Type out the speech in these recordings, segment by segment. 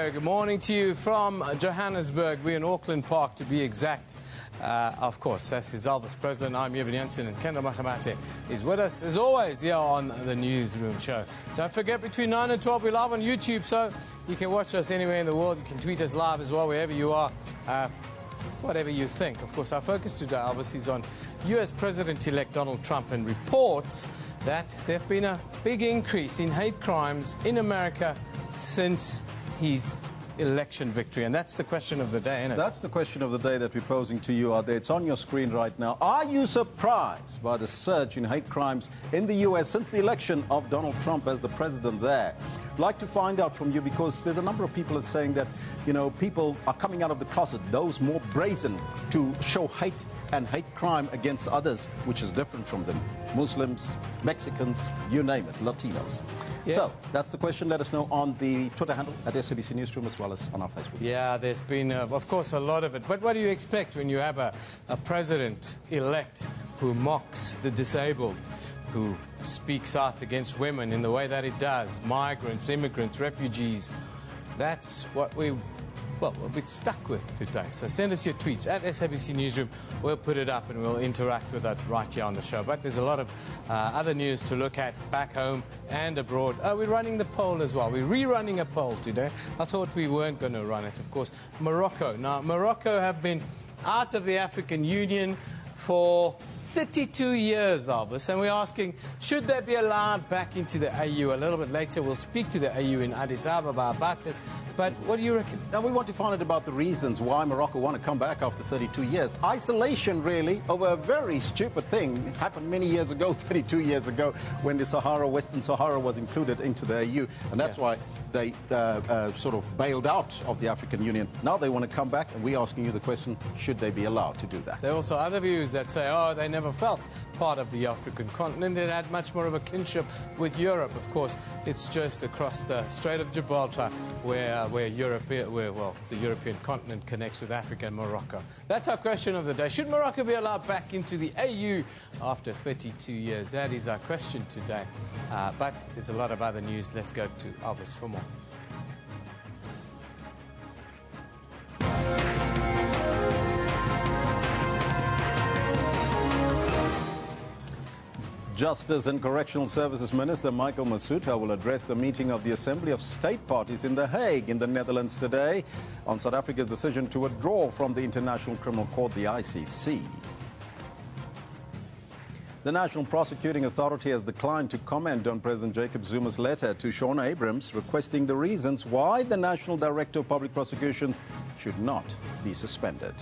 Very good morning to you from Johannesburg. We're in Auckland Park, to be exact. Of course, this is Elvis President. I'm Evan Jensen, and Kendall Makamate is with us, as always, here on the Newsroom show. Don't forget, between 9 and 12, we're live on YouTube, so you can watch us anywhere in the world. You can tweet us live as well, wherever you are, whatever you think. Of course, our focus today, Elvis, is on U.S. President-elect Donald Trump and reports that there's been a big increase in hate crimes in America since his election victory. And that's the question of the day, isn't it? That's the question of the day that we're posing to you, Ade. It's on your screen right now. Are you surprised by the surge in hate crimes in the U.S. since the election of Donald Trump as the president there? I'd like to find out from you, because there's a number of people that are saying that, you know, people are coming out of the closet, those more brazen, to show hate and hate crime against others, which is different from them. Muslims, Mexicans, you name it, Latinos. Yeah. So that's the question. Let us know on the Twitter handle at SABC Newsroom, as well as on our Facebook. Yeah, there's been, of course, a lot of it. But what do you expect when you have a president-elect who mocks the disabled, who speaks out against women in the way that he does, migrants, immigrants, refugees? That's what we'll be stuck with today. So send us your tweets at SABC Newsroom. We'll put it up and we'll interact with it right here on the show. But there's a lot of other news to look at back home and abroad. We're running the poll as well. We're rerunning a poll today. I thought we weren't going to run it. Of course, Morocco. Now, Morocco have been out of the African Union for 32 years, Elvis, and we're asking, should they be allowed back into the AU? A little bit later, we'll speak to the AU in Addis Ababa about this, but what do you reckon? Now, we want to find out about the reasons why Morocco want to come back after 32 years. Isolation, really, over a very stupid thing. It happened many years ago, 32 years ago, when the Sahara, Western Sahara, was included into the AU, and that's why they sort of bailed out of the African Union. Now they want to come back, and we're asking you the question, should they be allowed to do that? There are also other views that say, oh, they never felt part of the African continent. It had much more of a kinship with Europe. Of course, it's just across the Strait of Gibraltar where the European continent connects with Africa and Morocco. That's our question of the day. Should Morocco be allowed back into the AU after 32 years? That is our question today. But there's a lot of other news. Let's go to Elvis for more. Justice and Correctional Services Minister Michael Masutha will address the meeting of the Assembly of State Parties in The Hague in the Netherlands today on South Africa's decision to withdraw from the International Criminal Court, the ICC. The National Prosecuting Authority has declined to comment on President Jacob Zuma's letter to Sean Abrams requesting the reasons why the National Director of Public Prosecutions should not be suspended.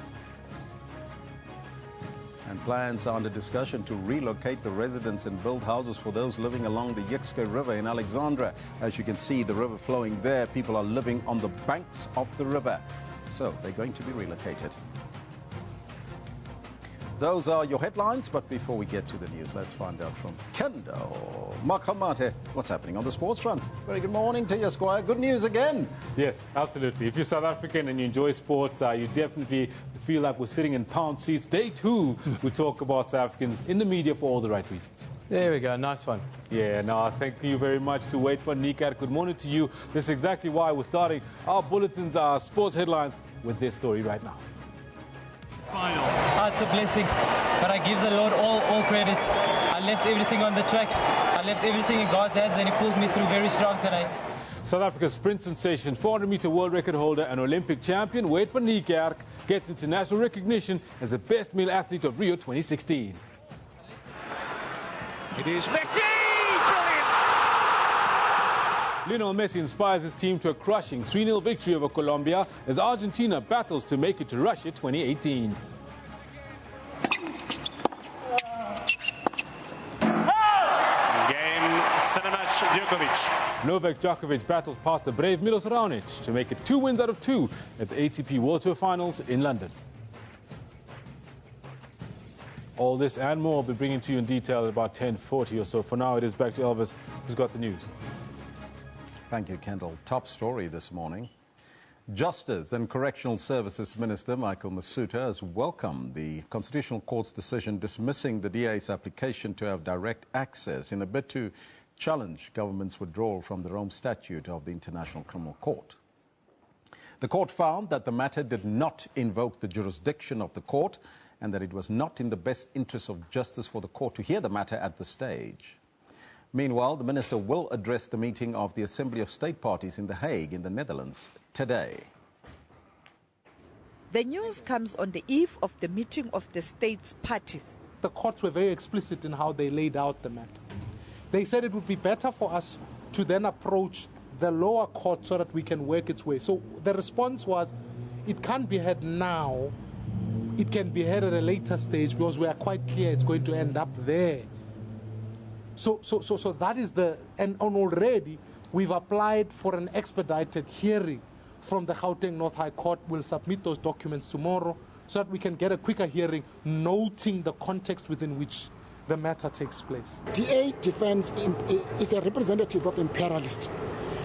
And plans are under discussion to relocate the residents and build houses for those living along the Yixke River in Alexandra. As you can see, the river flowing there, people are living on the banks of the river. So they're going to be relocated. Those are your headlines, but before we get to the news, let's find out from Kendall Makamate what's happening on the sports front. Very good morning to you, Squire. Good news again. Yes, absolutely. If you're South African and you enjoy sports, you definitely feel like we're sitting in pound seats. Day two, we talk about South Africans in the media for all the right reasons. There we go. Nice one. Yeah, no, thank you very much to wait for Niekerk. Good morning to you. This is exactly why we're starting our bulletins, our sports headlines with this story right now. Final. It's a blessing, but I give the Lord all credit. I left everything on the track. I left everything in God's hands, and He pulled me through very strong today. South Africa's sprint sensation, 400-meter world record holder and Olympic champion, Wait for Niekerk, gets international recognition as the best male athlete of Rio 2016. It is Messi! Brilliant! Lionel Messi inspires his team to a crushing 3-0 victory over Colombia as Argentina battles to make it to Russia 2018. Novak Djokovic battles past the brave Milos Raonic to make it 2 wins out of 2 at the ATP World Tour Finals in London. All this and more will be bringing to you in detail at about 10:40 or so. For now, it is back to Elvis, who's got the news. Thank you, Kendall. Top story this morning. Justice and Correctional Services Minister Michael Masutha has welcomed the Constitutional Court's decision dismissing the DA's application to have direct access in a bid to challenge government's withdrawal from the Rome Statute of the International Criminal Court. The court found that the matter did not invoke the jurisdiction of the court and that it was not in the best interest of justice for the court to hear the matter at this stage. Meanwhile, the minister will address the meeting of the Assembly of State Parties in The Hague in the Netherlands today. The news comes on the eve of the meeting of the states parties. The courts were very explicit in how they laid out the matter. They said it would be better for us to then approach the lower court so that we can work its way. So the response was, it can't be heard now, it can be heard at a later stage because we are quite clear it's going to end up there. So that is and already we've applied for an expedited hearing from the Gauteng North High Court. We'll submit those documents tomorrow so that we can get a quicker hearing, noting the context within which the matter takes place. DA defense is a representative of imperialists,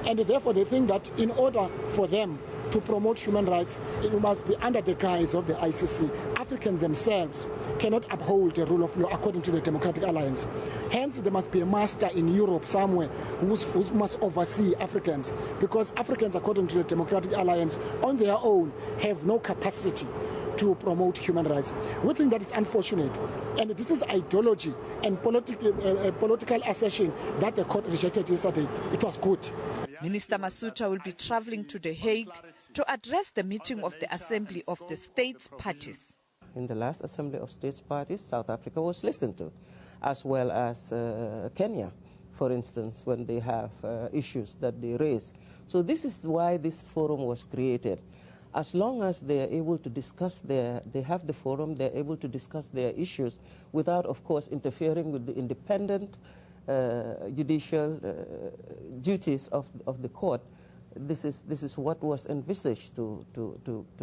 and therefore they think that in order for them to promote human rights, it must be under the guise of the ICC. Africans themselves cannot uphold the rule of law according to the Democratic Alliance. Hence, there must be a master in Europe somewhere who must oversee Africans, because Africans, according to the Democratic Alliance, on their own have no capacity to promote human rights. We think that is unfortunate, and this is ideology and political assertion that the court rejected yesterday. It was good. Minister Masuta will be traveling to The Hague to address the meeting of the Assembly of the States Parties. In the last Assembly of States Parties, South Africa was listened to, as well as Kenya, for instance, when they have issues that they raise. So this is why this forum was created. As long as they are able to discuss they have the forum, they're able to discuss their issues without, of course, interfering with the independent judicial duties of the court. This is what was envisaged to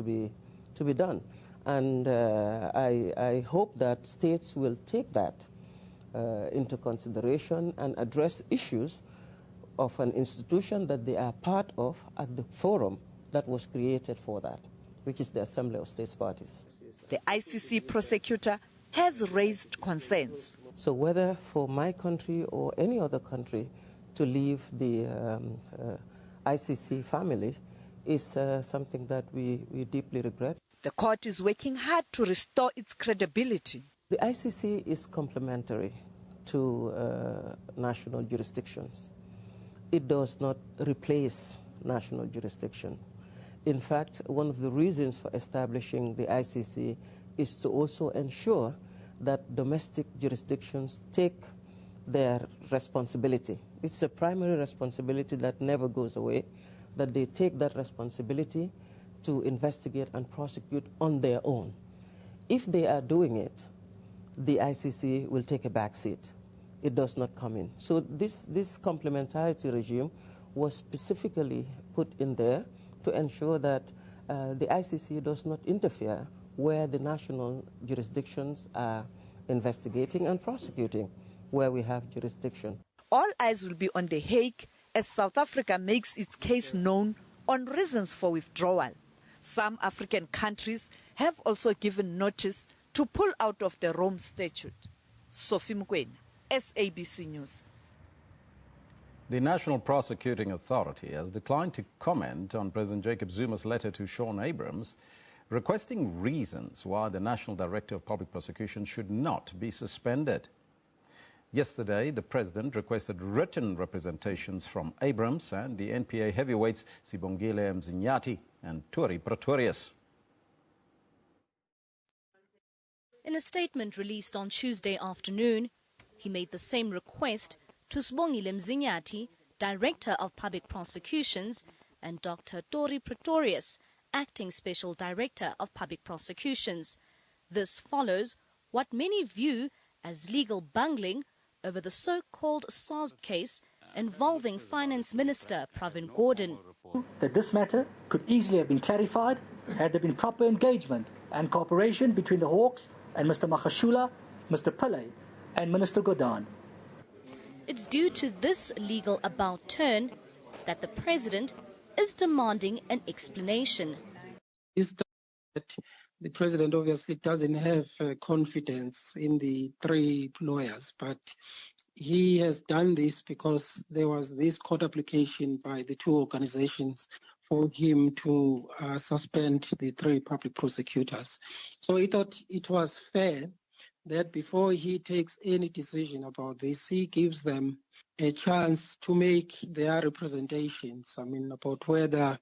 be done, and I hope that states will take that into consideration and address issues of an institution that they are part of at the forum that was created for that, which is the Assembly of States Parties. The ICC prosecutor has raised concerns. So whether for my country or any other country to leave the ICC family is something that we deeply regret. The court is working hard to restore its credibility. The ICC is complementary to national jurisdictions. It does not replace national jurisdiction. In fact, one of the reasons for establishing the ICC is to also ensure that domestic jurisdictions take their responsibility. It's a primary responsibility that never goes away, that they take that responsibility to investigate and prosecute on their own. If they are doing it, the ICC will take a back seat. It does not come in. So this complementarity regime was specifically put in there to ensure that the ICC does not interfere where the national jurisdictions are investigating and prosecuting, where we have jurisdiction. All eyes will be on The Hague as South Africa makes its case known on reasons for withdrawal. Some African countries have also given notice to pull out of the Rome Statute. Sophie Mkwena, SABC News. The National Prosecuting Authority has declined to comment on President Jacob Zuma's letter to Shaun Abrahams, requesting reasons why the National Director of Public Prosecution should not be suspended. Yesterday, the President requested written representations from Abrahams and the NPA heavyweights Sibongile Mzinyati and Turi Pretorius. In a statement released on Tuesday afternoon, he made the same request to Sibongile Mzinyati, Director of Public Prosecutions, and Dr. Turi Pretorius, Acting Special Director of Public Prosecutions. This follows what many view as legal bungling over the so-called SARS case involving Finance Minister Pravin Gordhan. That this matter could easily have been clarified had there been proper engagement and cooperation between the Hawks and Mr. Magashula, Mr. Pillay and Minister Gordhan. It's due to this legal about turn that the President is demanding an explanation. Is that the President obviously doesn't have confidence in the three lawyers, but he has done this because there was this court application by the two organizations for him to suspend the 3 public prosecutors. So he thought it was fair that before he takes any decision about this, he gives them a chance to make their representations, about whether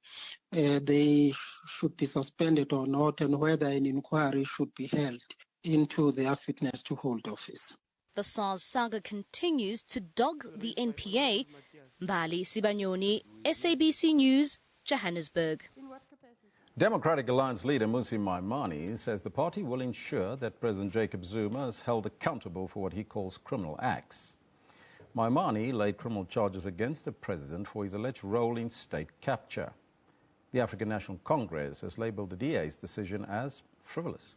they should be suspended or not, and whether an inquiry should be held into their fitness to hold office. The SARS saga continues to dog the NPA. Mbali Sibanyoni, SABC News, Johannesburg. Democratic Alliance leader Mmusi Maimane says the party will ensure that President Jacob Zuma is held accountable for what he calls criminal acts. Maimane laid criminal charges against the president for his alleged role in state capture. The African National Congress has labelled the DA's decision as frivolous.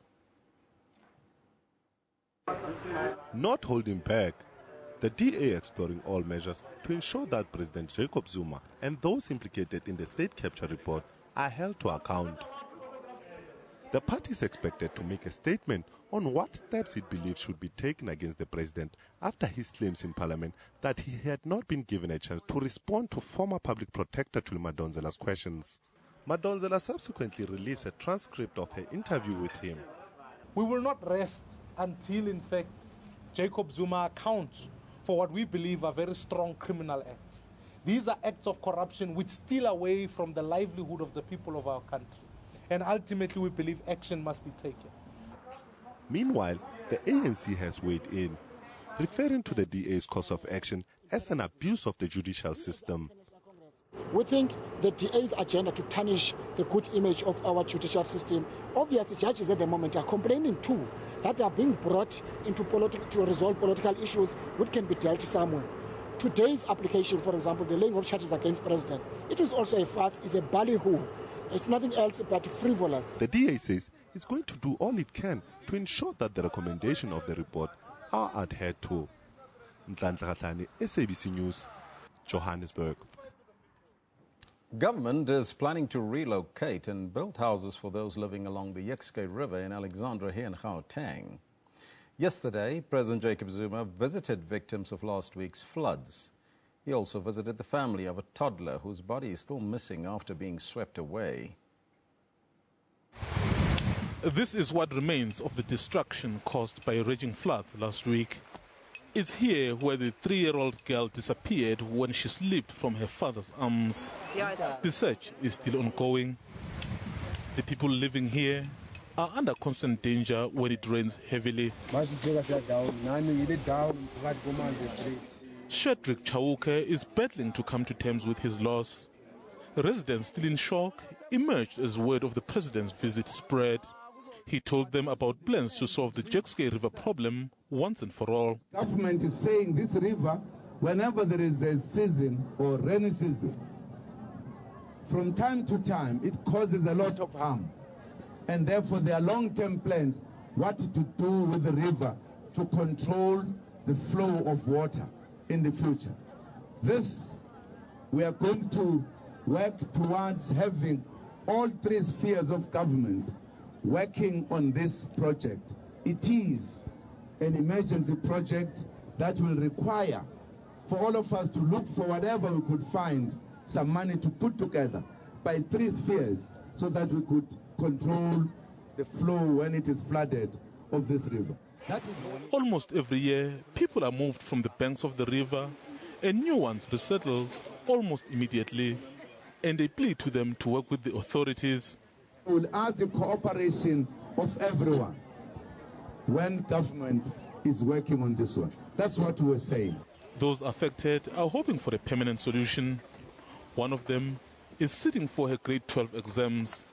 Not holding back, the DA exploring all measures to ensure that President Jacob Zuma and those implicated in the state capture report are held to account. The party is expected to make a statement on what steps it believes should be taken against the president after his claims in Parliament that he had not been given a chance to respond to former public protector Thuli Madonsela's questions. Madonsela subsequently released a transcript of her interview with him. We will not rest until, in fact, Jacob Zuma accounts for what we believe are very strong criminal acts. These are acts of corruption which steal away from the livelihood of the people of our country. And ultimately, we believe action must be taken. Meanwhile, the ANC has weighed in, referring to the DA's course of action as an abuse of the judicial system. We think the DA's agenda to tarnish the good image of our judicial system. Obviously, judges at the moment are complaining too that they are being brought into to resolve political issues which can be dealt somewhere. Today's application, for example, the laying of charges against president, it is also a farce, it's a ballyhoo. It's nothing else but frivolous. The DA says it's going to do all it can to ensure that the recommendations of the report are adhered to. Nhlanhla Kgatlana, SABC News, Johannesburg. Government is planning to relocate and build houses for those living along the Yekske River in Alexandra here in Gauteng. Yesterday, President Jacob Zuma visited victims of last week's floods. He also visited the family of a toddler whose body is still missing after being swept away. This is what remains of the destruction caused by raging floods last week. It's here where the 3-year-old girl disappeared when she slipped from her father's arms. The search is still ongoing. The people living here are under constant danger when it rains heavily. Shetrick Chauke is battling to come to terms with his loss. Residents still in shock emerged as word of the president's visit spread. He told them about plans to solve the Yekske River problem once and for all. Government is saying this river, whenever there is a season or rainy season, from time to time, it causes a lot of harm. And therefore, there are long-term plans what to do with the river to control the flow of water in the future. This, we are going to work towards having all 3 spheres of government working on this project. It is an emergency project that will require for all of us to look for whatever we could find some money to put together by 3 spheres so that we could control the flow when it is flooded of this river. Almost every year, people are moved from the banks of the river and new ones resettle almost immediately, and they plead to them to work with the authorities. We will ask the cooperation of everyone when government is working on this one. That's what we're saying. Those affected are hoping for a permanent solution. One of them is sitting for her grade 12 exams.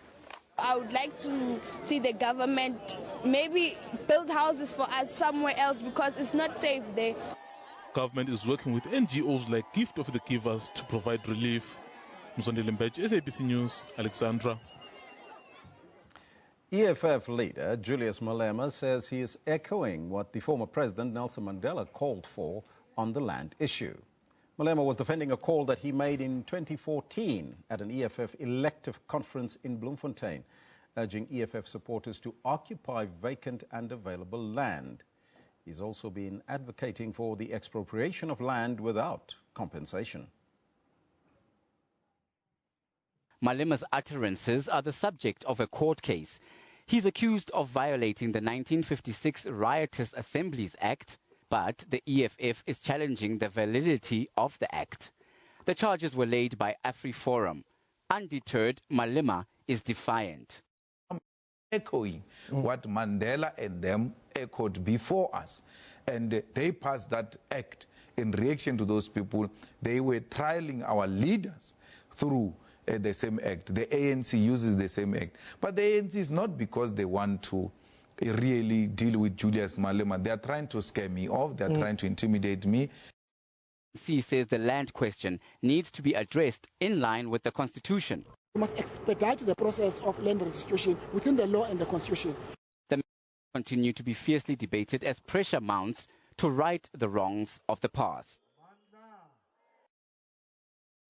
I would like to see the government maybe build houses for us somewhere else because it's not safe there. Government is working with NGOs like Gift of the Givers to provide relief. Mzondile Mbej, SABC News, Alexandra. EFF leader Julius Malema says he is echoing what the former president Nelson Mandela called for on the land issue. Malema was defending a call that he made in 2014 at an EFF elective conference in Bloemfontein, urging EFF supporters to occupy vacant and available land. He's also been advocating for the expropriation of land without compensation. Malima's utterances are the subject of a court case. He's accused of violating the 1956 Riotous Assemblies Act, but the EFF is challenging the validity of the act. The charges were laid by AfriForum. Undeterred, Malema is defiant. Echoing what Mandela and them echoed before us. And they passed that act in reaction to those people. They were trialing our leaders through the same act. The ANC uses the same act. But the ANC is not because they want to really deal with Julius Malema. They are trying to scare me off. They are trying to intimidate me. He says the land question needs to be addressed in line with the Constitution. We must expedite the process of land restitution within the law and the Constitution. The matter continue to be fiercely debated as pressure mounts to right the wrongs of the past.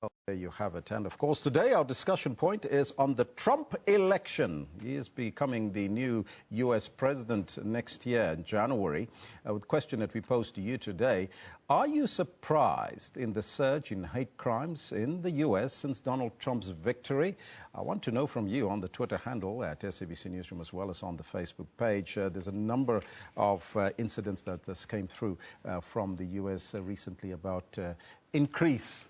Well, there you have it. And of course, today our discussion point is on the Trump election. He is becoming the new U.S. president next year in January. The question that we pose to you today, are you surprised in the surge in hate crimes in the U.S. since Donald Trump's victory? I want to know from you on the Twitter handle at SABC Newsroom as well as on the Facebook page. There's a number of incidents that came through from the U.S. Recently about increase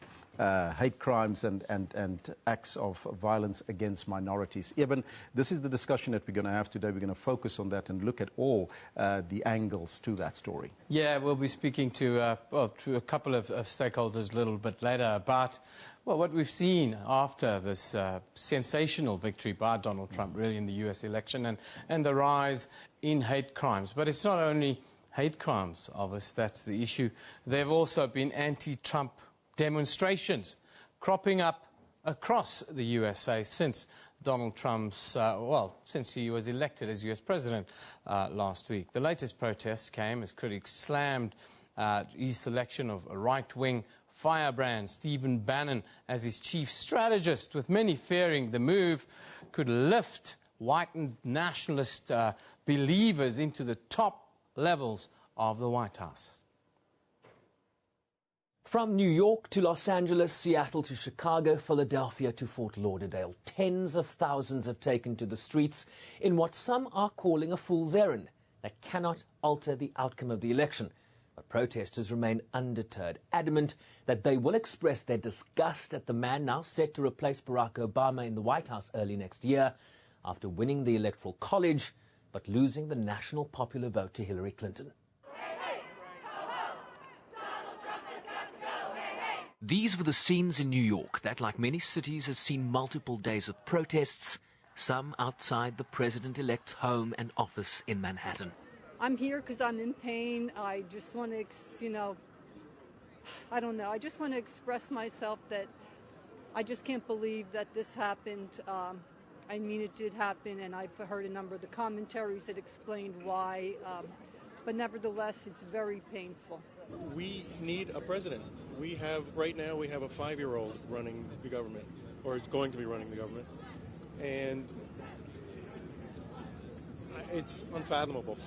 hate crimes and acts of violence against minorities. Eben, this is the discussion that we're going to have today. We're going to focus on that and look at all the angles to that story. Yeah, we'll be speaking to a couple of stakeholders a little bit later about what we've seen after this sensational victory by Donald Trump, really, in the U.S. election and the rise in hate crimes. But it's not only hate crimes, obviously, that's the issue. There have also been anti-Trump demonstrations cropping up across the USA since Donald Trump's, since he was elected as U.S. president last week. The latest protest came as critics slammed his selection of a right-wing firebrand, Stephen Bannon, as his chief strategist, with many fearing the move could lift white and nationalist believers into the top levels of the White House. From New York to Los Angeles, Seattle to Chicago, Philadelphia to Fort Lauderdale, tens of thousands have taken to the streets in what some are calling a fool's errand that cannot alter the outcome of the election. But protesters remain undeterred, adamant that they will express their disgust at the man now set to replace Barack Obama in the White House early next year after winning the Electoral College but losing the national popular vote to Hillary Clinton. These were the scenes in New York that, like many cities, has seen multiple days of protests, some outside the president-elect's home and office in Manhattan. I'm here because I'm in pain. I just want to, I just want to express myself that I just can't believe that this happened. I mean, it did happen, and I've heard a number of the commentaries that explained why, but nevertheless, it's very painful. We need a president. Right now we have a 5-year-old running the government, or is going to be running the government, and it's unfathomable.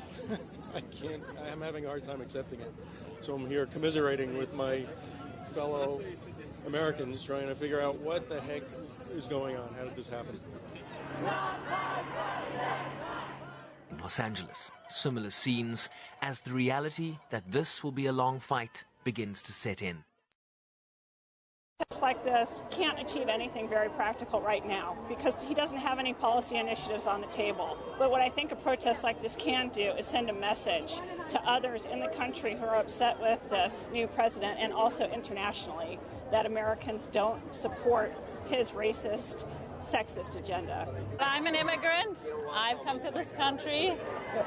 I'm having a hard time accepting it. So I'm here commiserating with my fellow Americans, trying to figure out what the heck is going on. How did this happen? In Los Angeles, similar scenes as the reality that this will be a long fight begins to set in. Protests like this can't achieve anything very practical right now because he doesn't have any policy initiatives on the table. But what I think a protest like this can do is send a message to others in the country who are upset with this new president and also internationally that Americans don't support his racist, sexist agenda. I'm an immigrant. I've come to this country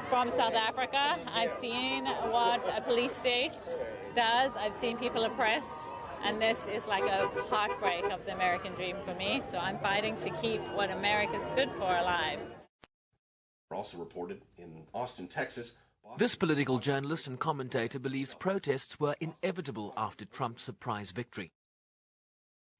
from South Africa. I've seen what a police state does. I've seen people oppressed. And this is like a heartbreak of the American dream for me. So I'm fighting to keep what America stood for alive. Also reported in Austin, Texas. This political journalist and commentator believes protests were inevitable after Trump's surprise victory.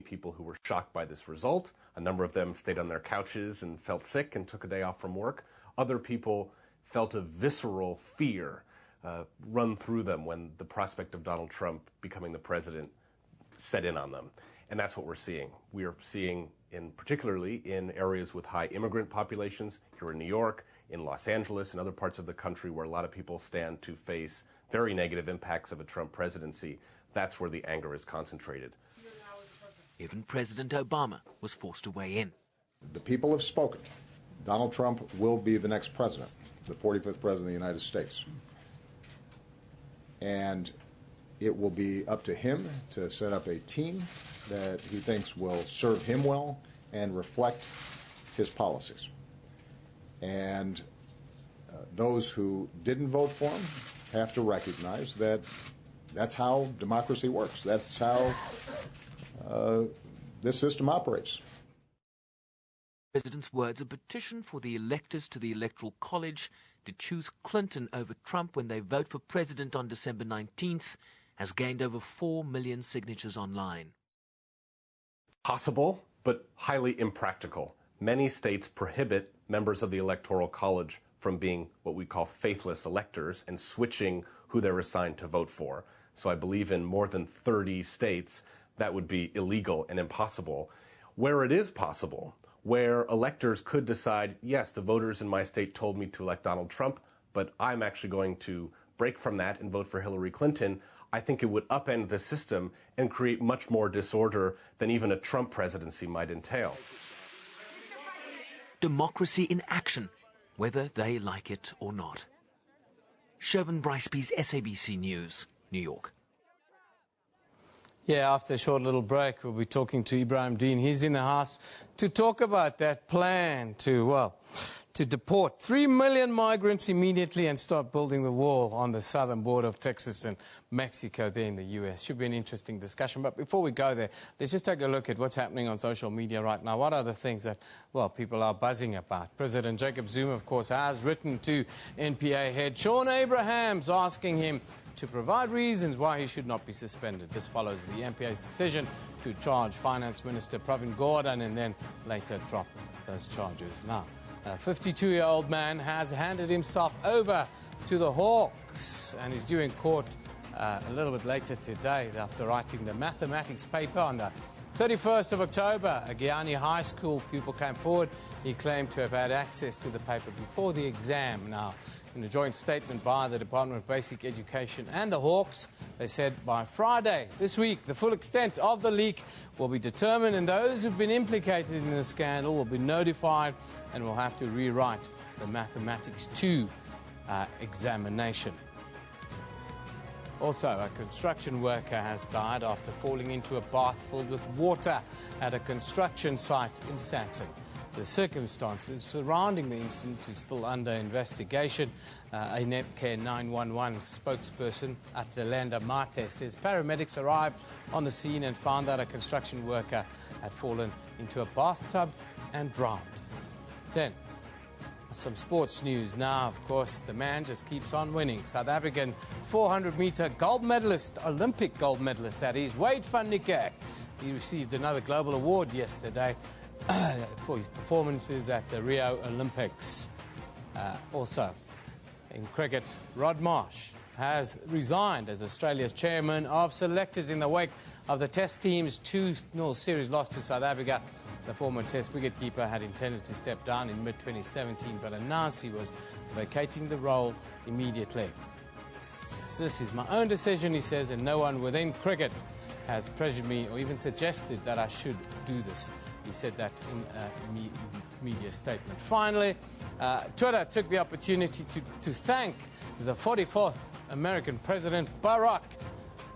People who were shocked by this result. A number of them stayed on their couches and felt sick and took a day off from work. Other people felt a visceral fear run through them when the prospect of Donald Trump becoming the president set in on them. And that's what we're seeing. We are seeing, particularly in areas with high immigrant populations, here in New York, in Los Angeles, and other parts of the country where a lot of people stand to face very negative impacts of a Trump presidency. That's where the anger is concentrated. Even President Obama was forced to weigh in. The people have spoken. Donald Trump will be the next president, the 45th president of the United States. And it will be up to him to set up a team that he thinks will serve him well and reflect his policies. And those who didn't vote for him have to recognize that that's how democracy works. That's how this system operates. The President's words, a petition for the electors to the Electoral College to choose Clinton over Trump when they vote for president on December 19th, has gained over 4 million signatures online. Possible, but highly impractical. Many states prohibit members of the Electoral College from being what we call faithless electors and switching who they're assigned to vote for. So I believe in more than 30 states that would be illegal and impossible. Where it is possible, where electors could decide, yes, the voters in my state told me to elect Donald Trump, but I'm actually going to break from that and vote for Hillary Clinton, I think it would upend the system and create much more disorder than even a Trump presidency might entail. Democracy in action, whether they like it or not. Shervin Briceby's SABC News, New York. Yeah, after a short little break, we'll be talking to Ibrahim Dean. He's in the House to talk about that plan to deport 3 million migrants immediately and start building the wall on the southern border of Texas and Mexico there in the U.S. Should be an interesting discussion. But before we go there, let's just take a look at what's happening on social media right now. What are the things that, well, people are buzzing about? President Jacob Zuma, of course, has written to NPA head Sean Abrahams asking him to provide reasons why he should not be suspended. This follows the NPA's decision to charge Finance Minister Pravin Gordhan and then later drop those charges. Now, a 52-year-old man has handed himself over to the Hawks and is due in court a little bit later today after writing the mathematics paper on the 31st of October. A Guyana high school pupil came forward. He claimed to have had access to the paper before the exam. Now, in a joint statement by the Department of Basic Education and the Hawks, they said by Friday this week, the full extent of the leak will be determined and those who've been implicated in the scandal will be notified and will have to rewrite the Mathematics 2 examination. Also, a construction worker has died after falling into a bath filled with water at a construction site in Sandton. The circumstances surrounding the incident is still under investigation. A Netcare 911 spokesperson at Yolanda Mate says paramedics arrived on the scene and found that a construction worker had fallen into a bathtub and drowned. Then, some sports news now. Of course, the man just keeps on winning. South African 400-meter gold medalist, Olympic gold medalist, that is, Wade van Niekerk. He received another global award yesterday for his performances at the Rio Olympics. Also, in cricket, Rod Marsh has resigned as Australia's chairman of selectors in the wake of the Test team's 2-0 series loss to South Africa. The former Test wicketkeeper had intended to step down in mid-2017, but announced he was vacating the role immediately. This is my own decision, he says, and no one within cricket has pressured me or even suggested that I should do this. He said that in a media statement. Finally, Twitter took the opportunity to thank the 44th American President Barack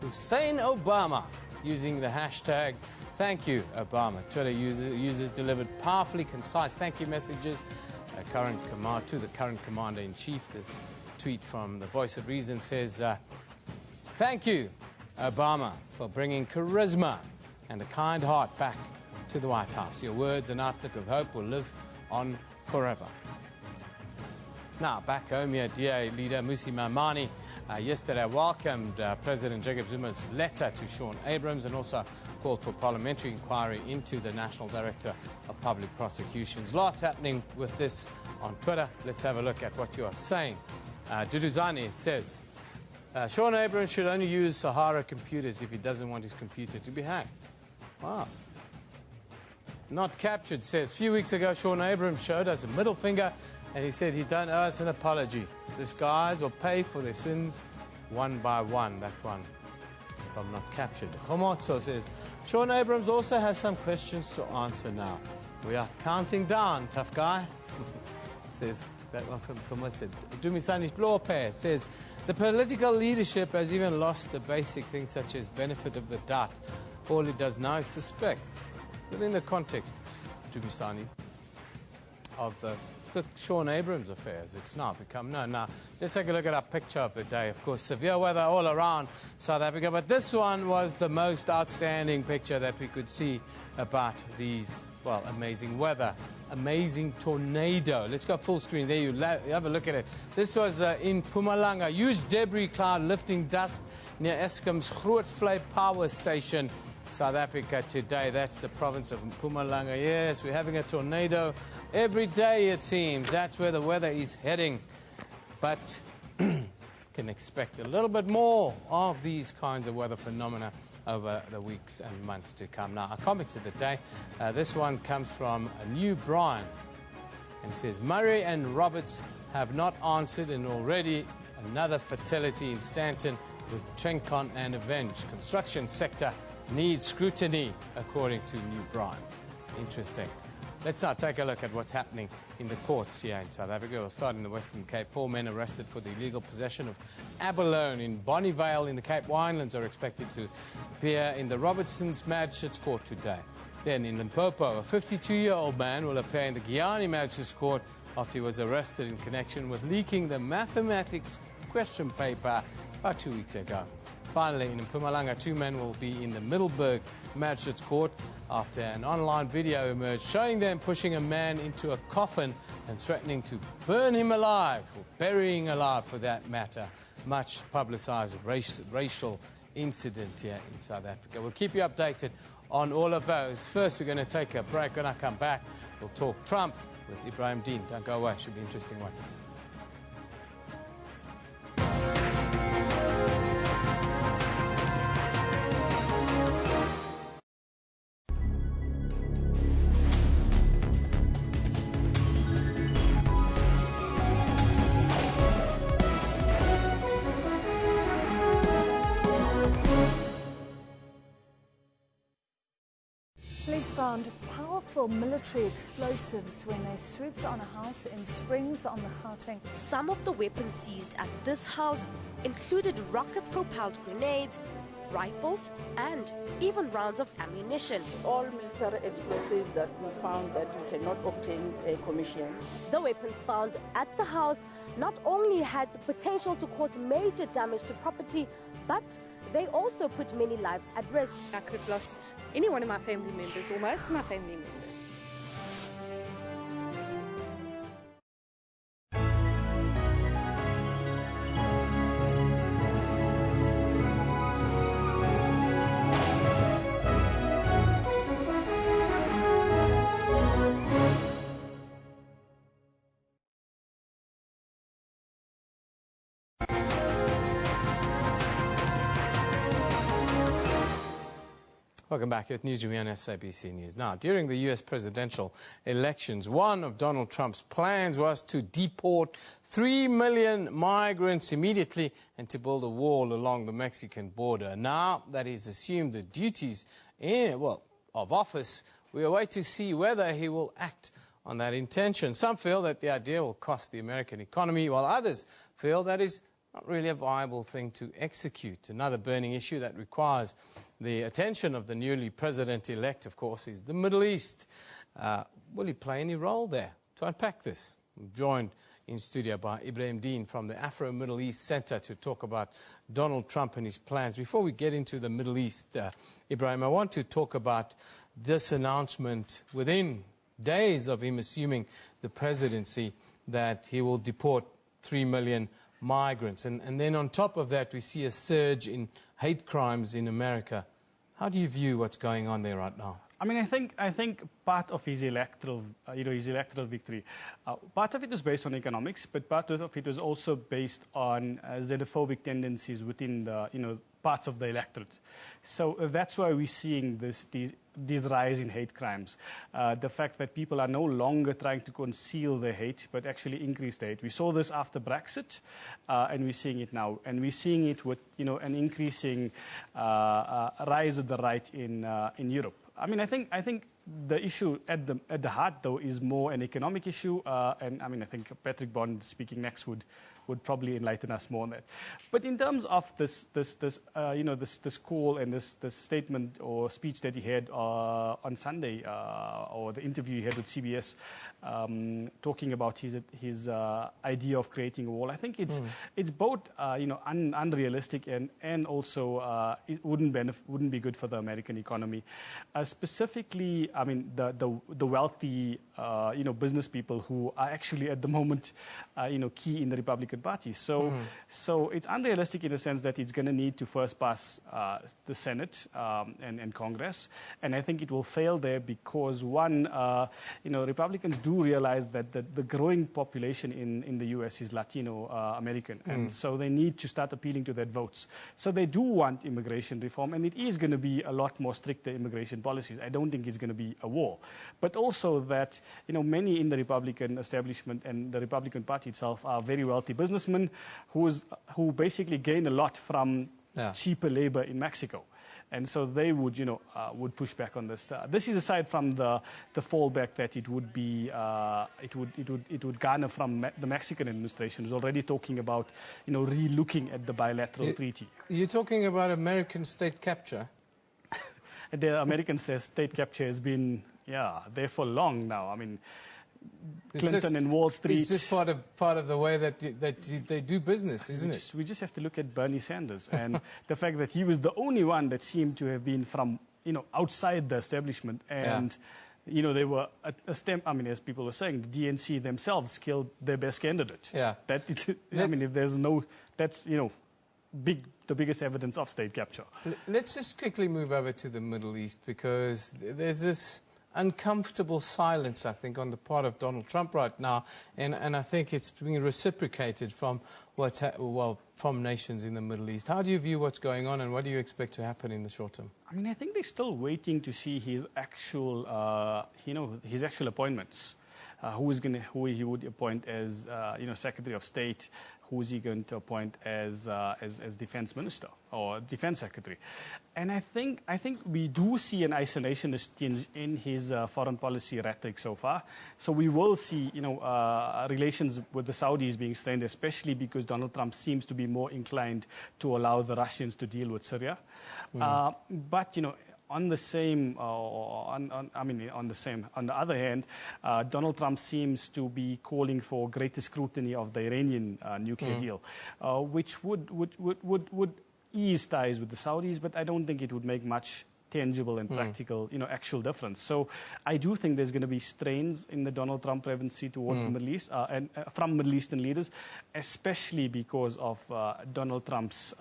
Hussein Obama using the hashtag Thank You, Obama. Twitter users delivered powerfully concise thank you messages to the current commander-in-chief. This tweet from the Voice of Reason says, thank you, Obama, for bringing charisma and a kind heart back to the White House. Your words and outlook of hope will live on forever. Now, back home here, DA leader Mmusi Maimane yesterday welcomed President Jacob Zuma's letter to Sean Abrahams and also called for parliamentary inquiry into the National Director of Public Prosecutions. Lots happening with this on Twitter. Let's have a look at what you are saying. Duduzane says, Sean Abrahams should only use Sahara computers if he doesn't want his computer to be hacked. Wow. Not captured says, a few weeks ago, Sean Abrams showed us a middle finger and he said he don't owe us an apology. These guys will pay for their sins one by one. That one, if I'm not captured. Homotso says, Sean Abrams also has some questions to answer now. We are counting down, tough guy. Says that one from Provincial. Dumisani Lope says, the political leadership has even lost the basic things such as benefit of the doubt. All it does now is suspect. Within the context, Dumisani, of the Sean Abrams affairs, it's now become known. Now, let's take a look at our picture of the day. Of course, severe weather all around South Africa, but this one was the most outstanding picture that we could see about these, well, amazing weather. Amazing tornado. Let's go full screen. There you have a look at it. This was in Mpumalanga. Huge debris cloud lifting dust near Eskom's Grootvlei power station. South Africa today. That's the province of Mpumalanga. Yes, we're having a tornado every day, it seems. That's where the weather is heading. But can expect a little bit more of these kinds of weather phenomena over the weeks and months to come. Now, our comment of the day, this one comes from New Brian. And it says, Murray and Roberts have not answered, and already another fatality in Sandton with Trencon and Avenge. Construction sector needs scrutiny, according to New Brian. Interesting. Let's now take a look at what's happening in the courts here in South Africa. We'll start in the Western Cape. 4 men arrested for the illegal possession of abalone in Bonnievale in the Cape Winelands are expected to appear in the Robertson's Magistrates Court today. Then in Limpopo, a 52-year-old man will appear in the Giyani Magistrates Court after he was arrested in connection with leaking the mathematics question paper about 2 weeks ago. Finally, in Mpumalanga, 2 men will be in the Middelburg Magistrates Court after an online video emerged showing them pushing a man into a coffin and threatening to burn him alive, or burying alive for that matter. Much publicised racial incident here in South Africa. We'll keep you updated on all of those. First, we're going to take a break. When I come back, we'll talk Trump with Ibrahim Dean. Don't go away. Should be an interesting one. Police found powerful military explosives when they swooped on a house in Springs on the Gauteng. Some of the weapons seized at this house included rocket-propelled grenades, rifles, and even rounds of ammunition. All military explosives that we found that you cannot obtain a commission. The weapons found at the house not only had the potential to cause major damage to property, but they also put many lives at risk. I could have lost any one of my family members, or most of my family members. Welcome back at Newsroom on SABC News. Now, during the U.S. presidential elections, one of Donald Trump's plans was to deport 3 million migrants immediately and to build a wall along the Mexican border. Now that he's assumed the duties of office, we await to see whether he will act on that intention. Some feel that the idea will cost the American economy, while others feel that is not really a viable thing to execute. Another burning issue that requires the attention of the newly president-elect, of course, is the Middle East. Will he play any role there? To unpack this, I'm joined in studio by Ibrahim Dean from the Afro-Middle East Center to talk about Donald Trump and his plans. Before we get into the Middle East, Ibrahim, I want to talk about this announcement within days of him assuming the presidency that he will deport 3 million migrants. And then on top of that, we see a surge in hate crimes in America. How do you view what's going on there right now? I mean, I think part of his electoral, his electoral victory, part of it was based on economics, but part of it was also based on xenophobic tendencies within the, parts of the electorate. So that's why we're seeing these rise in hate crimes. The fact that people are no longer trying to conceal their hate, but actually increase the hate. We saw this after Brexit, and we're seeing it now. And we're seeing it with, an increasing rise of the right in Europe. I mean, I think the issue at the heart, though, is more an economic issue. And I mean, I think Patrick Bond, speaking next, would probably enlighten us more on that. But in terms of this call and this statement or speech that he had on Sunday, or the interview he had with CBS, talking about his idea of creating a wall, I think it's both unrealistic and also it wouldn't be good for the American economy. Specifically, I mean the wealthy business people who are actually at the moment key in the Republican Party. So it's unrealistic in the sense that it's going to need to first pass the Senate and Congress, and I think it will fail there because one, Republicans do realize that the growing population in the U.S. is Latino American, and so they need to start appealing to that votes. So they do want immigration reform, and it is going to be a lot more stricter immigration policies. I don't think it's going to be a wall, but also that many in the Republican establishment and the Republican Party itself are very wealthy businessmen who basically gain a lot from cheaper labor in Mexico. And so they would push back on this. This is aside from the fallback that it would be it would garner from the Mexican administration, who's already talking about re-looking at the bilateral treaty. You're talking about American state capture. The American state capture has been there for long now. I mean, Clinton and Wall Street. It's just part of the way that they do business, isn't it? We just have to look at Bernie Sanders and the fact that he was the only one that seemed to have been from outside the establishment, and they were a stem. I mean, as people were saying, the DNC themselves killed their best candidate. Yeah. I mean, if there's that's the biggest evidence of state capture. Let's just quickly move over to the Middle East, because there's this uncomfortable silence, I think, on the part of Donald Trump right now, and I think it's being reciprocated from from nations in the Middle East. How do you view what's going on, and what do you expect to happen in the short term? I mean, I think they're still waiting to see his actual, his actual appointments. Who he would appoint as, Secretary of State? Who is he going to appoint as Defense Minister or Defense Secretary? And I think we do see an isolationist tinge in his foreign policy rhetoric so far. So we will see, relations with the Saudis being strained, especially because Donald Trump seems to be more inclined to allow the Russians to deal with Syria. But on the other hand, Donald Trump seems to be calling for greater scrutiny of the Iranian nuclear deal, which would ease ties with the Saudis, but I don't think it would make much tangible and practical, actual difference. So I do think there's going to be strains in the Donald Trump presidency towards the Middle East and from Middle Eastern leaders, especially because of Donald Trump's,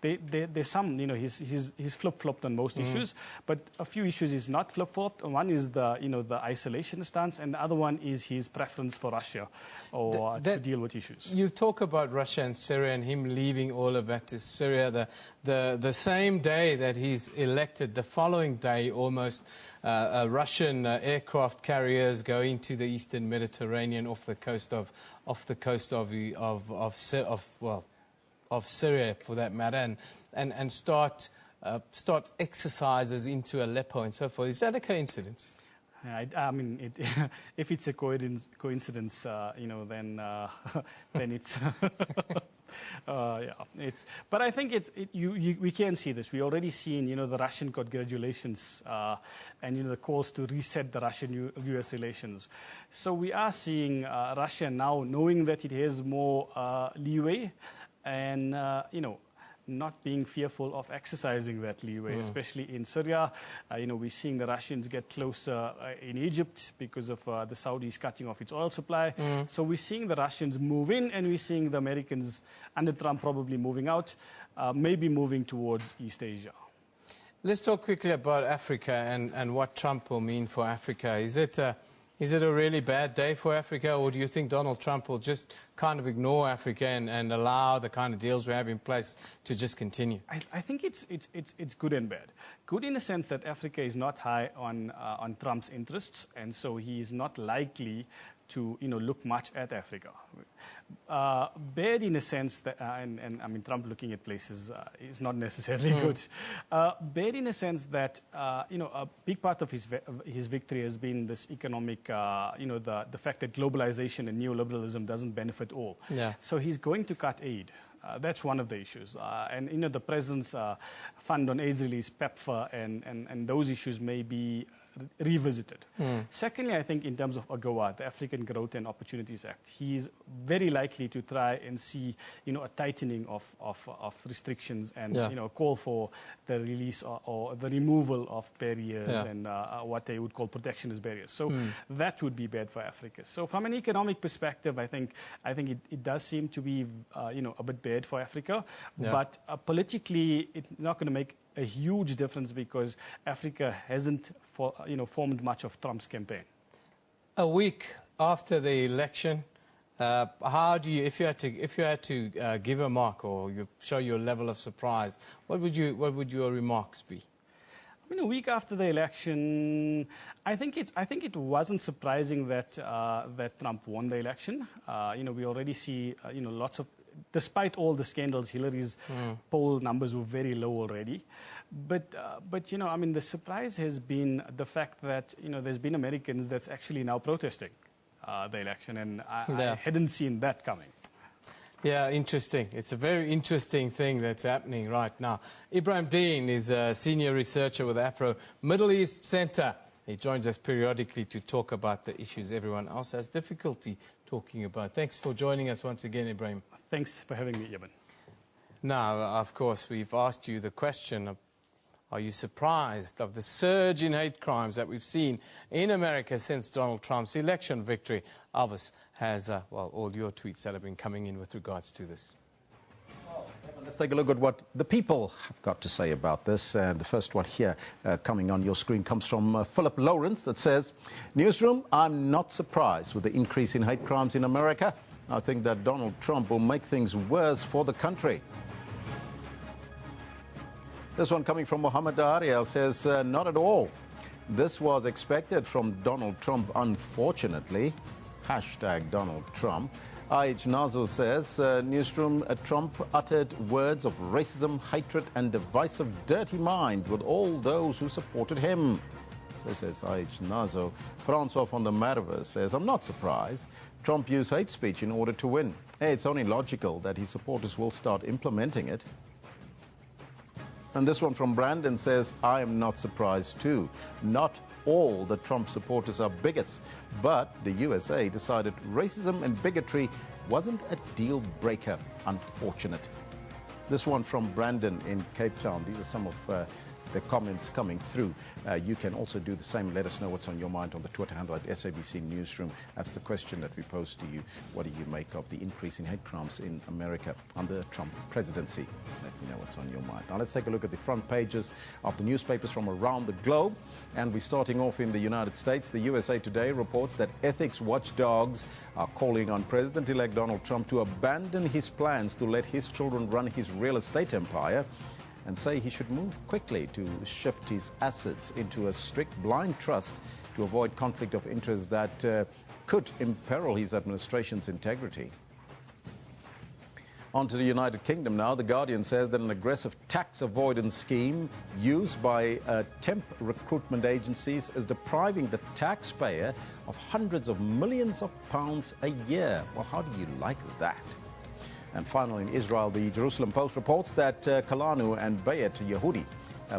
there's some, he's flip-flopped on most issues, but a few issues is not flip-flopped. One is the isolationist stance, and the other one is his preference for Russia to deal with issues. You talk about Russia and Syria and him leaving all of that to Syria. The same day that he's elected, the following day almost, Russian aircraft carriers go into the Eastern Mediterranean off the coast of Syria, for that matter, and start exercises into Aleppo and so forth. Is that a coincidence? I mean, if it's a coincidence, then it's. But I think we can see this. We already seen, the Russian congratulations and the calls to reset the Russian-U.S. relations. So we are seeing Russia now knowing that it has more leeway, and not being fearful of exercising that leeway, especially in Syria. We're seeing the Russians get closer in Egypt because of the Saudis cutting off its oil supply. So we're seeing the Russians move in, and we're seeing the Americans under Trump probably moving out, maybe moving towards East Asia. Let's talk quickly about Africa and what Trump will mean for Africa. Is it Is it a really bad day for Africa, or do you think Donald Trump will just kind of ignore Africa and allow the kind of deals we have in place to just continue? I think it's good and bad. Good in the sense that Africa is not high on Trump's interests, and so he is not likely to look much at Africa. Bad in a sense that, and I mean, Trump looking at places is not necessarily good. Bad in a sense that, a big part of his victory has been this economic, the fact that globalization and neoliberalism doesn't benefit all. Yeah. So he's going to cut aid. That's one of the issues. And the President's Fund on AIDS Release, PEPFAR, and those issues may be revisited. Secondly, I think in terms of AGOA, the African Growth and Opportunities Act, he's very likely to try and see, a tightening of restrictions and, call for the release or the removal of barriers and what they would call protectionist barriers. So that would be bad for Africa. So from an economic perspective, I think it does seem to be, a bit bad for Africa. But politically, it's not going to make a huge difference because Africa hasn't formed much of Trump's campaign. A week after the election, how do you, if you had to give a mark or show your level of surprise, what would your remarks be? I mean, a week after the election, I think it wasn't surprising that that Trump won the election. We already see lots of. Despite all the scandals, Hillary's poll numbers were very low already. But I mean, the surprise has been the fact that, there's been Americans that's actually now protesting the election, and I hadn't seen that coming. Yeah, interesting. It's a very interesting thing that's happening right now. Ibrahim Dean is a senior researcher with the Afro Middle East Center. He joins us periodically to talk about the issues everyone else has difficulty talking about. Thanks for joining us once again, Ibrahim. Thanks for having me, Eben. Now, of course, we've asked you the question of, are you surprised of the surge in hate crimes that we've seen in America since Donald Trump's election victory? Elvis has, all your tweets that have been coming in with regards to this. Let's take a look at what the people have got to say about this. The first one here coming on your screen comes from Philip Lawrence that says, Newsroom, I'm not surprised with the increase in hate crimes in America. I think that Donald Trump will make things worse for the country. This one coming from Mohammed Ariel says, not at all. This was expected from Donald Trump, unfortunately. Hashtag Donald Trump. I.H. Nazo says, Newsroom, Trump uttered words of racism, hatred and divisive dirty mind with all those who supported him. So says I.H. Nazo. Francois von der Merwe says, I'm not surprised. Trump used hate speech in order to win. It's only logical that his supporters will start implementing it. And this one from Brandon says, I am not surprised too. Not all the Trump supporters are bigots, but the USA decided racism and bigotry wasn't a deal breaker. Unfortunate. This one from Brandon in Cape Town. These are some of the comments coming through. You can also do the same. Let us know what's on your mind on the Twitter handle at SABC Newsroom. That's the question that we pose to you. What do you make of the increase in hate crimes in America under Trump presidency? Let me know what's on your mind. Now let's take a look at the front pages of the newspapers from around the globe. And we're starting off in the United States. The USA Today reports that ethics watchdogs are calling on President-elect Donald Trump to abandon his plans to let his children run his real estate empire, and say he should move quickly to shift his assets into a strict blind trust to avoid conflict of interest that could imperil his administration's integrity. On to the United Kingdom now. The Guardian says that an aggressive tax avoidance scheme used by temp recruitment agencies is depriving the taxpayer of hundreds of millions of pounds a year. Well, how do you like that? And finally, in Israel, the Jerusalem Post reports that Kalanu and Bayat Yehudi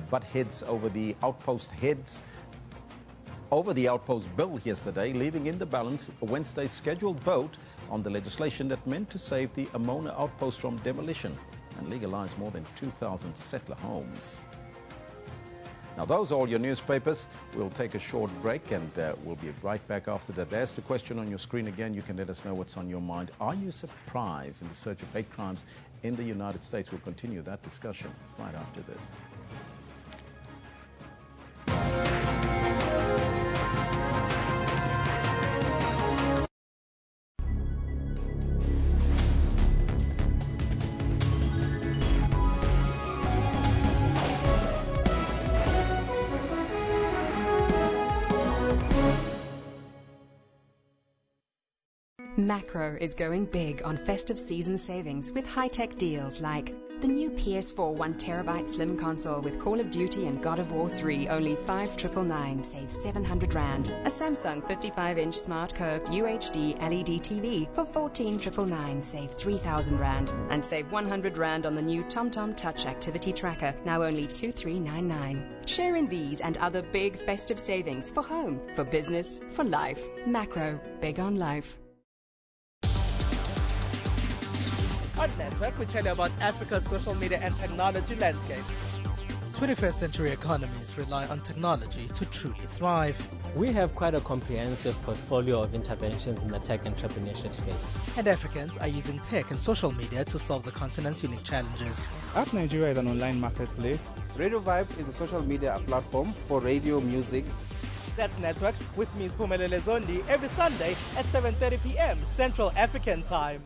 butt heads over the outpost bill yesterday, leaving in the balance Wednesday's scheduled vote on the legislation that meant to save the Amona outpost from demolition and legalize more than 2,000 settler homes. Now, those are all your newspapers. We'll take a short break and we'll be right back after that. There's the question on your screen again. You can let us know what's on your mind. Are you surprised in the surge of hate crimes in the United States? We'll continue that discussion right after this. Macro is going big on festive season savings with high-tech deals like the new PS4 1TB slim console with Call of Duty and God of War 3, only 5,999, save 700 Rand. A Samsung 55-inch smart curved UHD LED TV for 14,999, save 3,000 Rand. And save 100 Rand on the new TomTom Touch Activity Tracker, now only 2,399. Share in these and other big festive savings for home, for business, for life. Macro, big on life. On Network, we tell you about Africa's social media and technology landscape. 21st century economies rely on technology to truly thrive. We have quite a comprehensive portfolio of interventions in the tech entrepreneurship space. And Africans are using tech and social media to solve the continent's unique challenges. App Nigeria is an online marketplace. Radio Vibe is a social media platform for radio music. That's Network with me, Spumelele Zondi, every Sunday at 7:30 p.m. Central African Time.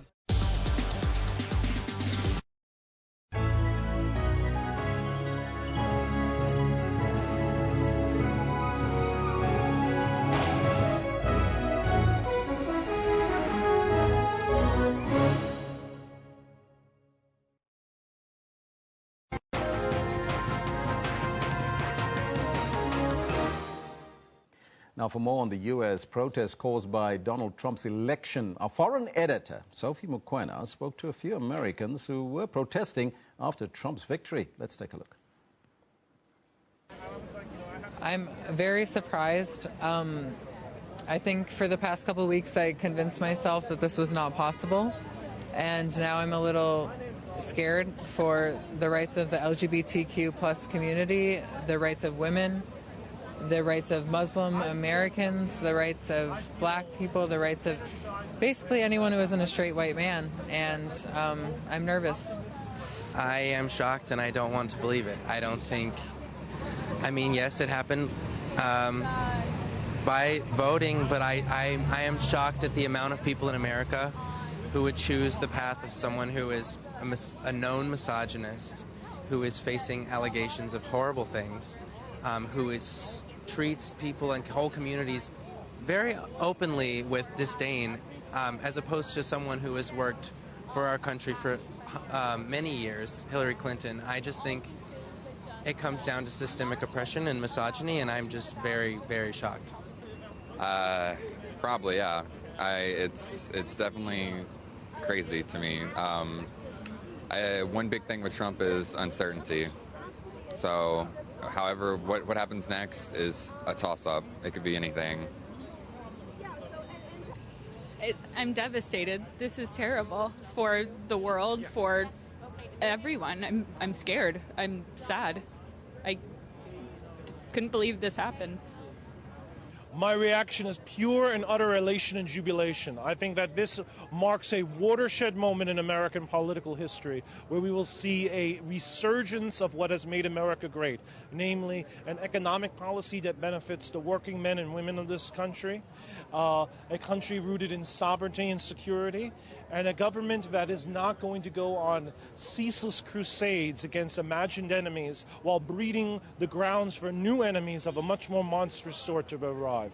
Now, for more on the U.S. protests caused by Donald Trump's election, our foreign editor, Sophie Mukwena, spoke to a few Americans who were protesting after Trump's victory. Let's take a look. I'm very surprised. I think for the past couple of weeks I convinced myself that this was not possible, and now I'm a little scared for the rights of the LGBTQ plus community, the rights of women, the rights of Muslim Americans, the rights of black people, the rights of basically anyone who isn't a straight white man, and I'm nervous. I am shocked and I don't want to believe it. I don't think, I mean, yes, it happened by voting, but I am shocked at the amount of people in America who would choose the path of someone who is a known misogynist, who is facing allegations of horrible things, who treats people and whole communities very openly with disdain, as opposed to someone who has worked for our country for many years, Hillary Clinton. I just think it comes down to systemic oppression and misogyny, and I'm just very, very shocked. Probably, yeah. It's definitely crazy to me. One big thing with Trump is uncertainty. So, however, what happens next is a toss-up. It could be anything. I'm devastated. This is terrible for the world, for everyone. I'm scared. I'm sad. I couldn't believe this happened. My reaction is pure and utter elation and jubilation. I think that this marks a watershed moment in American political history where we will see a resurgence of what has made America great, namely an economic policy that benefits the working men and women of this country, a country rooted in sovereignty and security, and a government that is not going to go on ceaseless crusades against imagined enemies while breeding the grounds for new enemies of a much more monstrous sort to arrive.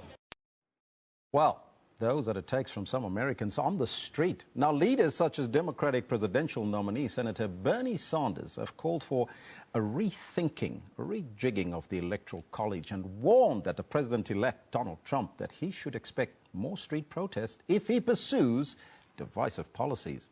Well, those are the takes from some Americans on the street. Now, leaders such as Democratic presidential nominee Senator Bernie Sanders have called for a rethinking, a rejigging of the Electoral College and warned that the president-elect Donald Trump that he should expect more street protests if he pursues divisive policies.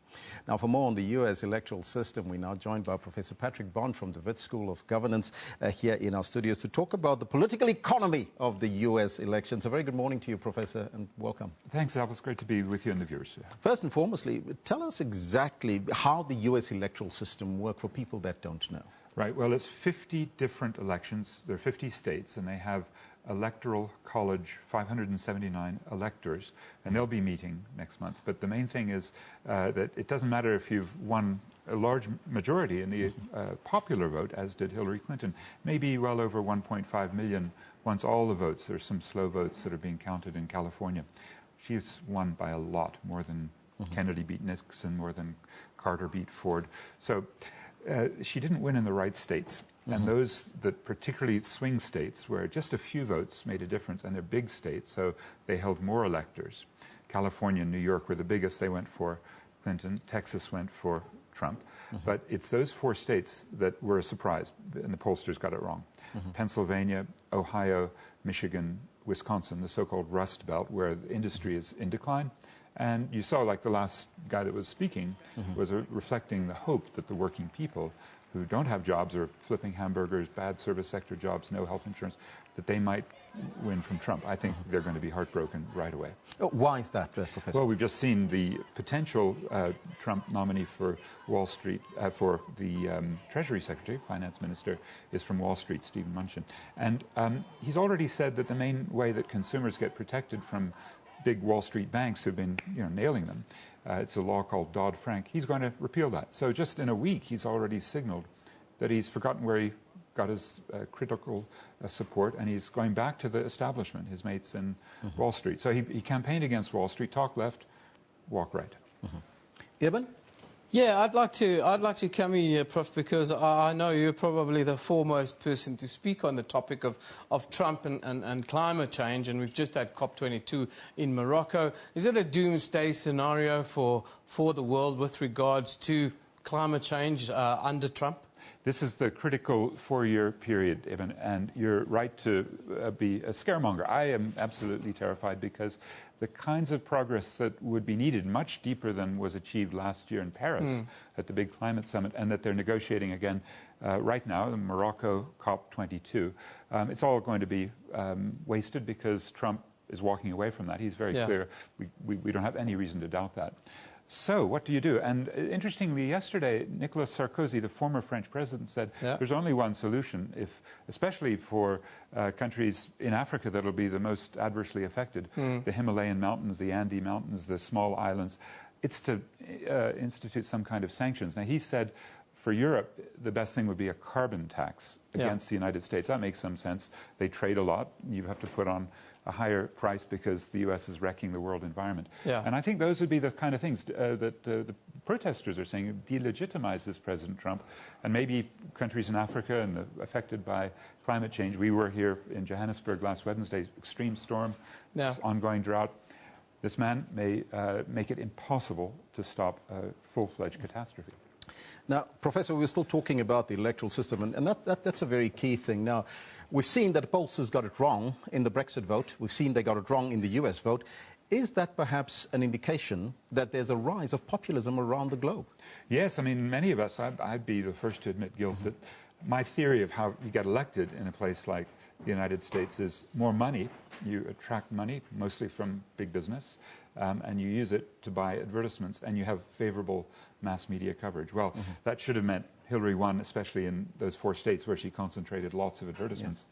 Now, for more on the U.S. electoral system, we're now joined by Professor Patrick Bond from the Wits School of Governance here in our studios to talk about the political economy of the U.S. elections. A very good morning to you, Professor, and welcome. Thanks, Al. It's great to be with you and the viewers. First and foremostly, tell us exactly how the U.S. electoral system works for people that don't know. Right. Well, it's 50 different elections. There are 50 states, and they have Electoral College, 579 electors, and they'll be meeting next month. But the main thing is that it doesn't matter if you've won a large majority in the popular vote, as did Hillary Clinton, maybe well over 1.5 million once all the votes. There's some slow votes that are being counted in California. She's won by a lot, more than Kennedy beat Nixon, more than Carter beat Ford. So she didn't win in the right states. And those that particularly swing states where just a few votes made a difference, and they're big states, so they held more electors. California and New York were the biggest. They went for Clinton. Texas went for Trump. But it's those 4 states that were a surprise, and the pollsters got it wrong. Pennsylvania, Ohio, Michigan, Wisconsin, the so-called Rust Belt, where the industry is in decline. And you saw, like the last guy that was speaking, was reflecting the hope that the working people who don't have jobs or flipping hamburgers, bad service sector jobs, no health insurance, that they might win from Trump. I think they're going to be heartbroken right away. Why is that, Professor? Well, we've just seen the potential Trump nominee for Wall Street, for the Treasury Secretary, Finance Minister, is from Wall Street, Stephen Mnuchin. And he's already said that the main way that consumers get protected from big Wall Street banks who've been nailing them, it's a law called Dodd-Frank. He's going to repeal that. So just in a week, he's already signaled that he's forgotten where he got his critical support, and he's going back to the establishment, his mates in Wall Street. So he campaigned against Wall Street, talk left, walk right. Eben? Yeah, I'd like to come in here, Prof, because I know you're probably the foremost person to speak on the topic of Trump and climate change, and we've just had COP22 in Morocco. Is it a doomsday scenario for the world with regards to climate change under Trump? This is the critical 4-year period, Eben, and you're right to be a scaremonger. I am absolutely terrified because the kinds of progress that would be needed, much deeper than was achieved last year in Paris at the big climate summit, and that they're negotiating again right now, in Morocco COP22, it's all going to be wasted because Trump is walking away from that. He's very clear. We don't have any reason to doubt that. So what do you do? And interestingly, yesterday, Nicolas Sarkozy, the former French president, said there's only one solution, especially for countries in Africa that will be the most adversely affected, the Himalayan mountains, the Andes mountains, the small islands. It's to institute some kind of sanctions. Now, he said for Europe, the best thing would be a carbon tax against the United States. That makes some sense. They trade a lot. You have to put on a higher price because the U.S. is wrecking the world environment. And I think those would be the kind of things that the protesters are saying, delegitimize this President Trump, and maybe countries in Africa and affected by climate change. We were here in Johannesburg last Wednesday, extreme storm, ongoing drought. This man may make it impossible to stop a full-fledged catastrophe. Now, Professor, we're still talking about the electoral system, and that's a very key thing. Now, we've seen that the pollsters got it wrong in the Brexit vote. We've seen they got it wrong in the US vote. Is that perhaps an indication that there's a rise of populism around the globe? Yes, I mean, many of us, I'd be the first to admit guilt that my theory of how you get elected in a place like the United States is more money. You attract money, mostly from big business, and you use it to buy advertisements, and you have favorable mass media coverage. Well, that should have meant Hillary won, especially in those 4 states where she concentrated lots of advertisements.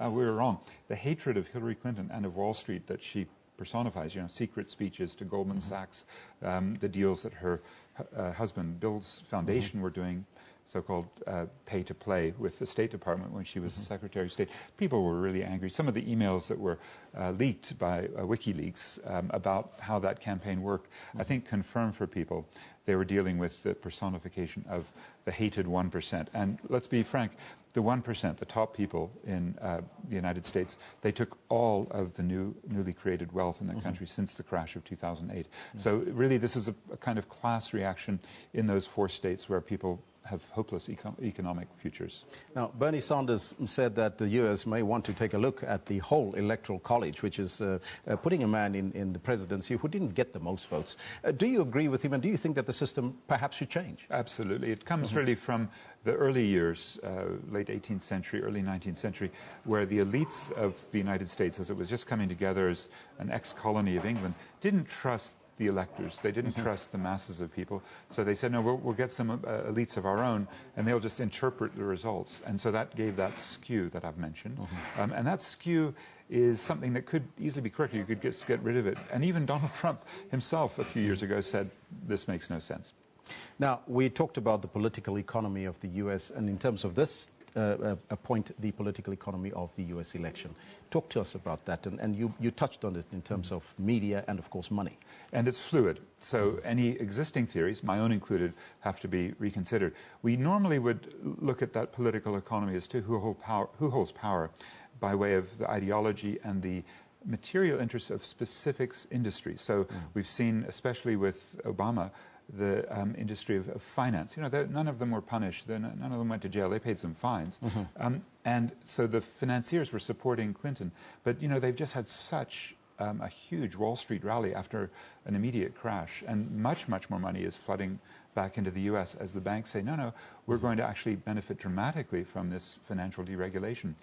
We were wrong. The hatred of Hillary Clinton and of Wall Street that she personifies, secret speeches to Goldman Sachs, the deals that her husband, Bill's foundation, were doing, so-called pay-to-play with the State Department when she was the Secretary of State. People were really angry. Some of the emails that were leaked by WikiLeaks about how that campaign worked, I think confirmed for people they were dealing with the personification of the hated 1%. And let's be frank, the 1%, the top people in the United States, they took all of the newly created wealth in the country since the crash of 2008. So really this is a kind of class reaction in those 4 states where people have hopeless economic futures. Now, Bernie Sanders said that the US may want to take a look at the whole electoral college, which is putting a man in the presidency who didn't get the most votes. Do you agree with him, and do you think that the system perhaps should change? Absolutely. It comes really from the early years, late 18th century, early 19th century, where the elites of the United States, as it was just coming together as an ex-colony of England, didn't trust the electors. They didn't trust the masses of people. So they said, no, we'll get some elites of our own, and they'll just interpret the results. And so that gave that skew that I've mentioned. And that skew is something that could easily be corrected. You could get rid of it. And even Donald Trump himself a few years ago said, this makes no sense. Now, we talked about the political economy of the U.S., and in terms of this point, the political economy of the U.S. election. Talk to us about that, and you touched on it in terms of media and, of course, money. And it's fluid, so any existing theories, my own included, have to be reconsidered. We normally would look at that political economy as to who holds power by way of the ideology and the material interests of specific industries. So we've seen, especially with Obama, the industry of finance. You know, none of them were punished. None of them went to jail. They paid some fines. And so the financiers were supporting Clinton. But, you know, they've just had such a huge Wall Street rally after an immediate crash. And much, much more money is flooding back into the U.S. as the banks say, no, we're going to actually benefit dramatically from this financial deregulation.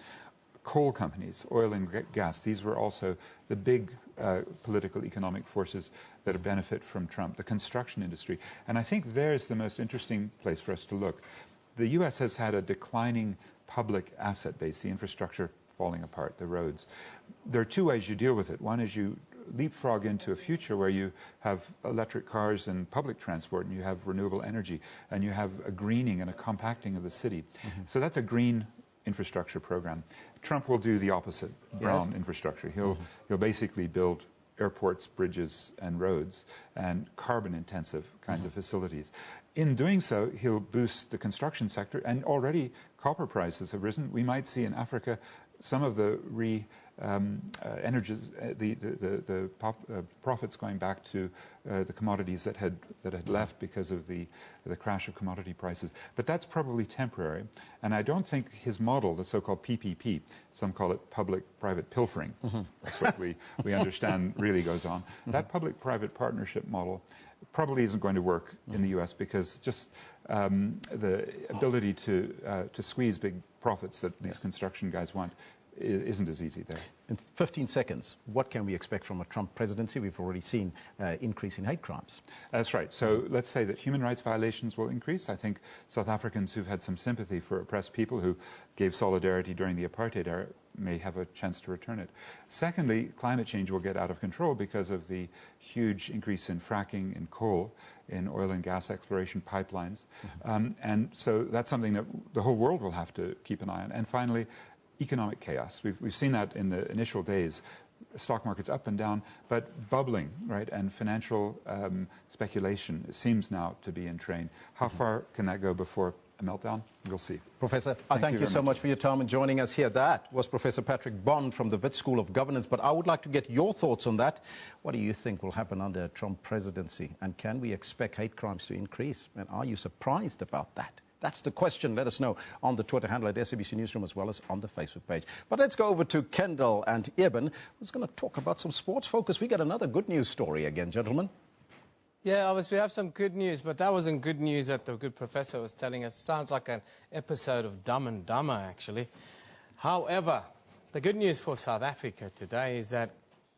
Coal companies, oil and gas, these were also the big political economic forces that benefit from Trump. The construction industry. And I think there's the most interesting place for us to look. The U.S. has had a declining public asset base, the infrastructure falling apart, the roads. There are two ways you deal with it. One is you leapfrog into a future where you have electric cars and public transport, and you have renewable energy, and you have a greening and a compacting of the city. So that's a green infrastructure program. Trump will do the opposite, brown infrastructure. He'll basically build airports, bridges, and roads, and carbon-intensive kinds of facilities. In doing so, he'll boost the construction sector, and already copper prices have risen. We might see in Africa some of the profits going back to the commodities that had left because of the crash of commodity prices. But that's probably temporary. And I don't think his model, the so-called PPP, some call it public-private pilfering, that's what we understand really goes on. That public-private partnership model probably isn't going to work in the U.S. because just the ability to squeeze big profits that these construction guys want isn't as easy there. In 15 seconds, what can we expect from a Trump presidency? We've already seen increase in hate crimes. That's right. So let's say that human rights violations will increase. I think South Africans who've had some sympathy for oppressed people who gave solidarity during the apartheid era may have a chance to return it. Secondly, climate change will get out of control because of the huge increase in fracking, in coal, in oil and gas exploration pipelines. And so that's something that the whole world will have to keep an eye on. And finally, economic chaos. We've seen that in the initial days. Stock markets up and down, but bubbling, right? And financial speculation seems now to be in train. How far can that go before a meltdown? We'll see. Professor, I thank you so much for your time and joining us here. That was Professor Patrick Bond from the Wits School of Governance. But I would like to get your thoughts on that. What do you think will happen under a Trump presidency? And can we expect hate crimes to increase? And are you surprised about that? That's the question. Let us know on the Twitter handle at SABC Newsroom as well as on the Facebook page. But let's go over to Kendall and Eben, who's going to talk about some sports focus. We got another good news story again, gentlemen. Yeah, obviously we have some good news, but that wasn't good news that the good professor was telling us. Sounds like an episode of Dumb and Dumber, actually. However, the good news for South Africa today is that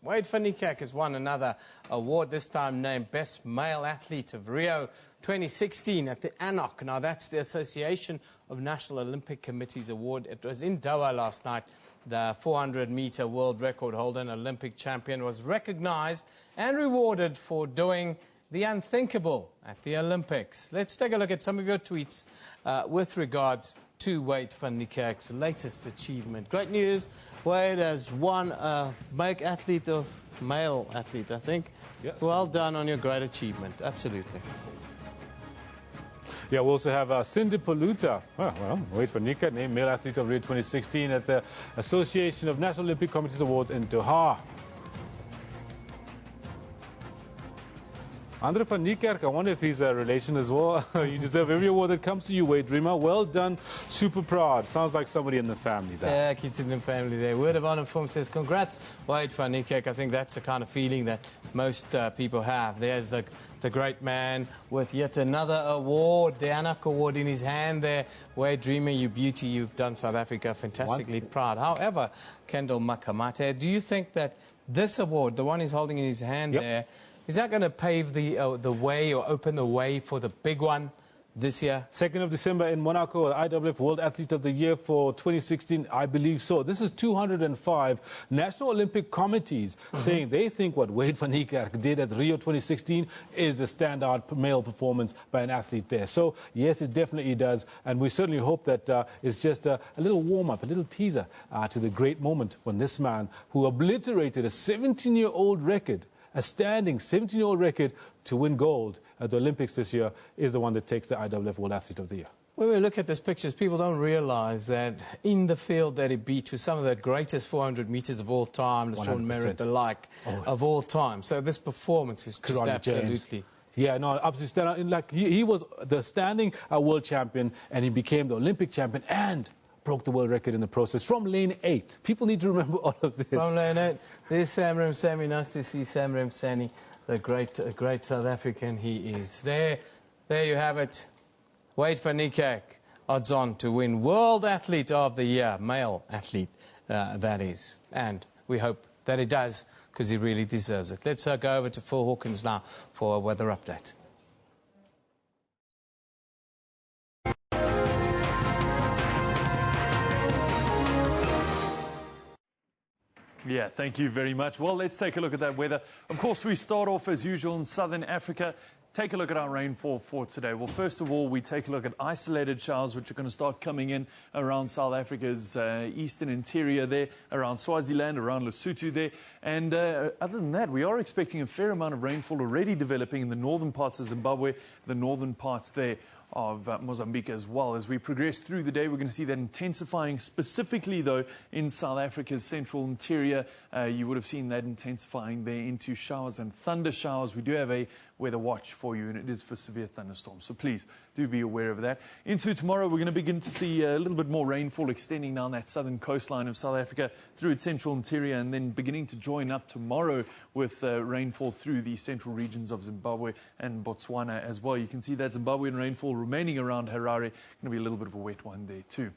Wade van Niekerk has won another award, this time named Best Male Athlete of Rio 2016 at the ANOC. Now, that's the Association of National Olympic Committees Award. It was in Doha last night. The 400-meter world record holder and Olympic champion was recognized and rewarded for doing the unthinkable at the Olympics. Let's take a look at some of your tweets with regards to Wade van Niekerk's latest achievement. Great news. Wade has won a male athlete, I think. Yes. Well done on your great achievement. Absolutely. Yeah, we also have Cindy Paluta. Wade van Niekerk, named Male Athlete of Rio 2016 at the Association of National Olympic Committees Awards in Doha. Andre van Niekerk, I wonder if he's a relation as well. You deserve every award that comes to you, Wade Dreamer. Well done. Super proud. Sounds like somebody in the family there. Yeah, keeps it in the family there. Word of honor form says, congrats, Wade van Niekerk. I think that's the kind of feeling that most people have. There's the great man with yet another award, the ANOC award in his hand there. Wade Dreamer, you beauty, you've done South Africa fantastically proud. However, Kendall Makamate, do you think that this award, the one he's holding in his hand there, is that going to pave the way or open the way for the big one this year? 2nd of December in Monaco, IWF World Athlete of the Year for 2016, I believe so. This is 205 National Olympic Committees saying they think what Wade van Niekerk did at Rio 2016 is the standout male performance by an athlete there. So, yes, it definitely does. And we certainly hope that it's just a little warm-up, a little teaser to the great moment when this man, who obliterated a 17-year-old record, a standing 17-year-old record to win gold at the Olympics this year, is the one that takes the IWF World Athlete of the Year. When we look at these pictures, people don't realize that in the field that he beat to some of the greatest 400 meters of all time, the Sean Merritt, the like, of all time. So this performance is just absolutely... Yeah, no, absolutely. Like he was the standing world champion, and he became the Olympic champion and broke the world record in the process from lane 8. People need to remember all of this. From lane 8. There's Sam Ramsamy. Nice to see Sam Ramsamy, the great South African he is. There you have it. Wade van Niekerk, odds on to win World Athlete of the Year, male athlete, that is. And we hope that he does, because he really deserves it. Let's go over to Phil Hawkins now for a weather update. Yeah, thank you very much. Well, let's take a look at that weather. Of course, we start off as usual in southern Africa. Take a look at our rainfall for today. Well, first of all, we take a look at isolated showers, which are going to start coming in around South Africa's eastern interior there, around Swaziland, around Lesotho there. And other than that, we are expecting a fair amount of rainfall already developing in the northern parts of Zimbabwe, the northern parts there of Mozambique as well. As we progress through the day, we're going to see that intensifying, specifically though in South Africa's central interior. You would have seen that intensifying there into showers and thunder showers. We do have a weather watch for you, and it is for severe thunderstorms, so please do be aware of that. Into tomorrow, we're going to begin to see a little bit more rainfall extending down that southern coastline of South Africa through its central interior, and then beginning to join up tomorrow with rainfall through the central regions of Zimbabwe and Botswana as well. You can see that Zimbabwean rainfall remaining around Harare. Going to be a little bit of a wet one there too.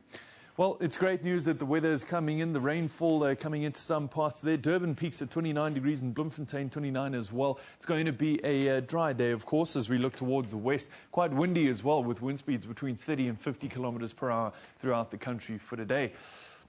Well, it's great news that the weather is coming in, the rainfall coming into some parts there. Durban peaks at 29 degrees and Bloemfontein 29 as well. It's going to be a dry day, of course, as we look towards the west. Quite windy as well, with wind speeds between 30 and 50 kilometers per hour throughout the country for today.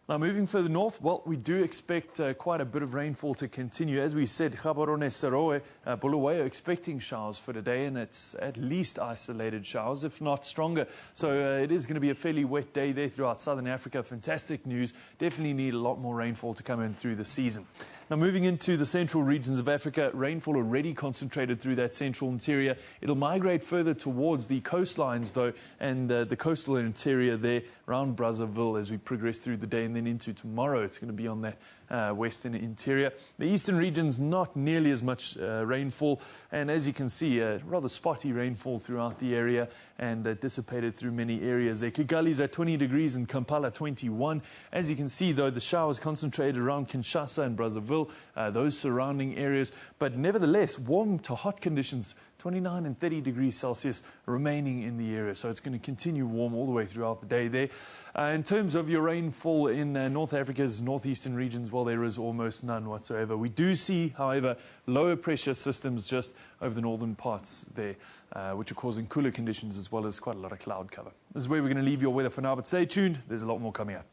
Now, moving further north, well, we do expect quite a bit of rainfall to continue. As we said, Gaborone, Serowe, Bulawayo expecting showers for today, and it's at least isolated showers, if not stronger. So it is going to be a fairly wet day there throughout southern Africa. Fantastic news. Definitely need a lot more rainfall to come in through the season. Now, moving into the central regions of Africa, rainfall already concentrated through that central interior. It'll migrate further towards the coastlines, though, and the coastal interior there around Brazzaville as we progress through the day, and then into tomorrow. It's going to be on that western interior. The eastern regions, not nearly as much rainfall, and as you can see, rather spotty rainfall throughout the area, and dissipated through many areas there. Kigali's at 20 degrees and Kampala 21. As you can see, though, the showers concentrated around Kinshasa and Brazzaville, those surrounding areas, but nevertheless, warm to hot conditions, 29 and 30 degrees Celsius remaining in the area. So it's going to continue warm all the way throughout the day there. In terms of your rainfall in North Africa's northeastern regions, well, there is almost none whatsoever. We do see, however, lower pressure systems just over the northern parts there, which are causing cooler conditions as well as quite a lot of cloud cover. This is where we're going to leave your weather for now, but stay tuned. There's a lot more coming up.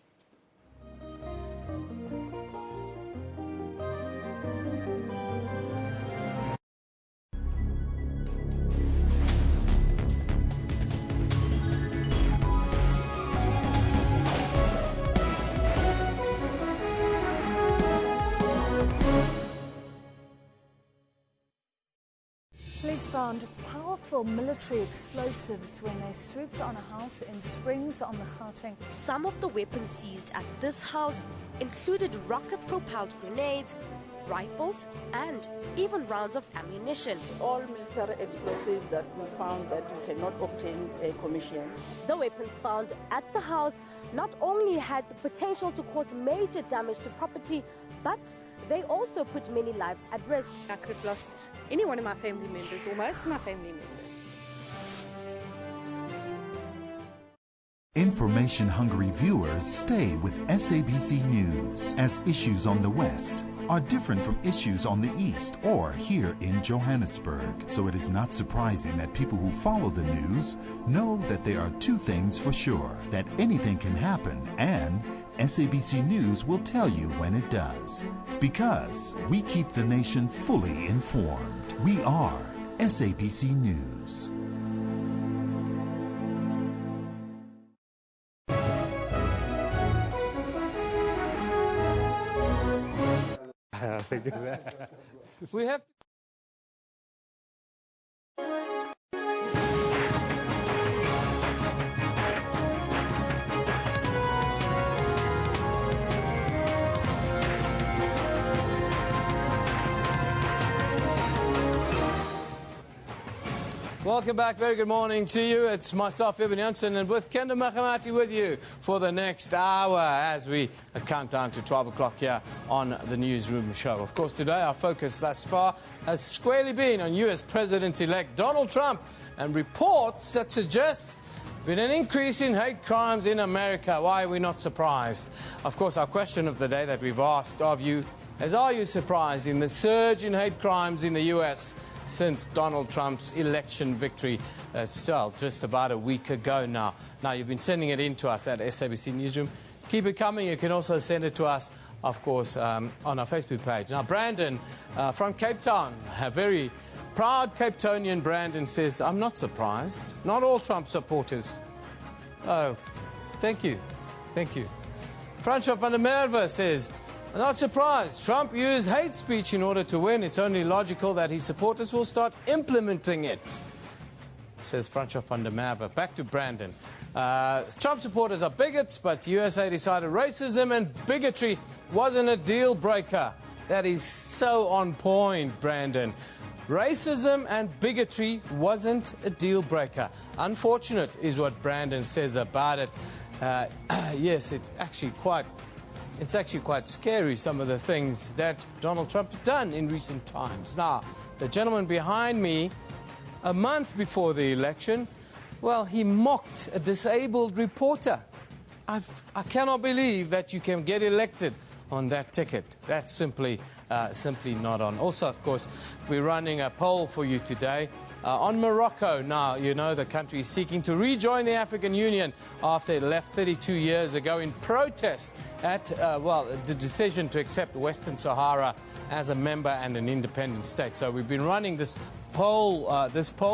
Police found powerful military explosives when they swooped on a house in Springs on the Gauteng. Some of the weapons seized at this house included rocket-propelled grenades, rifles, and even rounds of ammunition. All military explosives that we found that you cannot obtain a commission. The weapons found at the house not only had the potential to cause major damage to property, but they also put many lives at risk. I could have lost any one of my family members, or most of my family members. Information-hungry viewers stay with SABC News, as issues on the West are different from issues on the East or here in Johannesburg. So it is not surprising that people who follow the news know that there are two things for sure: that anything can happen, and SABC News will tell you when it does. Because we keep the nation fully informed. We are SABC News. We have Welcome back. Very good morning to you. It's myself, Ibn Jansen, and with Kendall Mahamati with you for the next hour as we count down to 12 o'clock here on the Newsroom show. Of course, today our focus thus far has squarely been on U.S. President-elect Donald Trump and reports that suggest been an increase in hate crimes in America. Why are we not surprised? Of course, our question of the day that we've asked of you is, are you surprised in the surge in hate crimes in the U.S. since Donald Trump's election victory just about a week ago now? Now, you've been sending it in to us at SABC Newsroom. Keep it coming. You can also send it to us, of course, on our Facebook page. Now, Brandon from Cape Town, a very proud Cape Townian Brandon, says, I'm not surprised. Not all Trump supporters. Oh, thank you. Thank you. Francois van der Merwe says, I'm not surprised. Trump used hate speech in order to win. It's only logical that his supporters will start implementing it, says Francois van der Merwe. Back to Brandon. Trump supporters are bigots, but USA decided racism and bigotry wasn't a deal breaker. That is so on point, Brandon. Racism and bigotry wasn't a deal breaker. Unfortunate is what Brandon says about it. Yes, it's actually quite scary, some of the things that Donald Trump has done in recent times. Now, the gentleman behind me, a month before the election, well, he mocked a disabled reporter. I cannot believe that you can get elected on that ticket. That's simply not on. Also, of course, we're running a poll for you today on Morocco. Now, you know the country is seeking to rejoin the African Union after it left 32 years ago in protest at, the decision to accept Western Sahara as a member and an independent state. So we've been running this poll.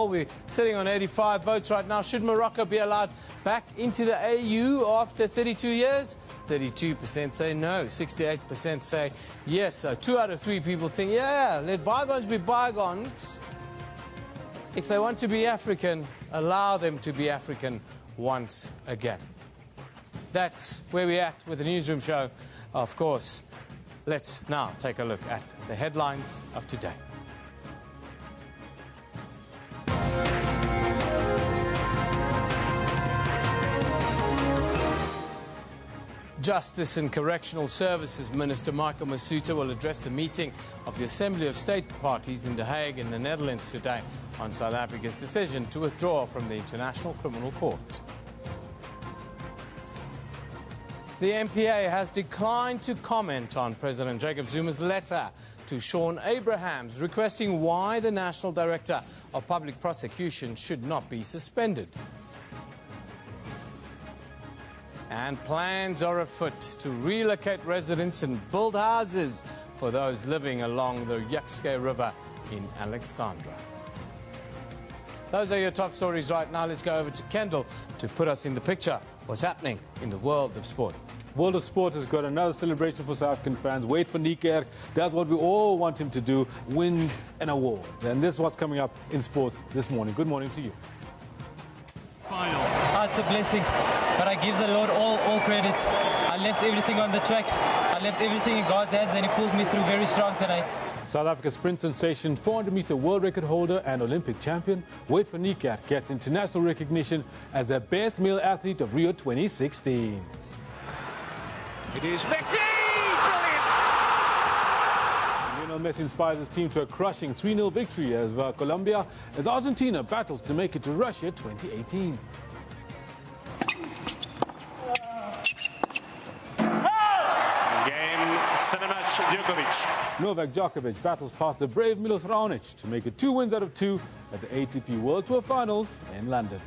We're sitting on 85 votes right now. Should Morocco be allowed back into the AU after 32 years? 32% say no. 68% say yes. So 2 out of 3 people think, yeah, let bygones be bygones. If they want to be African, allow them to be African once again. That's where we're at with the Newsroom show. Of course, let's now take a look at the headlines of today. Justice and Correctional Services Minister Michael Masuta will address the meeting of the Assembly of State Parties in The Hague in the Netherlands today on South Africa's decision to withdraw from the International Criminal Court. The MPA has declined to comment on President Jacob Zuma's letter to Sean Abrahams requesting why the National Director of Public Prosecution should not be suspended. And plans are afoot to relocate residents and build houses for those living along the Yukske River in Alexandra. Those are your top stories right now. Let's go over to Kendall to put us in the picture. What's happening in the world of sport? World of Sport has got another celebration for South African fans. Wait for Niekerk. Does what we all want him to do. Wins an award. And this is what's coming up in sports this morning. Good morning to you. It's a blessing, but I give the Lord all credit. I left everything on the track. I left everything in God's hands, and He pulled me through very strong tonight. South Africa's sprint sensation, 400-meter world record holder and Olympic champion, Wait for Niekerk gets international recognition as the best male athlete of Rio 2016. It is Messi! Brilliant! Lionel Messi inspires his team to a crushing 3-0 victory as Colombia, as Argentina battles to make it to Russia 2018. Novak Djokovic battles past the brave Milos Raonic to make it 2 wins out of 2 at the ATP World Tour Finals in London.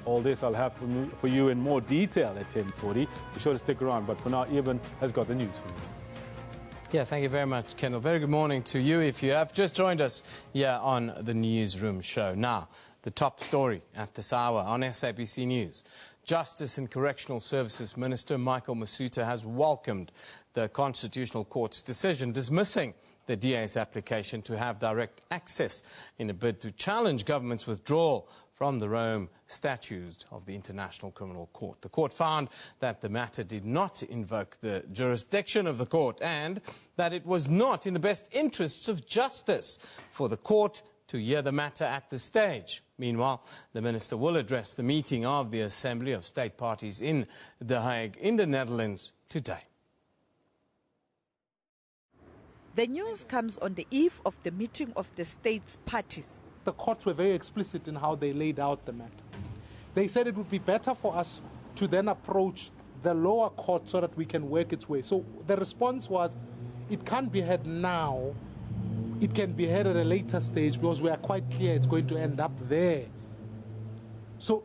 All this I'll have for you in more detail at 10:40. Be sure to stick around, but for now, Ivan has got the news for you. Yeah, thank you very much, Kendall. Very good morning to you if you have just joined us here on the Newsroom show. Now, the top story at this hour on SABC News. Justice and Correctional Services Minister Michael Masuta has welcomed the Constitutional Court's decision dismissing the DA's application to have direct access in a bid to challenge government's withdrawal from the Rome Statute of the International Criminal Court. The court found that the matter did not invoke the jurisdiction of the court and that it was not in the best interests of justice for the court to hear the matter at this stage. Meanwhile, the minister will address the meeting of the Assembly of State Parties in The Hague in the Netherlands today. The news comes on the eve of the meeting of the states parties. The courts were very explicit in how they laid out the matter. They said it would be better for us to then approach the lower court so that we can work its way. So the response was, it can't be heard now. It can be heard at a later stage because we are quite clear it's going to end up there. So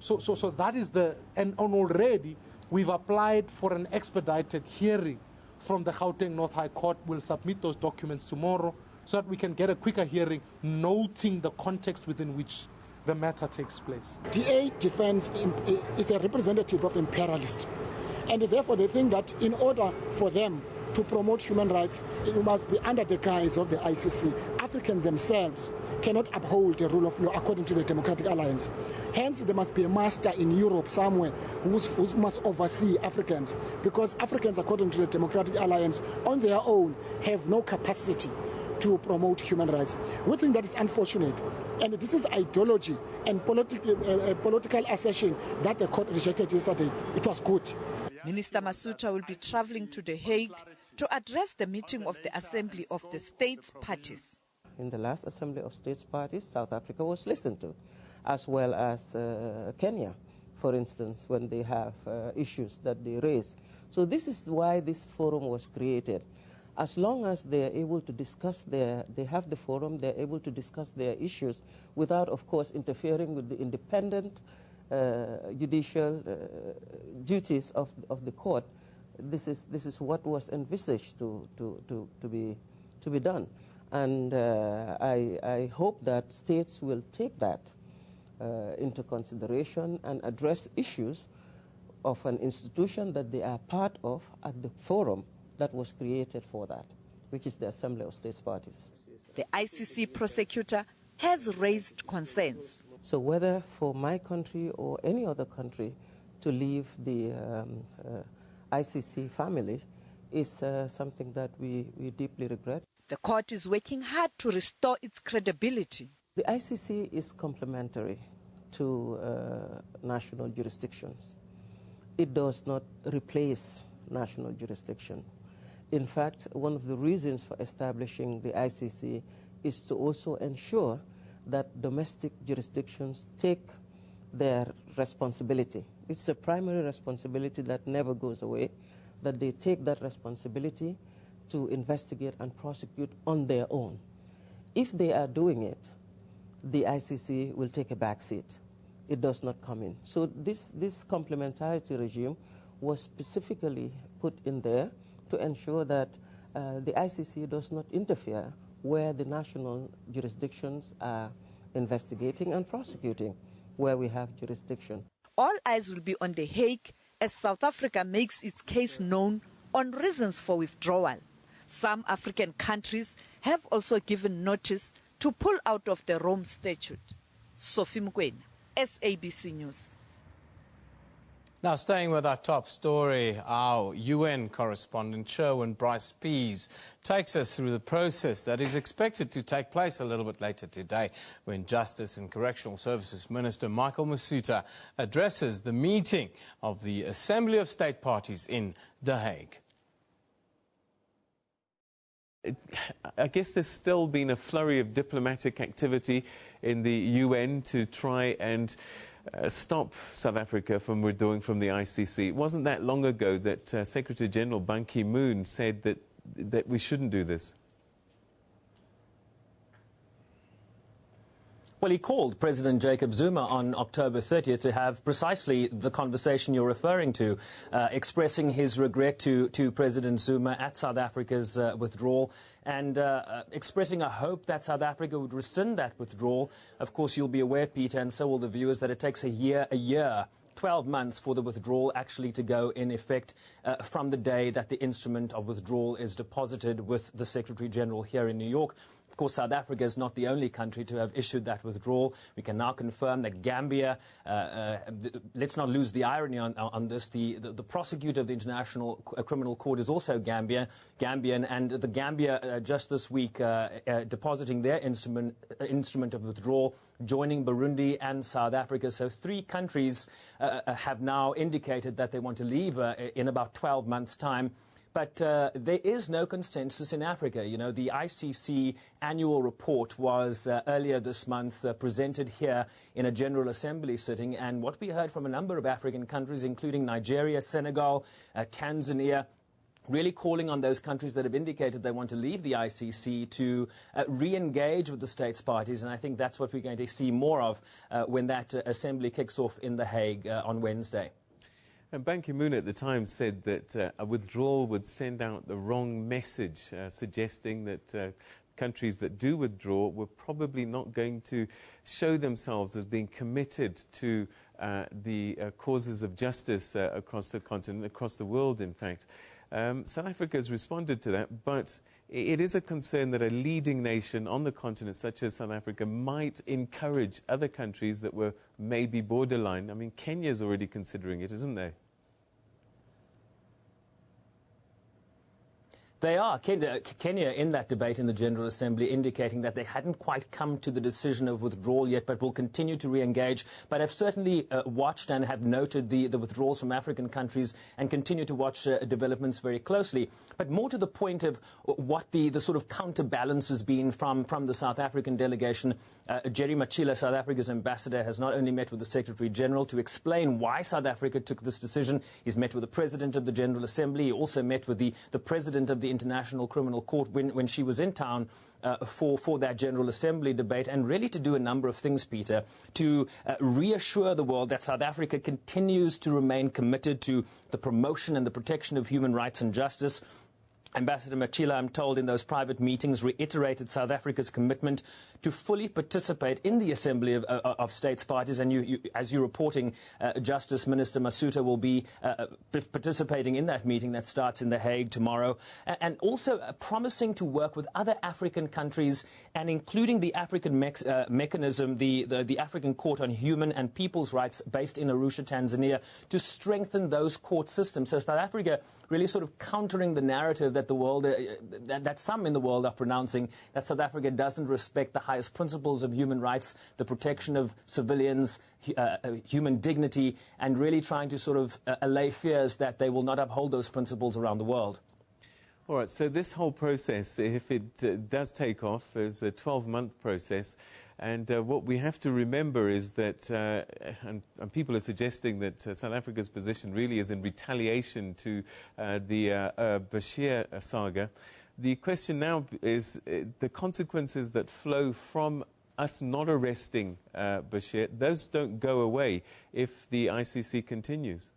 that is and already we've applied for an expedited hearing from the Gauteng North High Court. We'll submit those documents tomorrow so that we can get a quicker hearing, noting the context within which the matter takes place. DA defense is a representative of imperialists, and therefore they think that in order for them to promote human rights, it must be under the guise of the ICC. Africans themselves cannot uphold the rule of law according to the Democratic Alliance. Hence, there must be a master in Europe somewhere who must oversee Africans, because Africans, according to the Democratic Alliance, on their own have no capacity to promote human rights. We think that is unfortunate, and this is ideology and political assertion that the court rejected yesterday. It was good. Minister Masuta will be travelling to The Hague to address the meeting of the Assembly of the States Parties. In the last Assembly of States Parties, South Africa was listened to, as well as Kenya, for instance, when they have issues that they raise. So this is why this forum was created. As long as they are able to discuss they have the forum, they're able to discuss their issues without, of course, interfering with the independent judicial duties of the court. This is what was envisaged to be done, and I hope that states will take that into consideration and address issues of an institution that they are part of at the forum that was created for that, which is the Assembly of States Parties. The ICC prosecutor has raised concerns. So whether for my country or any other country to leave the ICC family is something that we deeply regret. The court is working hard to restore its credibility. The ICC is complementary to national jurisdictions. It does not replace national jurisdiction. In fact, one of the reasons for establishing the ICC is to also ensure that domestic jurisdictions take their responsibility. It's a primary responsibility that never goes away, that they take that responsibility to investigate and prosecute on their own. If they are doing it, the ICC will take a back seat. It does not come in. So this complementarity regime was specifically put in there to ensure that the ICC does not interfere where the national jurisdictions are investigating and prosecuting, where we have jurisdiction. All eyes will be on The Hague as South Africa makes its case known on reasons for withdrawal. Some African countries have also given notice to pull out of the Rome Statute. Sophie Mkwena, SABC News. Now, staying with our top story, our UN correspondent Sherwin Bryce Pease takes us through the process that is expected to take place a little bit later today when Justice and Correctional Services Minister Michael Masuta addresses the meeting of the Assembly of State Parties in The Hague. I guess there's still been a flurry of diplomatic activity in the UN to try and stop South Africa from withdrawing from the ICC. It wasn't that long ago that Secretary General Ban Ki-moon said that we shouldn't do this. Well, he called President Jacob Zuma on October 30th to have precisely the conversation you're referring to, expressing his regret to President Zuma at South Africa's withdrawal and expressing a hope that South Africa would rescind that withdrawal. Of course, you'll be aware, Peter, and so will the viewers, that it takes a year 12 months for the withdrawal actually to go in effect from the day that the instrument of withdrawal is deposited with the Secretary General here in New York. Of course, South Africa is not the only country to have issued that withdrawal. We can now confirm that Gambia, let's not lose the irony on this, the prosecutor of the International Criminal Court is also Gambian, and the Gambia just this week depositing their instrument of withdrawal, joining Burundi and South Africa. So 3 countries have now indicated that they want to leave in about 12 months' time. But there is no consensus in Africa. You know, the ICC annual report was earlier this month presented here in a General Assembly sitting. And what we heard from a number of African countries, including Nigeria, Senegal, Tanzania, really calling on those countries that have indicated they want to leave the ICC to re-engage with the states parties. And I think that's what we're going to see more of when that assembly kicks off in The Hague on Wednesday. And Ban Ki-moon at the time said that a withdrawal would send out the wrong message, suggesting that countries that do withdraw were probably not going to show themselves as being committed to the causes of justice across the continent, across the world, in fact. South Africa has responded to that, but it is a concern that a leading nation on the continent, such as South Africa, might encourage other countries that were maybe borderline. I mean, Kenya's already considering it, isn't they? They are. Kenya, in that debate in the General Assembly, indicating that they hadn't quite come to the decision of withdrawal yet, but will continue to re-engage, but have certainly watched and have noted the withdrawals from African countries and continue to watch developments very closely. But more to the point of what the sort of counterbalance has been from the South African delegation, Jerry Machila, South Africa's ambassador, has not only met with the Secretary General to explain why South Africa took this decision. He's met with the President of the General Assembly. He also met with the President of the International Criminal Court when she was in town for that General Assembly debate, and really to do a number of things, Peter, to reassure the world that South Africa continues to remain committed to the promotion and the protection of human rights and justice. Ambassador Machila, I'm told, in those private meetings reiterated South Africa's commitment to fully participate in the Assembly of States Parties. And as you're reporting, Justice Minister Masuta will be participating in that meeting that starts in The Hague tomorrow. And also promising to work with other African countries, and including the African mechanism, the African Court on Human and People's Rights, based in Arusha, Tanzania, to strengthen those court systems. So South Africa really sort of countering the narrative that the world, that some in the world are pronouncing, that South Africa doesn't respect the highest principles of human rights, the protection of civilians, human dignity, and really trying to sort of allay fears that they will not uphold those principles around the world. All right, so this whole process, if it does take off, is a 12-month process. And what we have to remember is that, and people are suggesting that South Africa's position really is in retaliation to the Bashir saga. The question now is the consequences that flow from us not arresting Bashir, those don't go away if the ICC continues.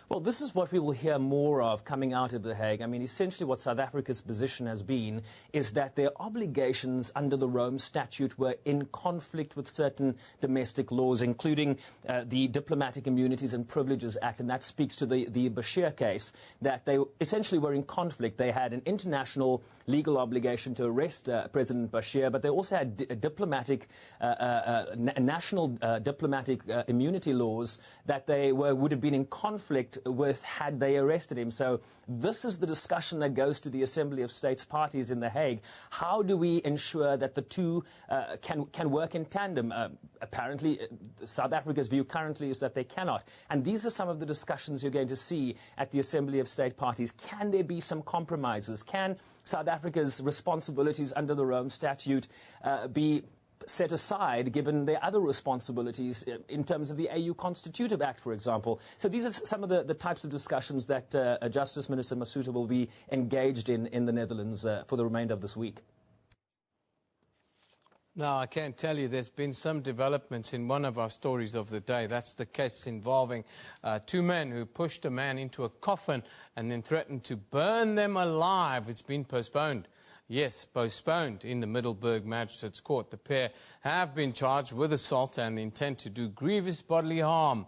Well, this is what we will hear more of coming out of The Hague. I mean, essentially what South Africa's position has been is that their obligations under the Rome Statute were in conflict with certain domestic laws, including the Diplomatic Immunities and Privileges Act, and that speaks to the Bashir case, that they essentially were in conflict. They had an international legal obligation to arrest President Bashir, but they also had diplomatic, national diplomatic immunity laws that they would have been in conflict with had they arrested him. So this is the discussion that goes to the Assembly of States Parties in The Hague. How do we ensure that the two can work in tandem? Apparently, South Africa's view currently is that they cannot. And these are some of the discussions you're going to see at the Assembly of State Parties. Can there be some compromises? Can South Africa's responsibilities under the Rome Statute be set aside, given their other responsibilities in terms of the AU Constitutive Act, for example? So these are some of the types of discussions that Justice Minister Masuta will be engaged in the Netherlands for the remainder of this week. Now, I can tell you there's been some developments in one of our stories of the day. That's the case involving 2 men who pushed a man into a coffin and then threatened to burn them alive. It's been postponed. Yes, postponed in the Middelburg Magistrates Court. The pair have been charged with assault and the intent to do grievous bodily harm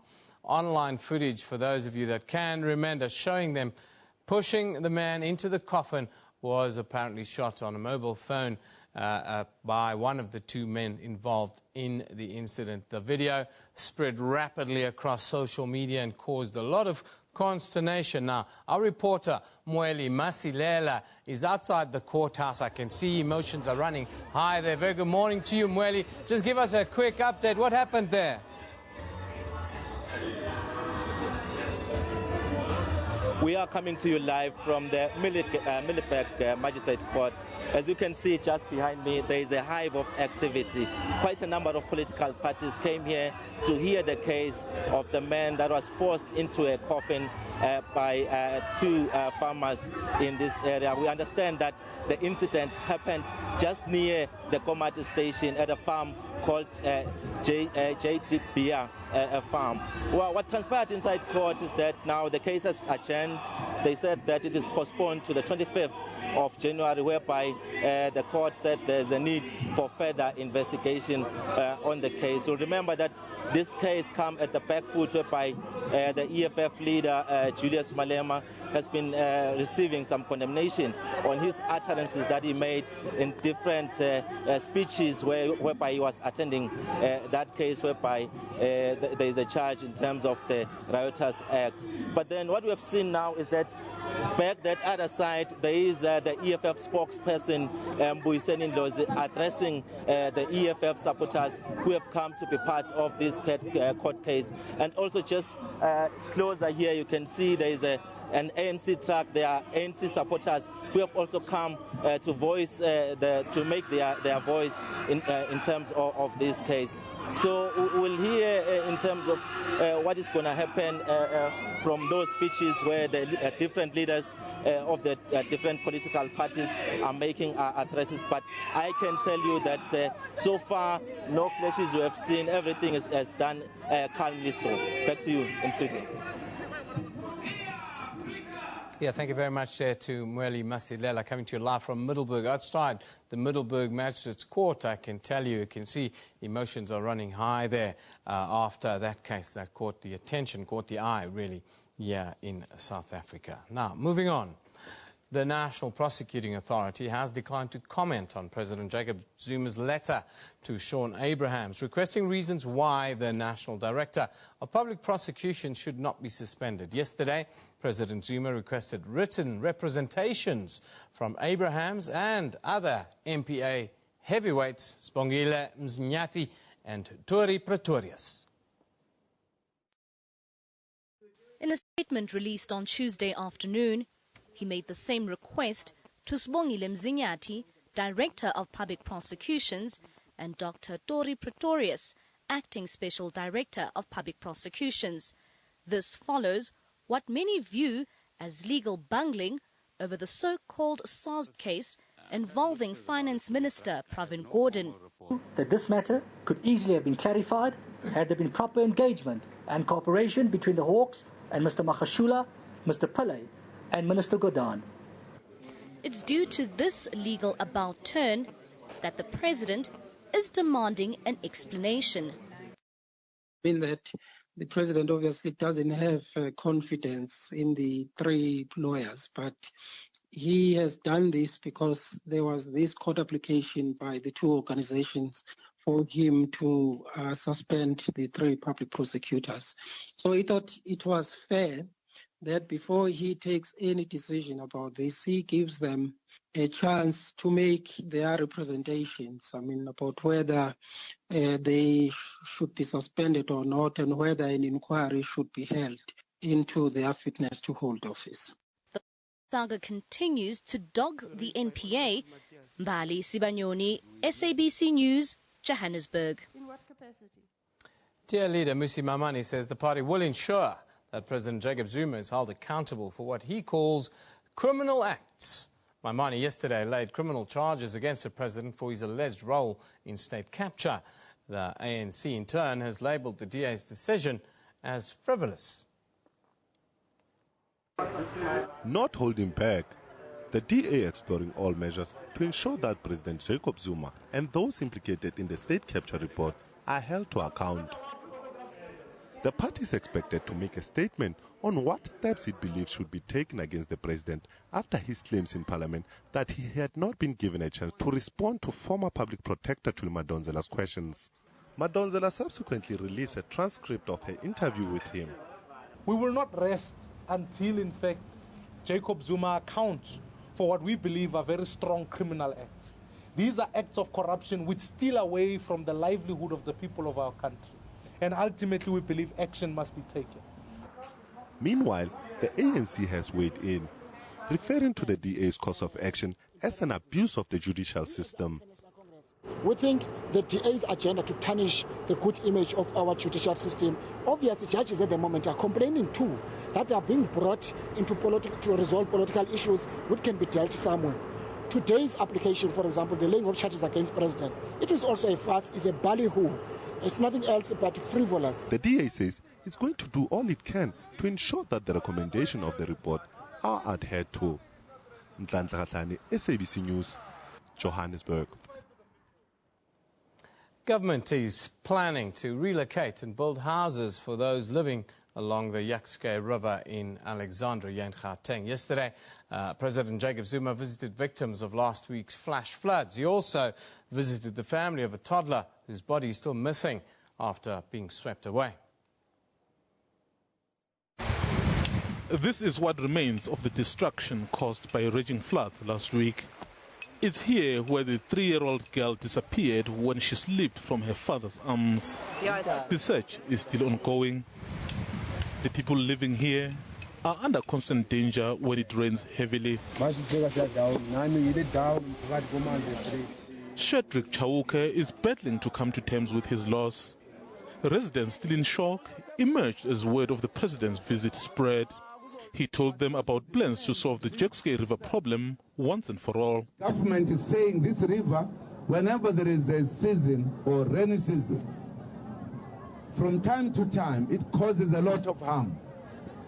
online footage for those of you that can remember, showing them pushing the man into the coffin, was apparently shot on a mobile phone by one of the two men involved in the incident. The video spread rapidly across social media and caused a lot of consternation. Now, our reporter, Mweli Masilela, is outside the courthouse. I can see emotions are running high there. Very good morning to you, Mweli. Just give us a quick update. What happened there? We are coming to you live from the Middelburg Magistrate Court. As you can see just behind me, there is a hive of activity. Quite a number of political parties came here to hear the case of the man that was forced into a coffin by two farmers in this area. We understand that the incident happened just near the Komati station at a farm called J.D. Beer farm. Well, what transpired inside court is that now the case has adjourned. They said that it is postponed to the 25th of January, whereby the court said there's a need for further investigations on the case. You'll remember that this case comes at the back foot, whereby the EFF leader, Julius Malema, has been receiving some condemnation on his utterances that he made in different speeches whereby he was attending that case, whereby there is a charge in terms of the Rioters Act. But then what we have seen now is that back that other side, there is the EFF spokesperson, Mbuyiseni Ndlozi, addressing the EFF supporters who have come to be part of this court case. And also just closer here, you can see there is an ANC truck. There are ANC supporters who have also come to voice to make their voice in terms of this case. So we'll hear in terms of what is going to happen from those speeches where the different leaders of the different political parties are making addresses. But I can tell you that so far, no clashes we have seen. Everything is done calmly. So back to you in studio. Yeah, thank you very much to Mweli Masilela, coming to you live from Middelburg. Outside the Middelburg Magistrates Court, I can tell you can see emotions are running high there after that case that caught the attention, caught the eye, really, yeah, in South Africa. Now, moving on. The National Prosecuting Authority has declined to comment on President Jacob Zuma's letter to Sean Abrahams, requesting reasons why the National Director of Public Prosecution should not be suspended. Yesterday, President Zuma requested written representations from Abrahams and other MPA heavyweights, Sibongile Mzinyathi and Tory Pretorius. In a statement released on Tuesday afternoon, he made the same request to Sibongile Mzinyathi, Director of Public Prosecutions, and Dr. Tory Pretorius, Acting Special Director of Public Prosecutions. This follows what many view as legal bungling over the so-called SARS case involving Finance Minister Pravin Gordhan. That this matter could easily have been clarified had there been proper engagement and cooperation between the Hawks and Mr. Magashula, Mr. Pillay, and Minister Gordhan. It's due to this legal about turn that the President is demanding an explanation. In that the President obviously doesn't have confidence in the three lawyers, but he has done this because there was this court application by the two organizations for him to suspend the three public prosecutors. So he thought it was fair that before he takes any decision about this, he gives them a chance to make their representations, about whether they should be suspended or not, and whether an inquiry should be held into their fitness to hold office. The saga continues to dog the NPA. Mbali Sibanyoni, SABC News, Johannesburg. In what capacity? Dear Leader Musi Mamani says the party will ensure that President Jacob Zuma is held accountable for what he calls criminal acts. Mamani yesterday laid criminal charges against the president for his alleged role in state capture. The ANC, in turn, has labelled the DA's decision as frivolous. Not holding back, the DA exploring all measures to ensure that President Jacob Zuma and those implicated in the state capture report are held to account. The party is expected to make a statement on what steps it believes should be taken against the president after his claims in Parliament that he had not been given a chance to respond to former public protector Thuli Madonsela's questions. Madonsela subsequently released a transcript of her interview with him. We will not rest until, in fact, Jacob Zuma accounts for what we believe are very strong criminal acts. These are acts of corruption which steal away from the livelihood of the people of our country. And ultimately, we believe action must be taken. Meanwhile, the ANC has weighed in, referring to the DA's course of action as an abuse of the judicial system. We think the DA's agenda to tarnish the good image of our judicial system. Obviously, judges at the moment are complaining too that they are being brought into to resolve political issues which can be dealt somewhere. Today's application, for example, the laying of charges against the president, it is also a farce, it's a ballyhoo. It's nothing else but frivolous. The DA says it's going to do all it can to ensure that the recommendations of the report are adhered to. Nhlanhla Gatlani, SABC News, Johannesburg. Government is planning to relocate and build houses for those living along the Yekske River in Alexandria in Gauteng. Yesterday, President Jacob Zuma visited victims of last week's flash floods. He also visited the family of a toddler whose body is still missing after being swept away. This is what remains of the destruction caused by raging floods last week. It's here where the 3-year-old girl disappeared when she slipped from her father's arms. The search is still ongoing. The people living here are under constant danger when it rains heavily. Shadrach Chauke is battling to come to terms with his loss. Residents still in shock emerged as word of the president's visit spread. He told them about plans to solve the Yekske River problem once and for all. Government is saying this river, whenever there is a season or rainy season, from time to time, it causes a lot of harm.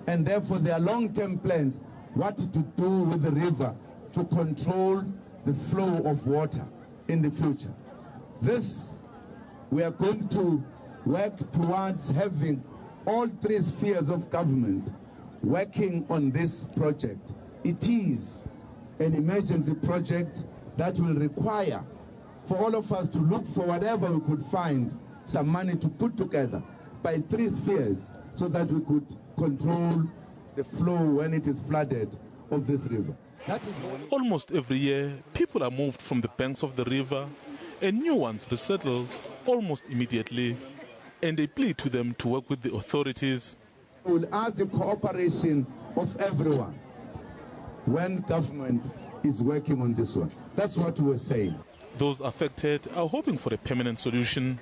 And therefore, there are long-term plans what to do with the river to control the flow of water in the future. This, we are going to work towards having all 3 spheres of government working on this project. It is an emergency project that will require for all of us to look for whatever we could find some money to put together by 3 spheres so that we could control the flow when it is flooded of this river. Almost every year, people are moved from the banks of the river and new ones resettle almost immediately. And they plead to them to work with the authorities. We will ask the cooperation of everyone when government is working on this one. That's what we were saying. Those affected are hoping for a permanent solution.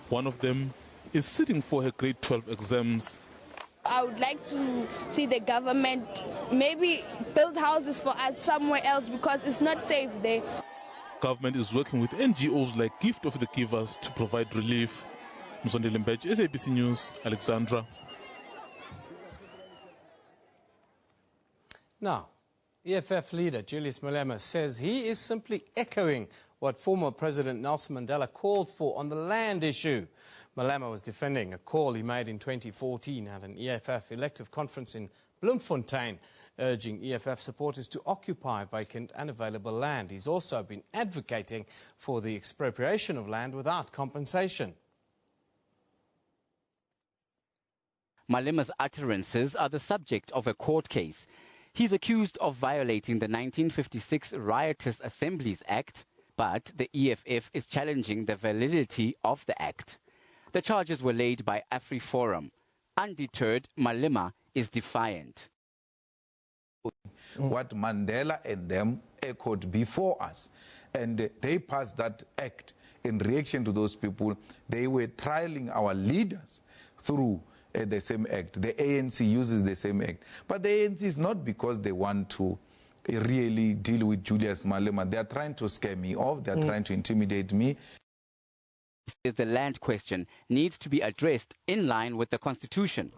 One of them is sitting for her grade 12 exams. I would like to see the government maybe build houses for us somewhere else because it's not safe there. Government is working with NGOs like Gift of the Givers to provide relief. Mzondile Mbej, SABC News, Alexandra. Now, EFF leader Julius Malema says he is simply echoing what former President Nelson Mandela called for on the land issue. Malema was defending a call he made in 2014 at an EFF elective conference in Bloemfontein, urging EFF supporters to occupy vacant and available land. He's also been advocating for the expropriation of land without compensation. Malema's utterances are the subject of a court case. He's accused of violating the 1956 Riotous Assemblies Act, but the EFF is challenging the validity of the act. The charges were laid by AfriForum. Undeterred, Malema is defiant. What Mandela and them echoed before us, and they passed that act in reaction to those people. They were trialing our leaders through the same act. The ANC uses the same act. But the ANC is not because they want to really deal with Julius Malema. They are trying to scare me off. They are trying to intimidate me. The land question needs to be addressed in line with the Constitution.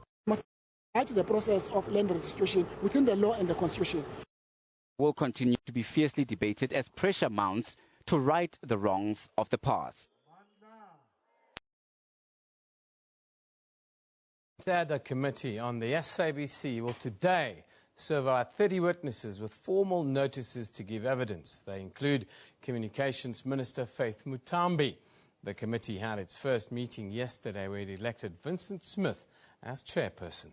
The process of land registration within the law and the Constitution will continue to be fiercely debated as pressure mounts to right the wrongs of the past. The committee on the SABC will today serve out 30 witnesses with formal notices to give evidence. They include Communications Minister Faith Mutambi. The committee had its first meeting yesterday where it elected Vincent Smith as chairperson.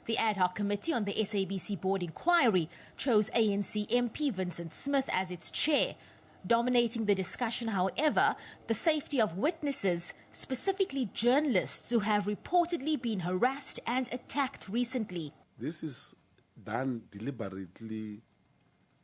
The ad hoc committee on the SABC board inquiry chose ANC MP Vincent Smith as its chair. Dominating the discussion, however, the safety of witnesses, specifically journalists who have reportedly been harassed and attacked recently. This is done deliberately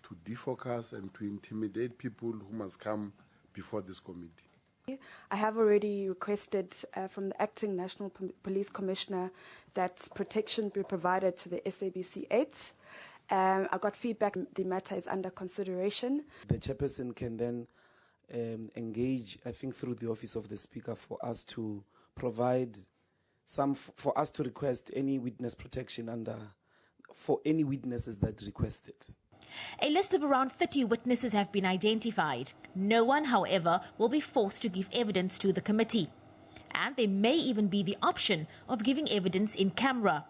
to defocus and to intimidate people who must come before this committee. I have already requested from the Acting National Police Commissioner that protection be provided to the SABC aides. I got feedback the matter is under consideration. The chairperson can then engage, I think, through the office of the Speaker for us to provide for us to request any witness protection for any witnesses that request it. A list of around 30 witnesses have been identified. No one, however, will be forced to give evidence to the committee. And there may even be the option of giving evidence in camera.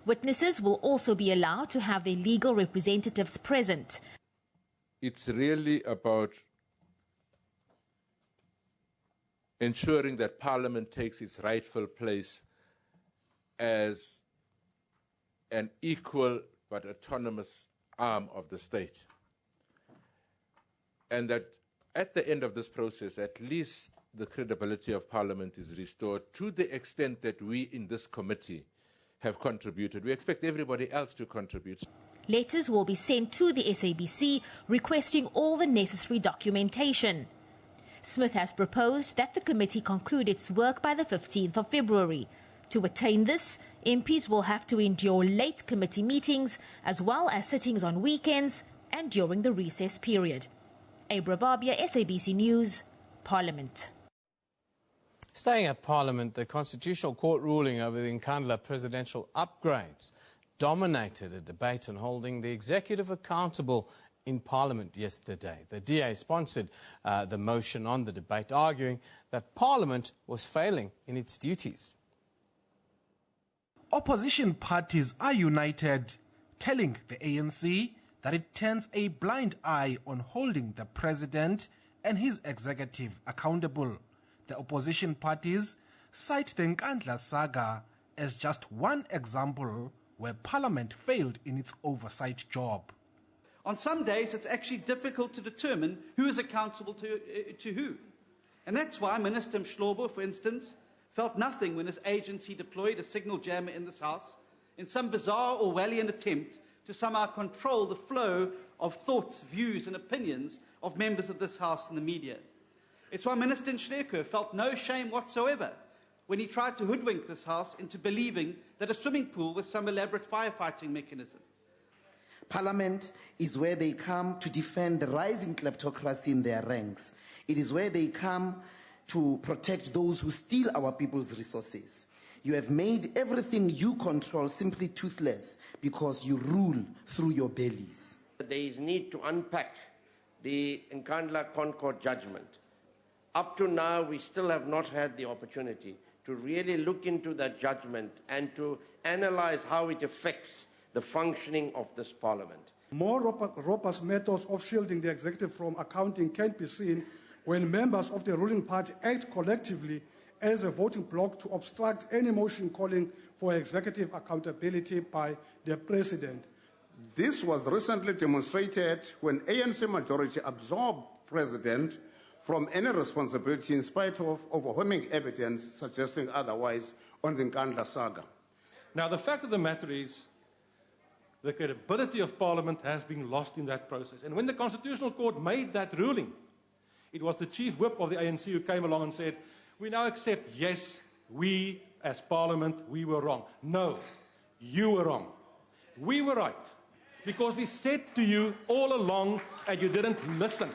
Witnesses will also be allowed to have their legal representatives present. It's really about ensuring that Parliament takes its rightful place as an equal but autonomous arm of the state. And that at the end of this process, at least the credibility of Parliament is restored to the extent that we in this committee have contributed. We expect everybody else to contribute. Letters will be sent to the SABC requesting all the necessary documentation. Smith has proposed that the committee conclude its work by the 15th of February. To attain this, MPs will have to endure late committee meetings as well as sittings on weekends and during the recess period. Abra Babia, SABC News, Parliament. Staying at Parliament, the Constitutional Court ruling over the Nkandla presidential upgrades dominated a debate on holding the executive accountable in Parliament yesterday. The DA sponsored the motion on the debate, arguing that Parliament was failing in its duties. Opposition parties are united, telling the ANC that it turns a blind eye on holding the president and his executive accountable. The opposition parties cite the Nkandla saga as just one example where Parliament failed in its oversight job. On some days, it's actually difficult to determine who is accountable to who. And that's why Minister Mshlobo, for instance, felt nothing when his agency deployed a signal jammer in this House in some bizarre Orwellian attempt to somehow control the flow of thoughts, views and opinions of members of this House and the media. It's why Minister Niekerk felt no shame whatsoever when he tried to hoodwink this House into believing that a swimming pool was some elaborate firefighting mechanism. Parliament is where they come to defend the rising kleptocracy in their ranks. It is where they come to protect those who steal our people's resources. You have made everything you control simply toothless because you rule through your bellies. There is need to unpack the Nkandla Concord judgment. Up to now, we still have not had the opportunity to really look into that judgment and to analyze how it affects the functioning of this Parliament. More robust methods of shielding the executive from accounting can be seen when members of the ruling party act collectively as a voting bloc to obstruct any motion calling for executive accountability by the President. This was recently demonstrated when ANC majority absolved President from any responsibility in spite of overwhelming evidence suggesting otherwise on the Nkandla saga. Now, the fact of the matter is the credibility of Parliament has been lost in that process. And when the Constitutional Court made that ruling, it was the Chief Whip of the ANC who came along and said, we now accept, yes, we as Parliament, we were wrong. No, you were wrong. We were right. Because we said to you all along and you didn't listen.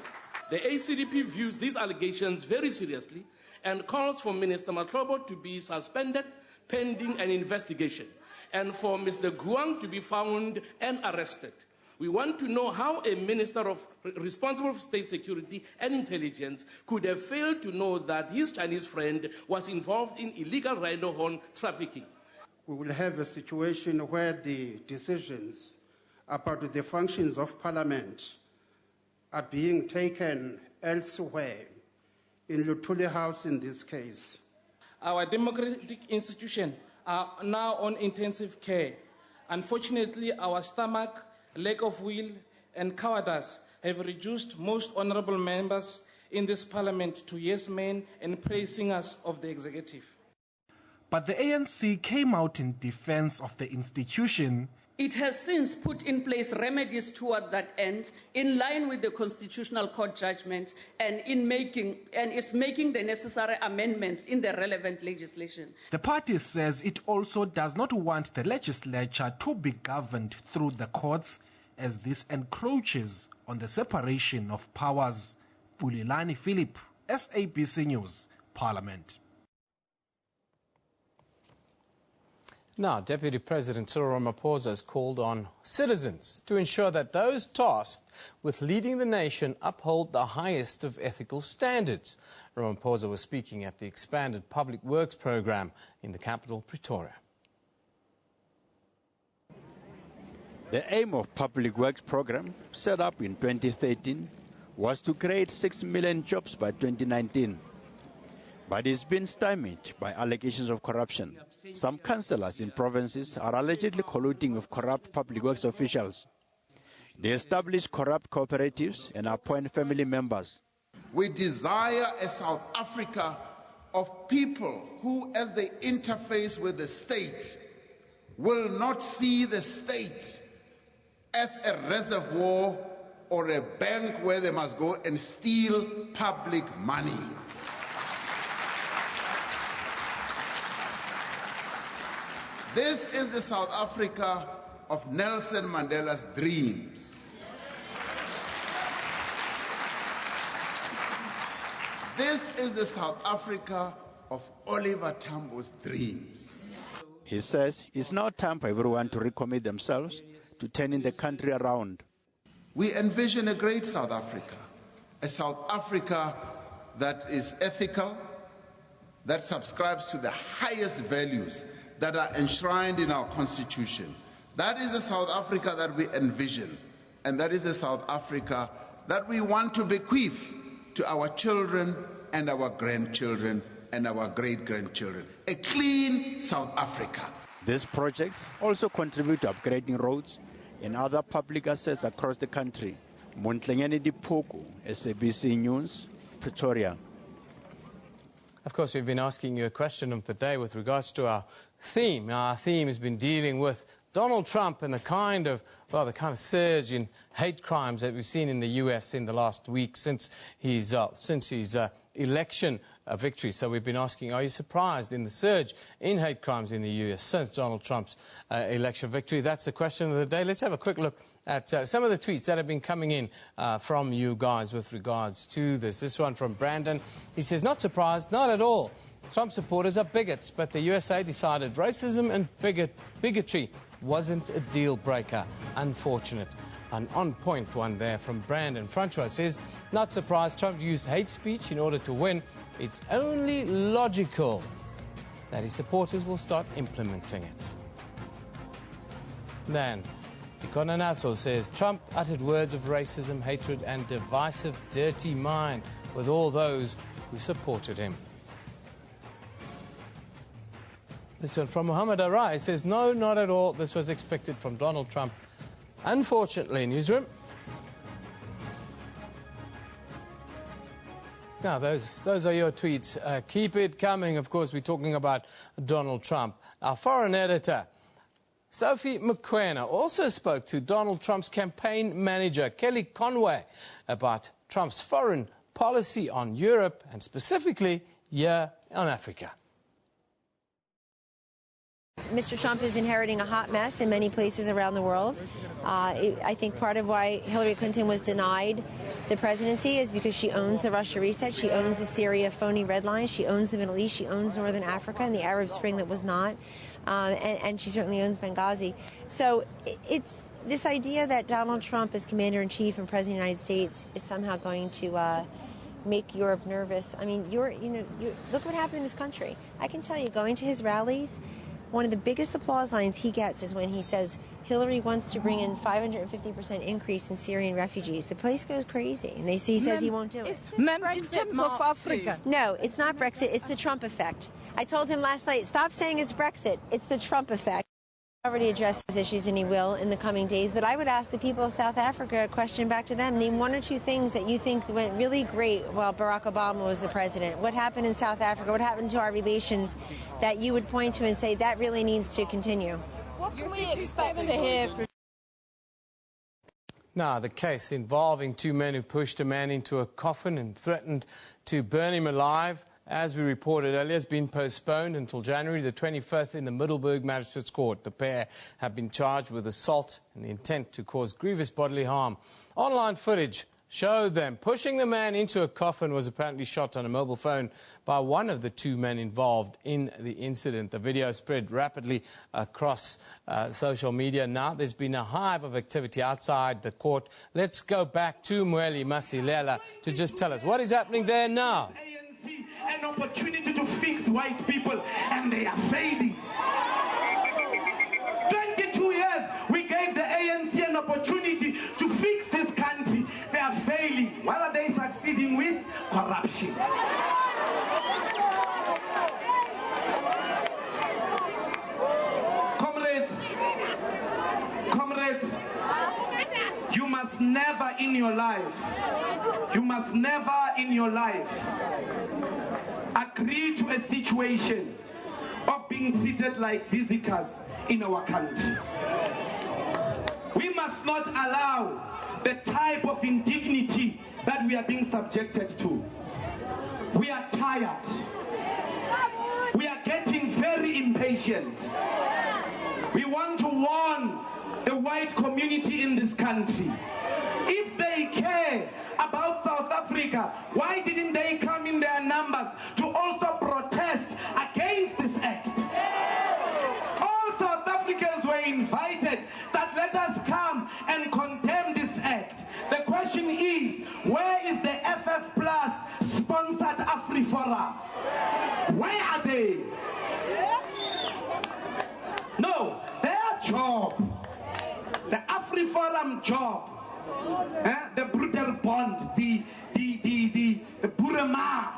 The ACDP views these allegations very seriously and calls for Minister Mshlobo to be suspended pending an investigation and for Mr. Guang to be found and arrested. We want to know how a minister responsible for state security and intelligence could have failed to know that his Chinese friend was involved in illegal rhino horn trafficking. We will have a situation where the decisions about the functions of Parliament are being taken elsewhere, in Luthuli House in this case. Our democratic institutions are now on intensive care. Unfortunately, our stomach, lack of will, and cowardice have reduced most honourable members in this Parliament to yes men and praise singers of the executive. But the ANC came out in defence of the institution. It has since put in place remedies toward that end, in line with the Constitutional Court judgment, and is making the necessary amendments in the relevant legislation. The party says it also does not want the legislature to be governed through the courts, as this encroaches on the separation of powers. Bulelani Philip, SABC News, Parliament. Now, Deputy President Cyril Ramaphosa has called on citizens to ensure that those tasked with leading the nation uphold the highest of ethical standards. Ramaphosa was speaking at the expanded public works program in the capital, Pretoria. The aim of Public Works Program, set up in 2013, was to create 6 million jobs by 2019. But it's been stymied by allegations of corruption. Some councillors in provinces are allegedly colluding with corrupt public works officials. They establish corrupt cooperatives and appoint family members. We desire a South Africa of people who, as they interface with the state, will not see the state as a reservoir or a bank where they must go and steal public money. This is the South Africa of Nelson Mandela's dreams. This is the South Africa of Oliver Tambo's dreams. He says it's now time for everyone to recommit themselves to turning the country around. We envision a great South Africa, a South Africa that is ethical, that subscribes to the highest values that are enshrined in our Constitution. That is the South Africa that we envision, and that is the South Africa that we want to bequeath to our children and our grandchildren and our great-grandchildren. A clean South Africa. These projects also contribute to upgrading roads and other public assets across the country. Montlengeni Dipoko, SABC News, Pretoria. Of course, we've been asking you a question of the day with regards to our theme. Now, our theme has been dealing with Donald Trump and the kind of surge in hate crimes that we've seen in the U.S. in the last week since his election victory. So we've been asking, are you surprised in the surge in hate crimes in the U.S. since Donald Trump's election victory? That's the question of the day. Let's have a quick look at some of the tweets that have been coming in from you guys with regards to this. This one from Brandon. He says, not surprised, not at all. Trump supporters are bigots, but the USA decided racism and bigotry wasn't a deal breaker. Unfortunate. An on-point one there from Brandon. Francois says, not surprised Trump used hate speech in order to win. It's only logical that his supporters will start implementing it. Then, Ikonanaso says, Trump uttered words of racism, hatred and divisive dirty mind with all those who supported him. This one from Muhammad Arai says, no, not at all. This was expected from Donald Trump. Unfortunately, Newsroom. Now, those are your tweets. Keep it coming. Of course, we're talking about Donald Trump. Our foreign editor, Sophie Mokoena, also spoke to Donald Trump's campaign manager, Kelly Conway, about Trump's foreign policy on Europe and specifically here on Africa. Mr. Trump is inheriting a hot mess in many places around the world. I think part of why Hillary Clinton was denied the presidency is because she owns the Russia reset, she owns the Syria phony red line, she owns the Middle East, she owns Northern Africa and the Arab Spring that was not, and she certainly owns Benghazi. So it's This idea that Donald Trump as commander-in-chief and president of the United States is somehow going to make Europe nervous. I mean, look what happened in this country. I can tell you, going to his rallies, one of the biggest applause lines he gets is when he says Hillary wants to bring in 550% increase in Syrian refugees. The place goes crazy, and he says he won't do it. In terms of Africa. No, it's not Brexit. It's the Trump effect. I told him last night, stop saying it's Brexit. It's the Trump effect. Already addressed those issues, and he will in the coming days. But I would ask the people of South Africa a question back to them. Name one or two things that you think went really great while Barack Obama was the president. What happened in South Africa? What happened to our relations that you would point to and say that really needs to continue? What can we expect to hear from? Now, the case involving two men who pushed a man into a coffin and threatened to burn him alive, as we reported earlier, has been postponed until January the 25th in the Middelburg Magistrates Court. The pair have been charged with assault and the intent to cause grievous bodily harm. Online footage showed them pushing the man into a coffin was apparently shot on a mobile phone by one of the two men involved in the incident. The video spread rapidly across social media. Now there's been a hive of activity outside the court. Let's go back to Mweli Masilela to just tell us what is happening there now. An opportunity to fix white people, and they are failing. 22 years, we gave the ANC an opportunity to fix this country. They are failing. What are they succeeding with? Corruption. Comrades, you must never in your life agree to a situation of being treated like visitors in our country. We must not allow the type of indignity that we are being subjected to. We are tired. We are getting very impatient. We want to warn the white community in this country. If they care about South Africa, why didn't they come in their numbers to also protest against this act? All South Africans were invited that let us come and condemn this act. The question is, where is the FF Plus sponsored AfriForum? Where are they? No, their job, the AfriForum job, the brutal bond, the Burema,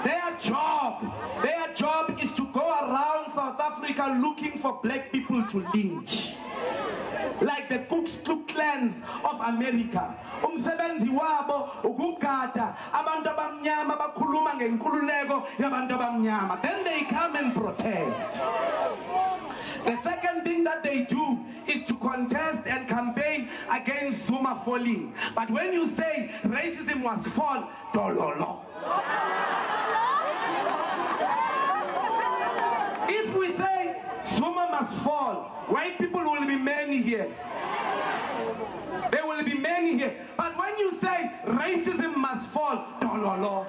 their job is to go around South Africa looking for black people to lynch, like the Ku Klux Klans of America. Umsebenzi wabo ukugada abantu abamnyama bakhuluma ngenkululeko yabantu abamnyama. Then they come and protest. The second thing that they do is to contest and campaign against Zuma falling. But when you say racism was fall, dololo. If we say Zuma must fall, white people will be many here. There will be many here. But when you say racism must fall, dololo.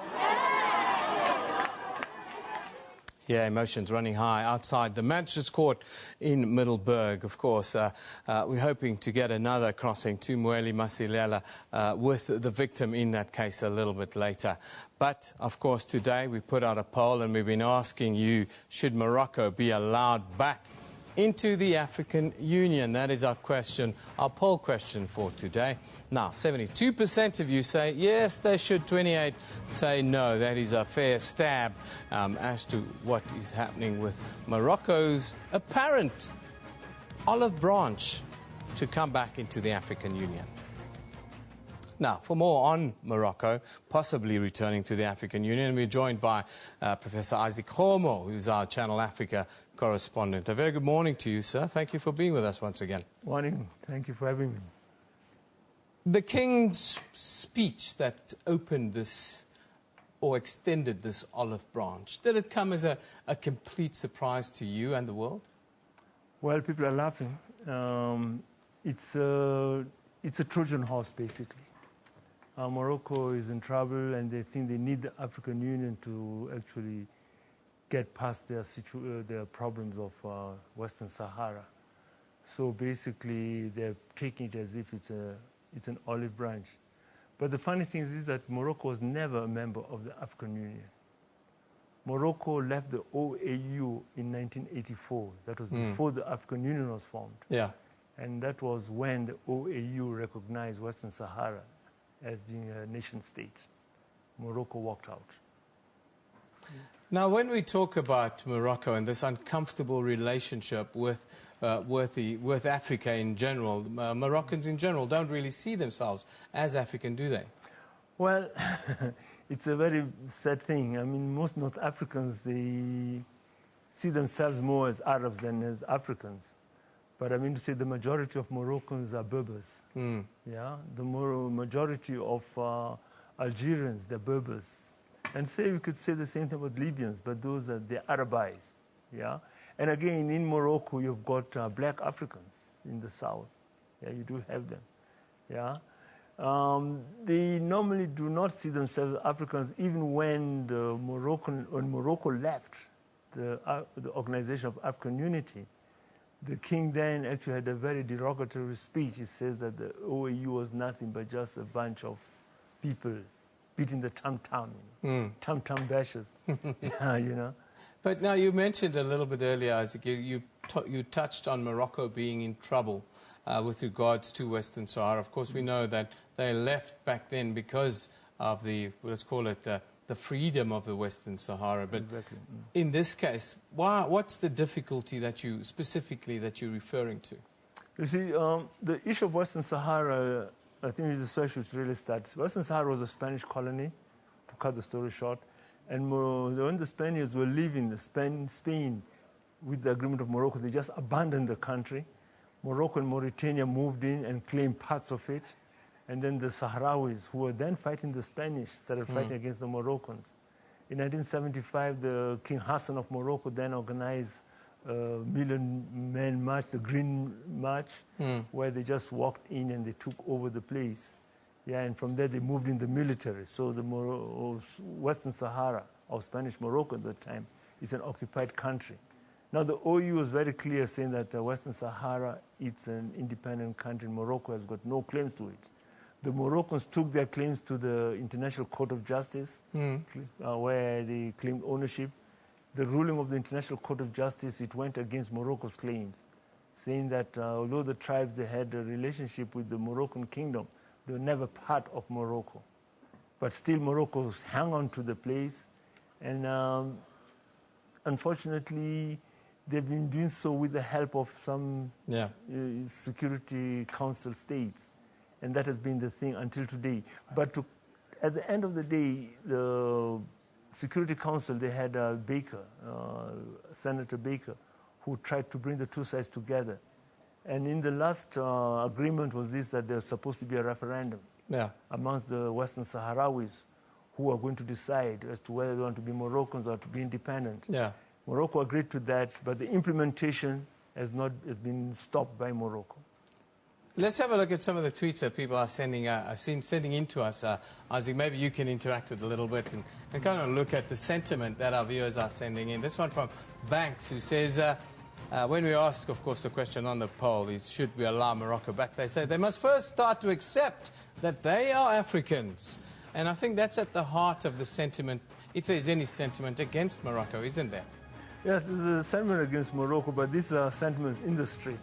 Yeah, emotions running high outside the Magistrates Court in Middelburg. Of course, we're hoping to get another crossing to Mweli Masilela with the victim in that case a little bit later. But, of course, today we put out a poll and we've been asking you, should Morocco be allowed back into the African Union? That is our question, our poll question for today. Now, 72% of you say yes, they should. 28% say no. That is a fair stab as to what is happening with Morocco's apparent olive branch to come back into the African Union. Now, for more on Morocco, possibly returning to the African Union, we're joined by Professor Isaac Homo, who's our Channel Africa correspondent. A very good morning to you, sir. Thank you for being with us once again. Morning. Thank you for having me. The King's speech that opened this or extended this olive branch, did it come as a complete surprise to you and the world? Well, people are laughing. It's a Trojan horse, basically. Morocco is in trouble, and they think they need the African Union to actually get past their problems of Western Sahara. So basically, they're taking it as if it's an olive branch. But the funny thing is that Morocco was never a member of the African Union. Morocco left the OAU in 1984. That was before the African Union was formed. Yeah. And that was when the OAU recognized Western Sahara as being a nation state. Morocco walked out. Now, when we talk about Morocco and this uncomfortable relationship with Africa in general, Moroccans in general don't really see themselves as African, do they? Well, it's a very sad thing. I mean, most North Africans, they see themselves more as Arabs than as Africans. But I mean to say the majority of Moroccans are Berbers. Yeah, the majority of Algerians, they're Berbers. And we could say the same thing about Libyans, but those are the Arabized. Yeah, and again in Morocco you've got black Africans in the south. Yeah, you do have them. Yeah. They normally do not see themselves as Africans, even when Morocco left the Organization of African Unity. The king then actually had a very derogatory speech. He says that the OAU was nothing but just a bunch of people beating the tam-tam, tam-tam bashers. Yeah, you know. But now you mentioned a little bit earlier, Isaac, you touched on Morocco being in trouble with regards to Western Sahara. Of course, we know that they left back then because of let's call it the freedom of the Western Sahara. But exactly. In this case, what's the difficulty that you're referring to? You see, the issue of Western Sahara, I think, is the search which really starts. Western Sahara was a Spanish colony, to cut the story short. And when the Spaniards were leaving Spain with the agreement of Morocco, they just abandoned the country. Morocco and Mauritania moved in and claimed parts of it. And then the Sahrawis, who were then fighting the Spanish, started fighting against the Moroccans. In 1975, the King Hassan of Morocco then organized a million-man march, the Green March, where they just walked in and they took over the place. Yeah, and from there they moved in the military. So the Western Sahara, or Spanish Morocco at the time, is an occupied country. Now the OU was very clear saying that Western Sahara, it's an independent country. Morocco has got no claims to it. The Moroccans took their claims to the International Court of Justice, where they claimed ownership. The ruling of the International Court of Justice, it went against Morocco's claims, saying that although the tribes, they had a relationship with the Moroccan kingdom, they were never part of Morocco. But still Morocco hung on to the place. And unfortunately, they've been doing so with the help of some Security Council states. And that has been the thing until today. But at the end of the day, the Security Council, they had Baker, Senator Baker, who tried to bring the two sides together. And in the last agreement was this, that there's supposed to be a referendum amongst the Western Sahrawis, who are going to decide as to whether they want to be Moroccans or to be independent. Morocco agreed to that, but the implementation has been stopped by Morocco. Let's have a look at some of the tweets that people are sending in to us. Isaac, maybe you can interact with a little bit and kind of look at the sentiment that our viewers are sending in. This one from Banks, who says, when we ask, of course, the question on the poll is, should we allow Morocco back? They say they must first start to accept that they are Africans. And I think that's at the heart of the sentiment, if there's any sentiment against Morocco, isn't there? Yes, there's a sentiment against Morocco, but these are sentiments in the street.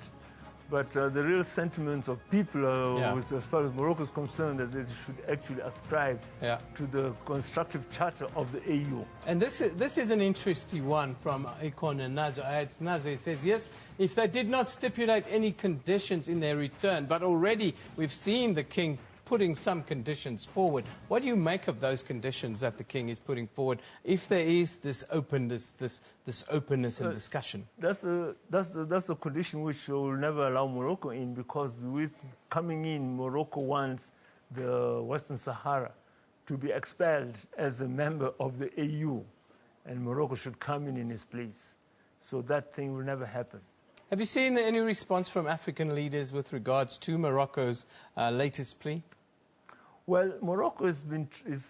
But the real sentiments of people, as far as Morocco is concerned, that they should actually ascribe to the constructive charter of the AU. And this is an interesting one from Ikon and Nazo. He says, yes, if they did not stipulate any conditions in their return, but already we've seen the king putting some conditions forward. What do you make of those conditions that the king is putting forward, if there is this openness, this openness and discussion? That's the condition which will never allow Morocco in, because with coming in, Morocco wants the Western Sahara to be expelled as a member of the AU, and Morocco should come in its place. So that thing will never happen. Have you seen any response from African leaders with regards to Morocco's latest plea? Well, Morocco has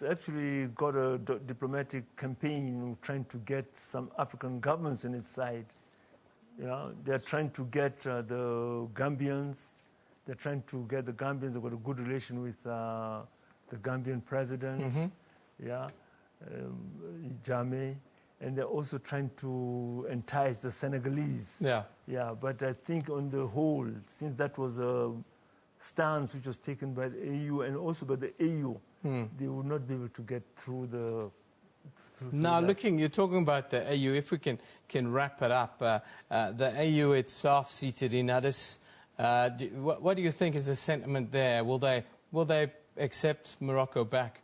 actually got a diplomatic campaign trying to get some African governments on its side. Yeah, they're trying to get the Gambians. They're trying to get the Gambians. They've got a good relation with the Gambian president. Mm-hmm. Yeah, Jammeh. And they're also trying to entice the Senegalese. Yeah. Yeah, but I think on the whole, since that was a stance which was taken by the AU and also by the AU, they would not be able to get through the... Now, you're talking about the AU. If we can wrap it up, the AU itself seated in Addis. What do you think is the sentiment there? Will they accept Morocco back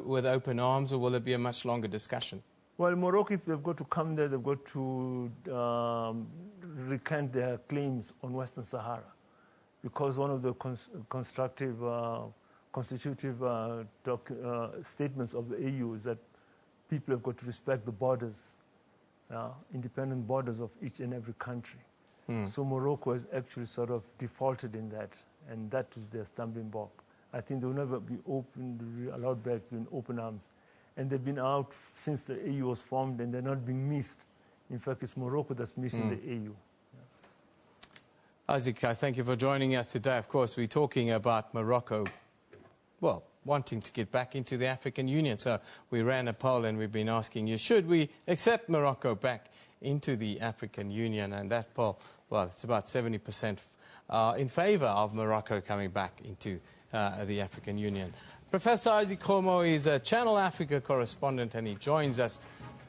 with open arms, or will it be a much longer discussion? Well, Morocco, if they've got to come there, they've got to recant their claims on Western Sahara, because one of the constitutive statements of the AU is that people have got to respect the borders, independent borders of each and every country. So Morocco has actually sort of defaulted in that, and that is their stumbling block. I think they will never be allowed back in open arms. And they've been out since the AU was formed, and they're not being missed. In fact, it's Morocco that's missing the AU. Isaac, I thank you for joining us today. Of course, we're talking about Morocco, well, wanting to get back into the African Union. So we ran a poll and we've been asking you, should we accept Morocco back into the African Union? And that poll, well, it's about 70% in favor of Morocco coming back into the African Union. Professor Isaac Khomo is a Channel Africa correspondent, and he joins us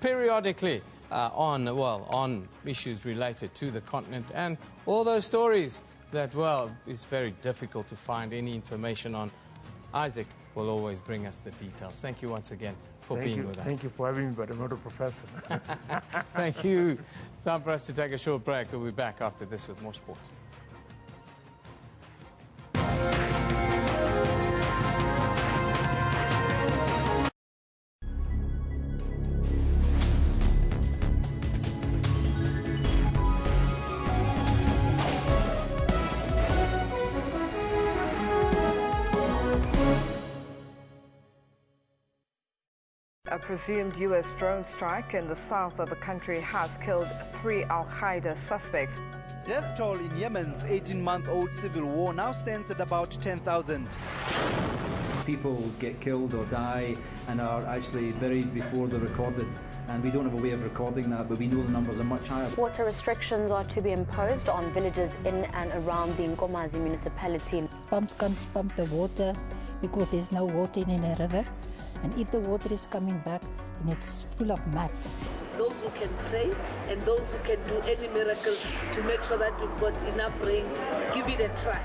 periodically on issues related to the continent and all those stories that, well, it's very difficult to find any information on. Isaac will always bring us the details. Thank you once again for being with us. Thank you for having me, but I'm not a professor. Thank you. Time for us to take a short break. We'll be back after this with more sports. A presumed U.S. drone strike in the south of the country has killed 3 al-Qaeda suspects. Death toll in Yemen's 18-month-old civil war now stands at about 10,000. People get killed or die and are actually buried before they're recorded. And we don't have a way of recording that, but we know the numbers are much higher. Water restrictions are to be imposed on villages in and around the Nkomazi municipality. Pumps can't pump the water because there's no water in a river. And if the water is coming back, then it's full of mud. Those who can pray and those who can do any miracle to make sure that we've got enough rain, give it a try.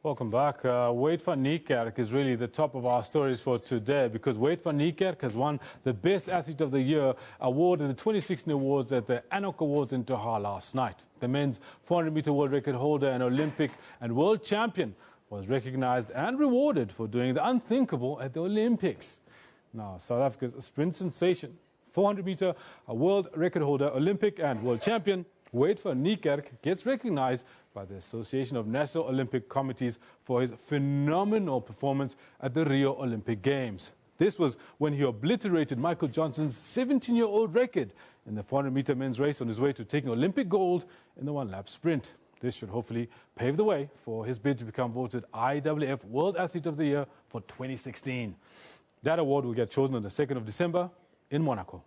Welcome back. Wade van Niekerk is really the top of our stories for today, because Wade van Niekerk has won the Best Athlete of the Year award in the 2016 awards at the ANOC Awards in Doha last night. The men's 400-meter world record holder and Olympic and world champion was recognized and rewarded for doing the unthinkable at the Olympics. Now, South Africa's sprint sensation, 400-meter world record holder, Olympic and world champion Wade van Niekerk gets recognized by the Association of National Olympic Committees for his phenomenal performance at the Rio Olympic Games. This was when he obliterated Michael Johnson's 17-year-old record in the 400-meter men's race on his way to taking Olympic gold in the one-lap sprint. This should hopefully pave the way for his bid to become voted IWF World Athlete of the Year for 2016. That award will get chosen on the 2nd of December in Monaco.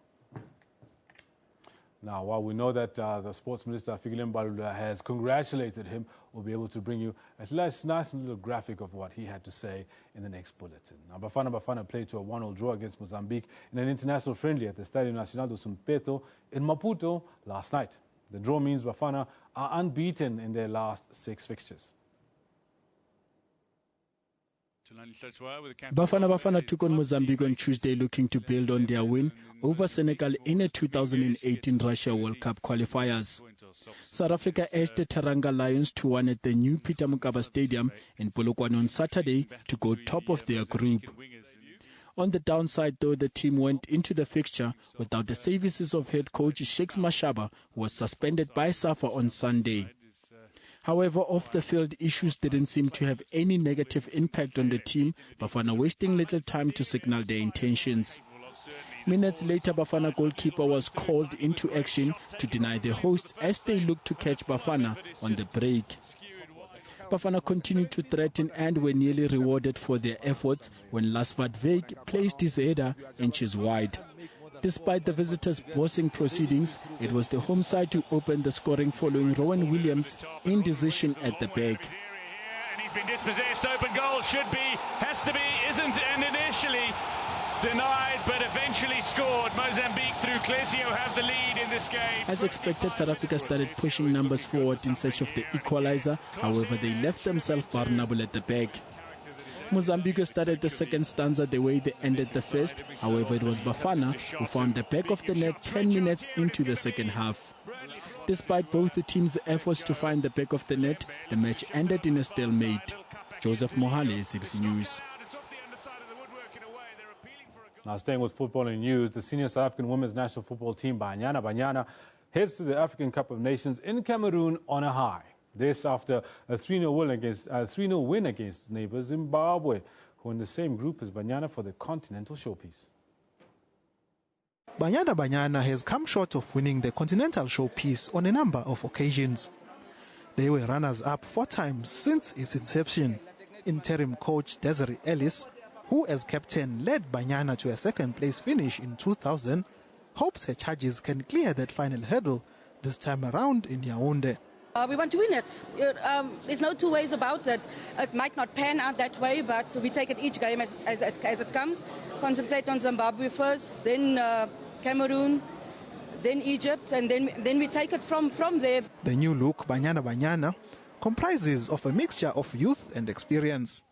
Now, while we know that the Sports Minister, Fikile Mbalula, has congratulated him, we'll be able to bring you a nice little graphic of what he had to say in the next bulletin. Now, Bafana played to a 1-1 draw against Mozambique in an international friendly at the Stadio Nacional de Sumpeto in Maputo last night. The draw means Bafana are unbeaten in their last 6 fixtures. Bafana took on Mozambique on Tuesday, looking to build on their win over Senegal in the 2018 Russia World Cup qualifiers. South Africa edged the Teranga Lions 2-1 at the new Peter Mokaba Stadium in Polokwane on Saturday to go top of their group. On the downside, though, the team went into the fixture without the services of head coach Shakes Mashaba, who was suspended by SAFA on Sunday. However, off-the-field issues didn't seem to have any negative impact on the team, Bafana wasting little time to signal their intentions. Minutes later, Bafana goalkeeper was called into action to deny the hosts as they looked to catch Bafana on the break. Bafana continued to threaten and were nearly rewarded for their efforts when Lasvat Veig placed his header inches wide. Despite the visitors' bossing proceedings, it was the home side who opened the scoring following Rowan Williams' indecision at the back. And he's been dispossessed. Open goal should be, has to be, isn't, and initially denied, but eventually scored. Mozambique through Clesio have the lead in this game. As expected, South Africa started pushing numbers forward in search of the equalizer. However, they left themselves vulnerable at the back. Mozambique started the second stanza the way they ended the first. However, it was Bafana who found the back of the net 10 minutes into the second half. Despite both the teams' efforts to find the back of the net, the match ended in a stalemate. Joseph Mohale, SABC News. Now, staying with footballing news, the senior South African women's national football team, Banyana, heads to the African Cup of Nations in Cameroon on a high. This after a 3-0 win against neighbour Zimbabwe, who are in the same group as Banyana for the Continental Showpiece. Banyana has come short of winning the Continental Showpiece on a number of occasions. They were runners-up 4 times since its inception. Interim coach Desiree Ellis, who as captain led Banyana to a second-place finish in 2000, hopes her charges can clear that final hurdle this time around in Yaoundé. We want to win it. There's no two ways about it. It might not pan out that way, but we take it each game as it comes. Concentrate on Zimbabwe first, then Cameroon, then Egypt, and then we take it from there. The new look Banyana comprises of a mixture of youth and experience.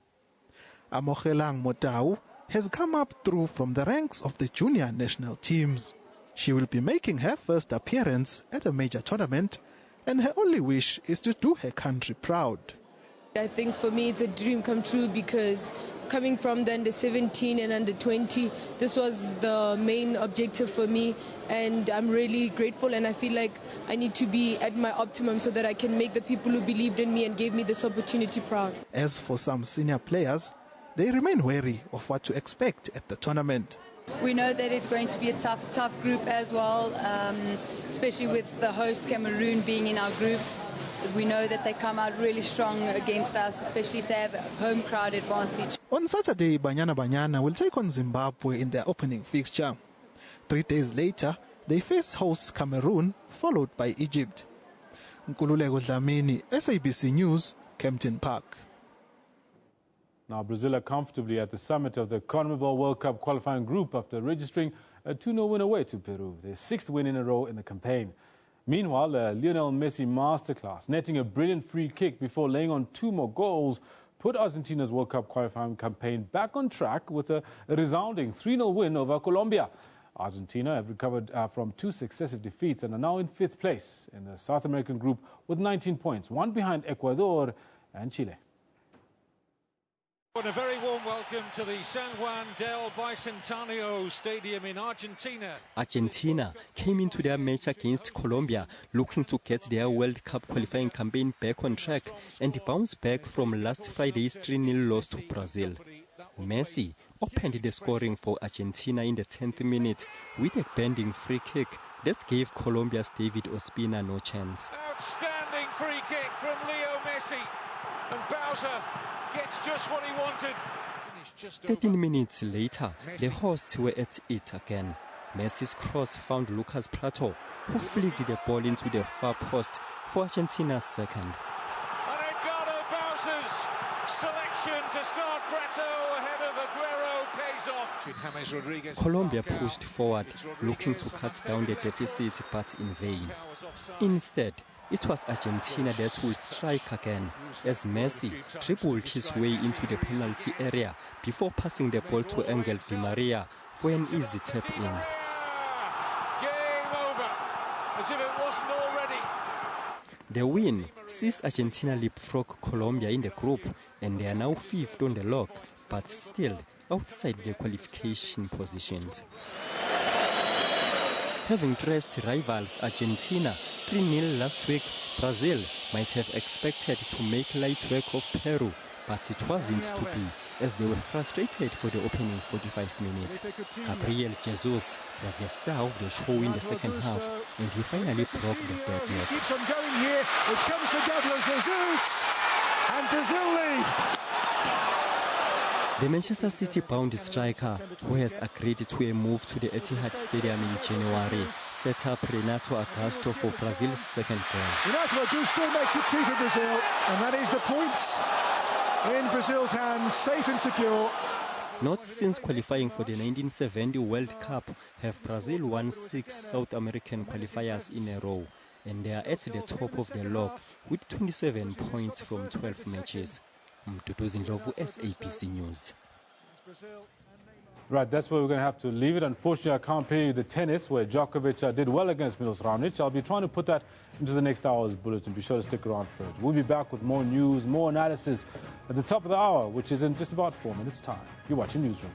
Amogelang Motau has come up through from the ranks of the junior national teams. She will be making her first appearance at a major tournament, and her only wish is to do her country proud. I think for me it's a dream come true because coming from the under 17 and under 20, this was the main objective for me, and I'm really grateful, and I feel like I need to be at my optimum so that I can make the people who believed in me and gave me this opportunity proud. As for some senior players, they remain wary of what to expect at the tournament. We know that it's going to be a tough group as well, especially with the host Cameroon being in our group. We know that they come out really strong against us, especially if they have a home crowd advantage. On Saturday, Banyana will take on Zimbabwe in their opening fixture. 3 days later, they face host Cameroon, followed by Egypt. Nkululeko Dlamini, SABC News, Kempton Park. Now, Brazil are comfortably at the summit of the CONMEBOL World Cup qualifying group after registering a 2-0 win away to Peru, their 6th win in a row in the campaign. Meanwhile, Lionel Messi masterclass, netting a brilliant free kick before laying on 2 more goals, put Argentina's World Cup qualifying campaign back on track with a resounding 3-0 win over Colombia. Argentina have recovered from 2 successive defeats and are now in 5th place in the South American group with 19 points, 1 behind Ecuador and Chile. And a very warm welcome to the San Juan del Bicentenario Stadium in Argentina. Argentina came into their match against Colombia looking to get their World Cup qualifying campaign back on track and bounce back from last Friday's 3-0 loss to Brazil. Messi opened the scoring for Argentina in the 10th minute with a bending free kick that gave Colombia's David Ospina no chance. Outstanding free kick from Leo Messi, and Bowser gets just what he wanted. 13 minutes later, the hosts were at it again. Messi's cross found Lucas Prato, who flicked the ball into the far post for Argentina's second. And Edgardo Bowser's selection to start Prato ahead of Aguero pays off. Colombia pushed forward, looking to cut down the deficit, but in vain. Instead, It was Argentina that would strike again, as Messi dribbled his way into the penalty area before passing the ball to Angel Di Maria for an easy tap-in. Game over, as if it wasn't already. The win sees Argentina leapfrog Colombia in the group, and they are now fifth on the log, but still outside the qualification positions. Having thrashed rivals Argentina 3-0 last week, Brazil might have expected to make light work of Peru, but it wasn't to be, as they were frustrated for the opening 45 minutes. Gabriel Jesus was the star of the show in the second half, and he finally broke the deadlock. Keeps on going here. It comes for Gabriel Jesus, and Brazil lead. The Manchester City-bound striker, who has agreed to a move to the Etihad Stadium in January, set up Renato Augusto for Brazil's second goal. Renato Augusto makes it 2 for Brazil, and that is the points in Brazil's hands, safe and secure. Not since qualifying for the 1970 World Cup have Brazil won 6 South American qualifiers in a row, and they are at the top of the log with 27 points from 12 matches. Mduduzi Ndlovu, SABC News. Right, that's where we're going to have to leave it. Unfortunately, I can't pay you the tennis, where Djokovic did well against Milos Raonic. I'll be trying to put that into the next hour's bulletin. Be sure to stick around for it. We'll be back with more news, more analysis at the top of the hour, which is in just about 4 minutes' time. You're watching Newsroom.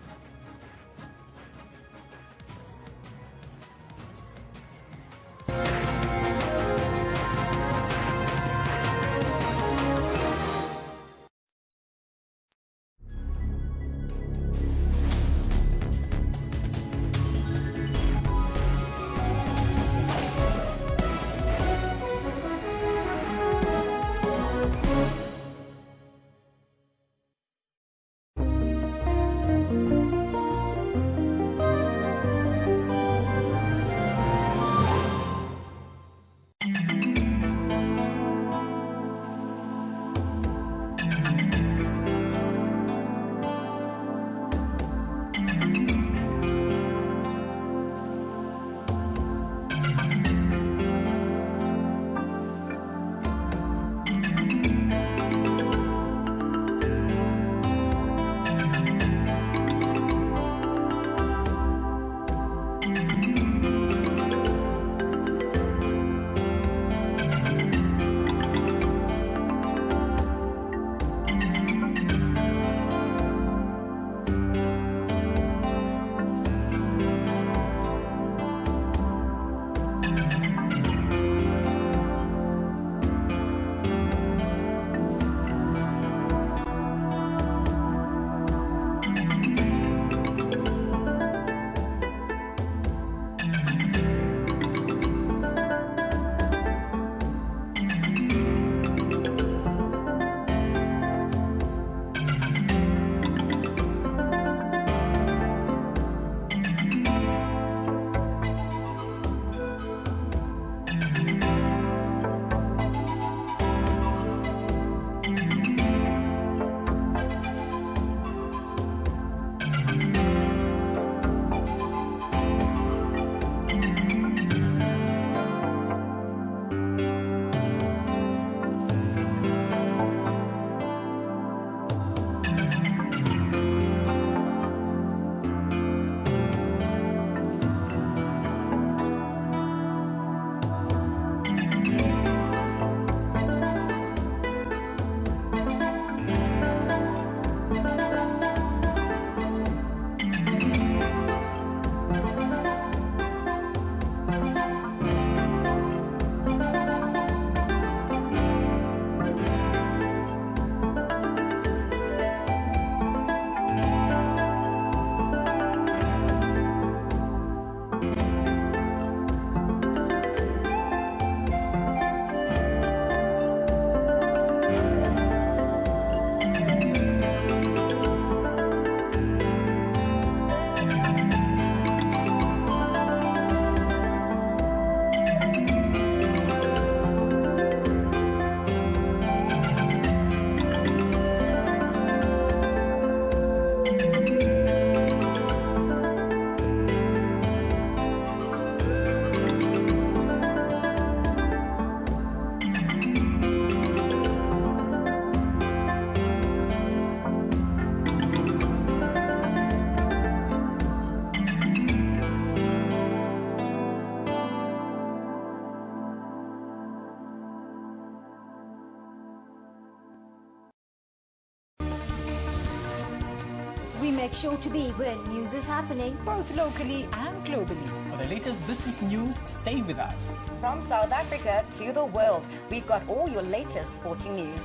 Make sure to be where news is happening, both locally and globally. For the latest business news, stay with us. From South Africa to the world, we've got all your latest sporting news.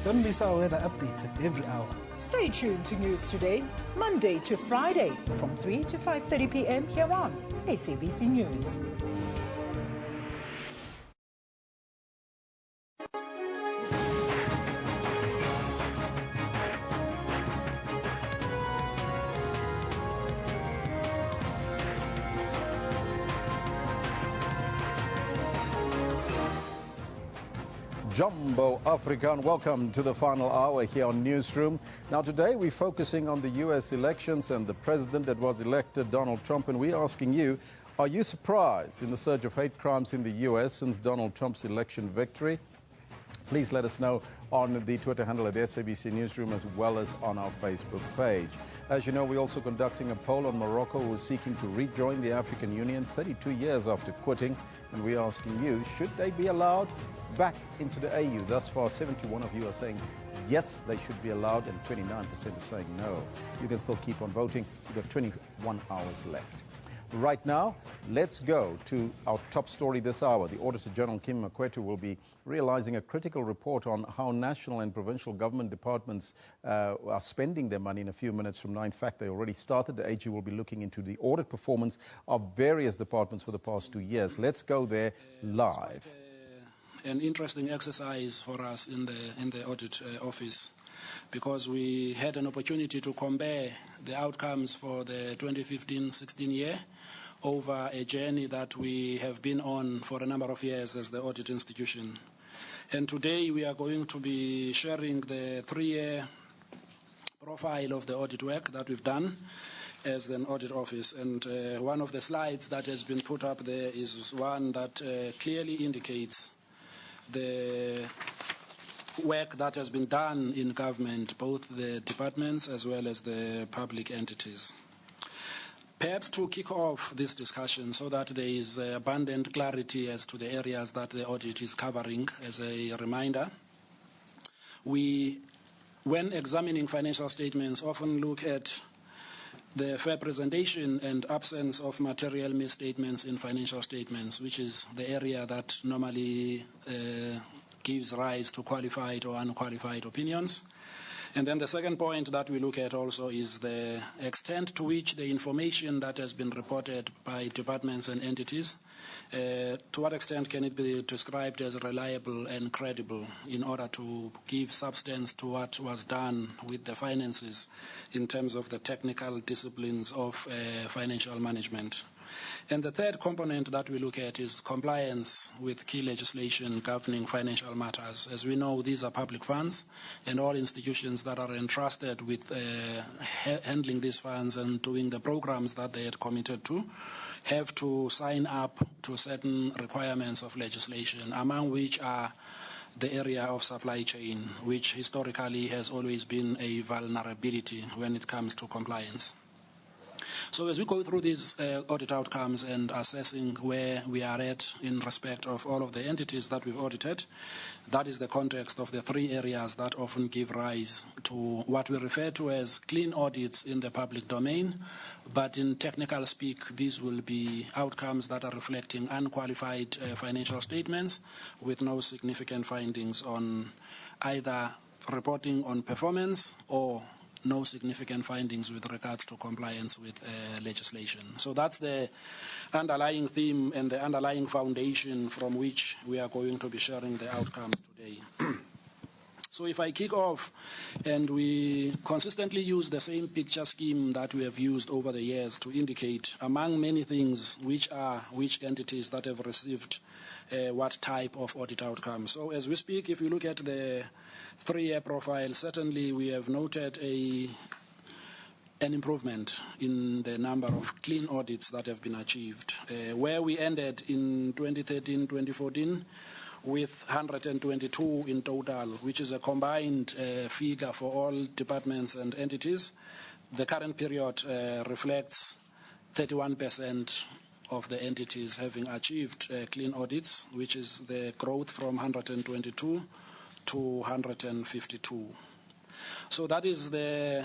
Don't miss our weather updates every hour. Stay tuned to News Today, Monday to Friday, from 3 to 5:30 p.m. here on SABC News. Jumbo Africa, and welcome to the final hour here on Newsroom. Now today we're focusing on the US elections and the president that was elected, Donald Trump, and we're asking you, are you surprised in the surge of hate crimes in the US since Donald Trump's election victory? Please let us know on the Twitter handle at SABC Newsroom as well as on our Facebook page. As you know, we're also conducting a poll on Morocco, who is seeking to rejoin the African Union 32 years after quitting, and we're asking you, should they be allowed back into the AU? Thus far, 71 of you are saying yes, they should be allowed, and 29% are saying no. You can still keep on voting. We've got 21 hours left. Right now, let's go to our top story this hour. The Auditor General, Kim Makwetu, will be realizing a critical report on how national and provincial government departments are spending their money in a few minutes from now. In fact, they already started. The AG will be looking into the audit performance of various departments for the past 2 years. Let's go there live. An interesting exercise for us in the audit office, because we had an opportunity to compare the outcomes for the 2015-16 year over a journey that we have been on for a number of years as the audit institution. And today we are going to be sharing the 3-year profile of the audit work that we've done as an audit office. And one of the slides that has been put up there is one that clearly indicates the work that has been done in government, both the departments as well as the public entities. Perhaps to kick off this discussion so that there is abundant clarity as to the areas that the audit is covering, as a reminder, we, when examining financial statements, often look at the fair presentation and absence of material misstatements in financial statements, which is the area that normally gives rise to qualified or unqualified opinions. And then the second point that we look at also is the extent to which the information that has been reported by departments and entities, to what extent can it be described as reliable and credible in order to give substance to what was done with the finances in terms of the technical disciplines of financial management. And the third component that we look at is compliance with key legislation governing financial matters. As we know, these are public funds, and all institutions that are entrusted with handling these funds and doing the programs that they had committed to have to sign up to certain requirements of legislation, among which are the area of supply chain, which historically has always been a vulnerability when it comes to compliance. So as we go through these audit outcomes and assessing where we are at in respect of all of the entities that we've audited, that is the context of the 3 areas that often give rise to what we refer to as clean audits in the public domain. But in technical speak, these will be outcomes that are reflecting unqualified financial statements with no significant findings on either reporting on performance or no significant findings with regards to compliance with legislation. So that's the underlying theme and the underlying foundation from which we are going to be sharing the outcomes today. So if I kick off, and we consistently use the same picture scheme that we have used over the years to indicate, among many things, which entities that have received what type of audit outcome. So as we speak, if you look at the 3-year profile, certainly we have noted an improvement in the number of clean audits that have been achieved, where we ended in 2013-2014 with 122 in total, which is a combined figure for all departments and entities. The current period reflects 31% of the entities having achieved clean audits, which is the growth from 122 to 152. So that is the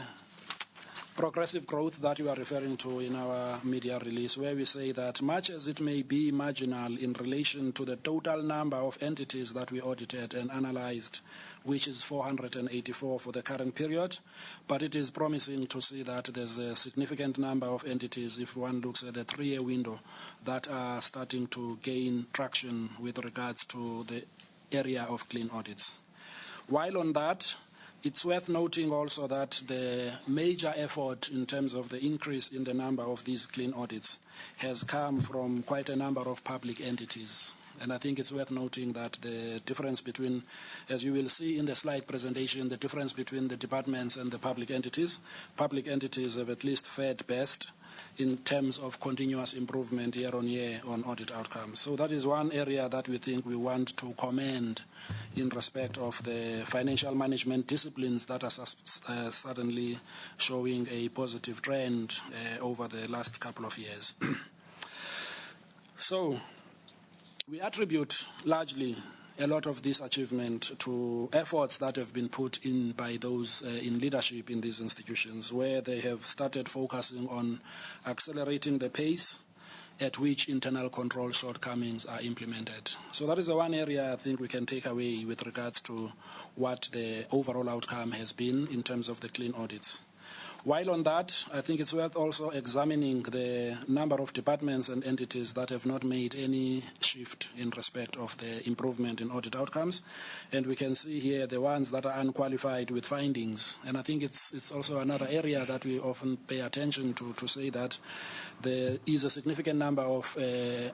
progressive growth that we are referring to in our media release, where we say that much as it may be marginal in relation to the total number of entities that we audited and analyzed, which is 484 for the current period, but it is promising to see that there's a significant number of entities, if one looks at the 3-year window, that are starting to gain traction with regards to the area of clean audits. While on that, it's worth noting also that the major effort in terms of the increase in the number of these clean audits has come from quite a number of public entities. And I think it's worth noting that the difference between, as you will see in the slide presentation, the difference between the departments and the public entities have at least fared best in terms of continuous improvement year on year on audit outcomes. So that is one area that we think we want to commend in respect of the financial management disciplines that are suddenly showing a positive trend over the last couple of years. So we attribute largely a lot of this achievement to efforts that have been put in by those in leadership in these institutions, where they have started focusing on accelerating the pace at which internal control shortcomings are implemented. So that is the one area I think we can take away with regards to what the overall outcome has been in terms of the clean audits. While on that, I think it's worth also examining the number of departments and entities that have not made any shift in respect of the improvement in audit outcomes. And we can see here the ones that are unqualified with findings. And I think it's also another area that we often pay attention to say that there is a significant number of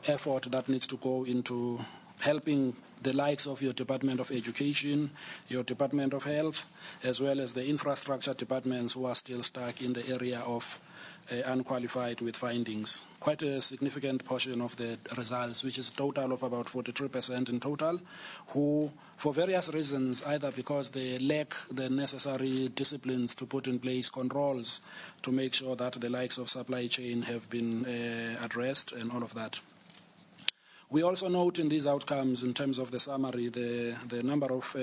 effort that needs to go into helping the likes of your Department of Education, your Department of Health, as well as the infrastructure departments who are still stuck in the area of unqualified with findings. Quite a significant portion of the results, which is a total of about 43% in total, who, for various reasons, either because they lack the necessary disciplines to put in place controls to make sure that the likes of supply chain have been addressed and all of that. We also note in these outcomes, in terms of the summary, the number of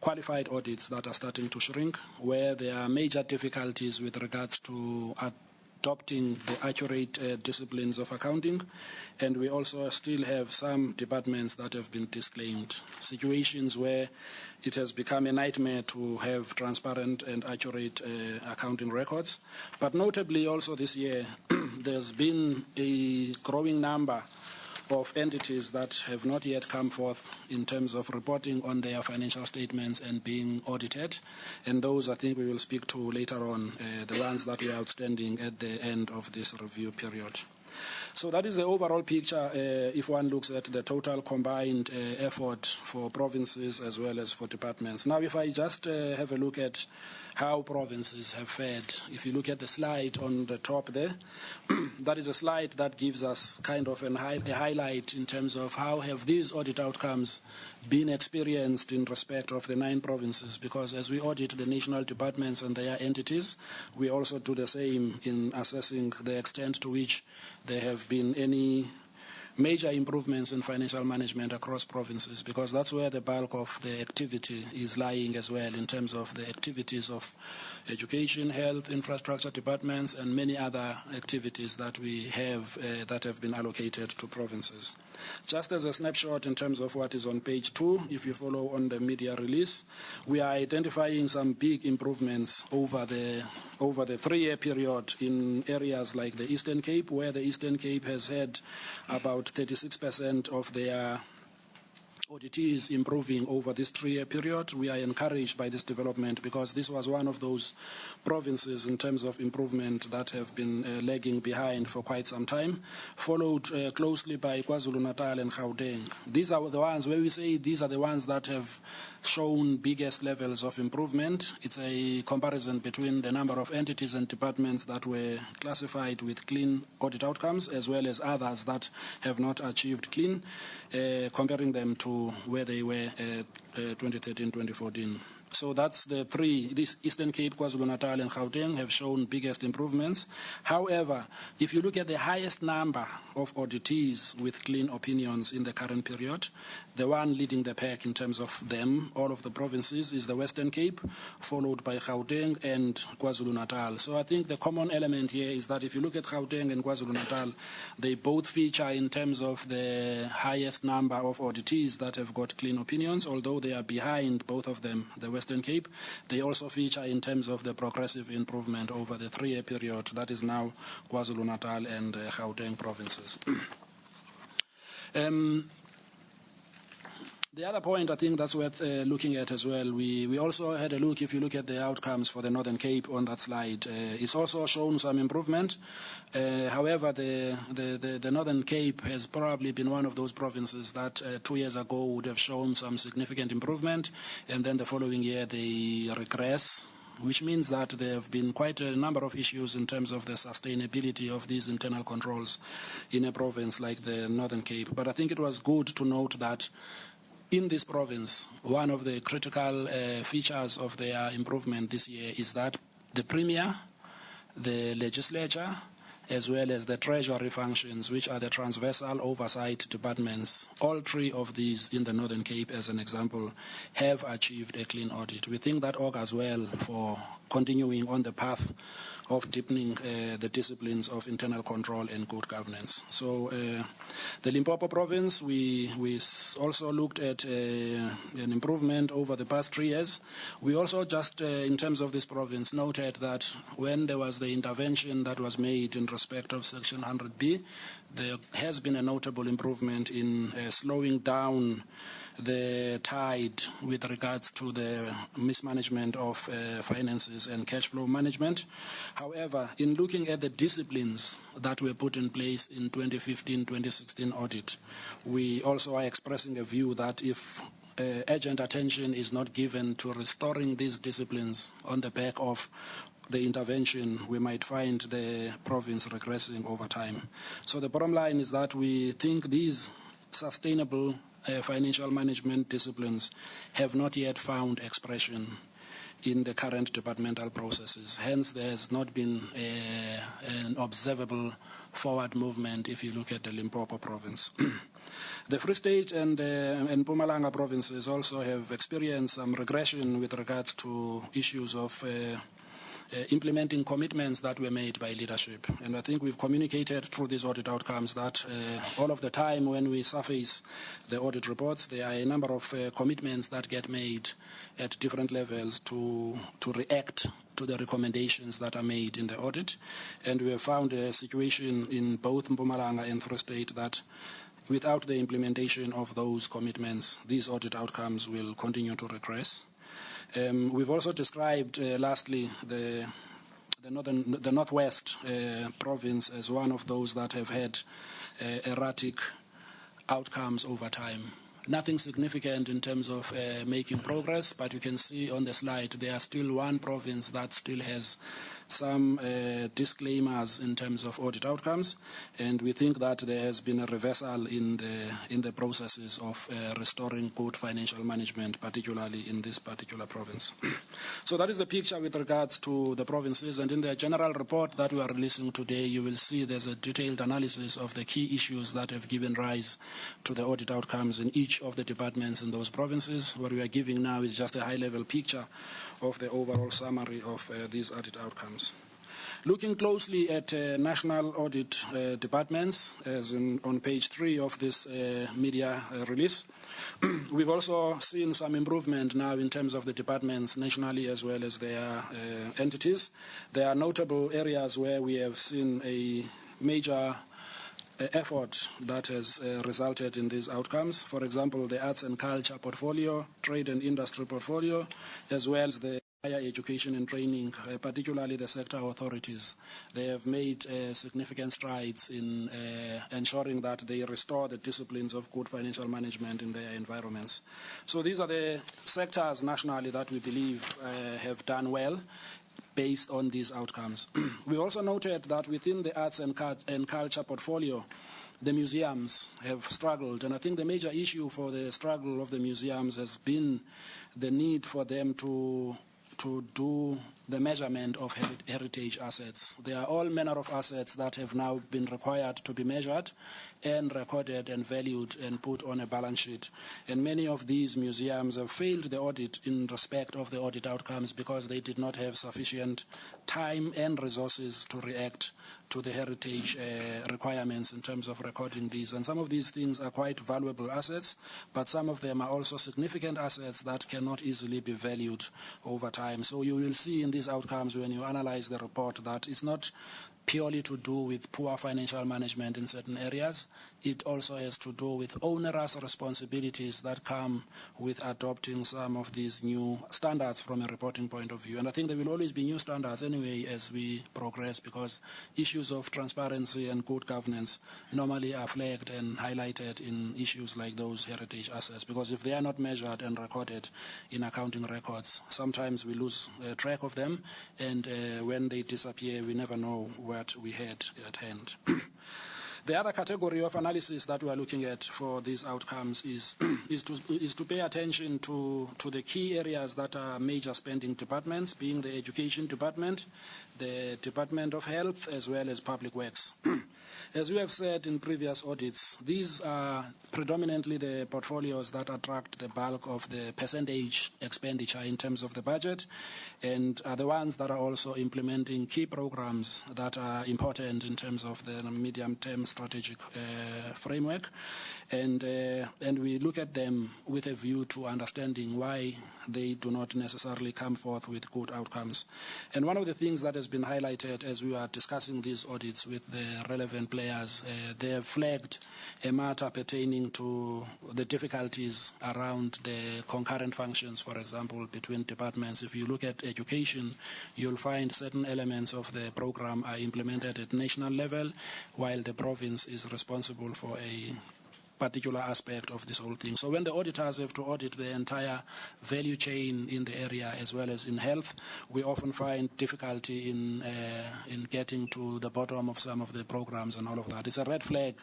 qualified audits that are starting to shrink, where there are major difficulties with regards to adopting the accurate disciplines of accounting, and we also still have some departments that have been disclaimed, situations where it has become a nightmare to have transparent and accurate accounting records. But notably also this year, there's been a growing number of entities that have not yet come forth in terms of reporting on their financial statements and being audited. And those I think we will speak to later on, the ones that were outstanding at the end of this review period. So that is the overall picture if one looks at the total combined effort for provinces as well as for departments. Now, if I just have a look at how provinces have fared, if you look at the slide on the top there, that is a slide that gives us kind of a highlight in terms of how have these audit outcomes been experienced in respect of the 9 provinces, because as we audit the national departments and their entities, we also do the same in assessing the extent to which there have been any major improvements in financial management across provinces, because that's where the bulk of the activity is lying as well, in terms of the activities of education, health, infrastructure departments, and many other activities that we have that have been allocated to provinces. Just as a snapshot in terms of what is on page 2, if you follow on the media release, we are identifying some big improvements over the 3-year period in areas like the Eastern Cape, where the Eastern Cape has had about 36% of their auditees improving over this 3-year period. We are encouraged by this development because this was one of those provinces in terms of improvement that have been lagging behind for quite some time, followed closely by KwaZulu-Natal and Gauteng. These are the ones where we say these are the ones that have shown biggest levels of improvement. It's a comparison between the number of entities and departments that were classified with clean audit outcomes as well as others that have not achieved clean, comparing them to where they were 2013-2014. So that's the three. This Eastern Cape, KwaZulu-Natal and Gauteng have shown biggest improvements. However, if you look at the highest number of auditees with clean opinions in the current period, the one leading the pack in terms of them, all of the provinces, is the Western Cape, followed by Gauteng and KwaZulu-Natal. So I think the common element here is that if you look at Gauteng and KwaZulu-Natal, they both feature in terms of the highest number of auditees that have got clean opinions, although they are behind both of them, the Western Cape. They also feature in terms of the progressive improvement over the 3-year period that is now KwaZulu-Natal and Gauteng provinces. The other point I think that's worth looking at as well, we also had a look, if you look at the outcomes for the Northern Cape on that slide, it's also shown some improvement. However, the Northern Cape has probably been one of those provinces that 2 years ago would have shown some significant improvement, and then the following year they regress, which means that there have been quite a number of issues in terms of the sustainability of these internal controls in a province like the Northern Cape. But I think it was good to note that in this province, one of the critical features of their improvement this year is that the Premier, the Legislature, as well as the Treasury functions, which are the transversal oversight departments, all three of these in the Northern Cape, as an example, have achieved a clean audit. We think that augurs well for continuing on the path of deepening the disciplines of internal control and good governance. So the Limpopo province, we also looked at an improvement over the past 3 years. We also just, in terms of this province, noted that when there was the intervention that was made in respect of Section 100B, there has been a notable improvement in slowing down the tide with regards to the mismanagement of finances and cash flow management. However, in looking at the disciplines that were put in place in 2015-2016 audit, we also are expressing a view that if urgent attention is not given to restoring these disciplines on the back of the intervention, we might find the province regressing over time. So the bottom line is that we think these sustainable financial management disciplines have not yet found expression in the current departmental processes. Hence, there has not been an observable forward movement if you look at the Limpopo province. The Free State and Mpumalanga provinces also have experienced some regression with regards to issues of implementing commitments that were made by leadership. And I think we've communicated through these audit outcomes that all of the time when we surface the audit reports, there are a number of commitments that get made at different levels to react to the recommendations that are made in the audit. And we have found a situation in both Mpumalanga and Free State that without the implementation of those commitments, these audit outcomes will continue to regress. We've also described, lastly, the Northwest province as one of those that have had erratic outcomes over time. Nothing significant in terms of making progress, but you can see on the slide there are still one province that still has some disclaimers in terms of audit outcomes, and we think that there has been a reversal in the processes of restoring good financial management, particularly in this particular province. So that is the picture with regards to the provinces, and in the general report that we are releasing today, you will see there's a detailed analysis of the key issues that have given rise to the audit outcomes in each of the departments in those provinces. What we are giving now is just a high-level picture of the overall summary of these audit outcomes. Looking closely at national audit departments, as on page 3 of this media release, we've also seen some improvement now in terms of the departments nationally as well as their entities. There are notable areas where we have seen a major effort that has resulted in these outcomes. For example, the arts and culture portfolio, trade and industry portfolio, as well as the higher education and training, particularly the sector authorities. They have made significant strides in ensuring that they restore the disciplines of good financial management in their environments. So these are the sectors nationally that we believe have done well based on these outcomes. We also noted that within the arts and culture portfolio, the museums have struggled, and I think the major issue for the struggle of the museums has been the need for them to do the measurement of heritage assets. There are all manner of assets that have now been required to be measured and recorded and valued and put on a balance sheet. And many of these museums have failed the audit in respect of the audit outcomes because they did not have sufficient time and resources to react to the heritage requirements in terms of recording these. And some of these things are quite valuable assets, but some of them are also significant assets that cannot easily be valued over time. So you will see in these outcomes when you analyze the report that it's not purely to do with poor financial management in certain areas. It also has to do with onerous responsibilities that come with adopting some of these new standards from a reporting point of view. And I think there will always be new standards anyway as we progress, because issues of transparency and good governance normally are flagged and highlighted in issues like those heritage assets, because if they are not measured and recorded in accounting records, sometimes we lose track of them, and when they disappear, we never know what we had at hand. The other category of analysis that we are looking at for these outcomes is to pay attention to the key areas that are major spending departments, being the Education Department, the Department of Health, as well as Public Works. As we have said in previous audits, these are predominantly the portfolios that attract the bulk of the percentage expenditure in terms of the budget, and are the ones that are also implementing key programs that are important in terms of the medium-term strategic framework. And we look at them with a view to understanding why they do not necessarily come forth with good outcomes. And one of the things that has been highlighted as we are discussing these audits with the relevant players, they have flagged a matter pertaining to the difficulties around the concurrent functions, for example, between departments. If you look at education, you'll find certain elements of the program are implemented at national level, while the province is responsible for a particular aspect of this whole thing. So when the auditors have to audit the entire value chain in the area as well as in health, we often find difficulty in getting to the bottom of some of the programs and all of that. It's a red flag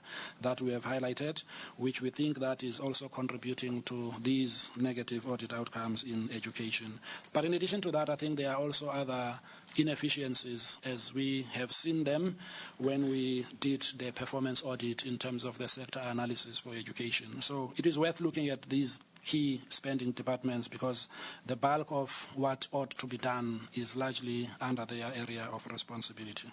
that we have highlighted, which we think that is also contributing to these negative audit outcomes in education. But in addition to that, I think there are also other inefficiencies as we have seen them when we did the performance audit in terms of the sector analysis for education. So it is worth looking at these key spending departments because the bulk of what ought to be done is largely under their area of responsibility.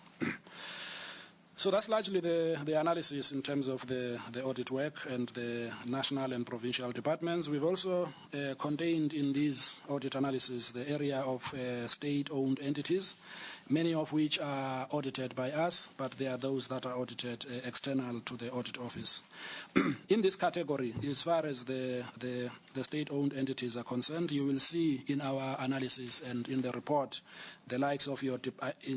So that's largely the analysis in terms of the audit work and the national and provincial departments. We've also contained in these audit analysis the area of state-owned entities, many of which are audited by us, but there are those that are audited external to the audit office. In this category, as far as the state-owned entities are concerned, you will see in our analysis and in the report the likes of your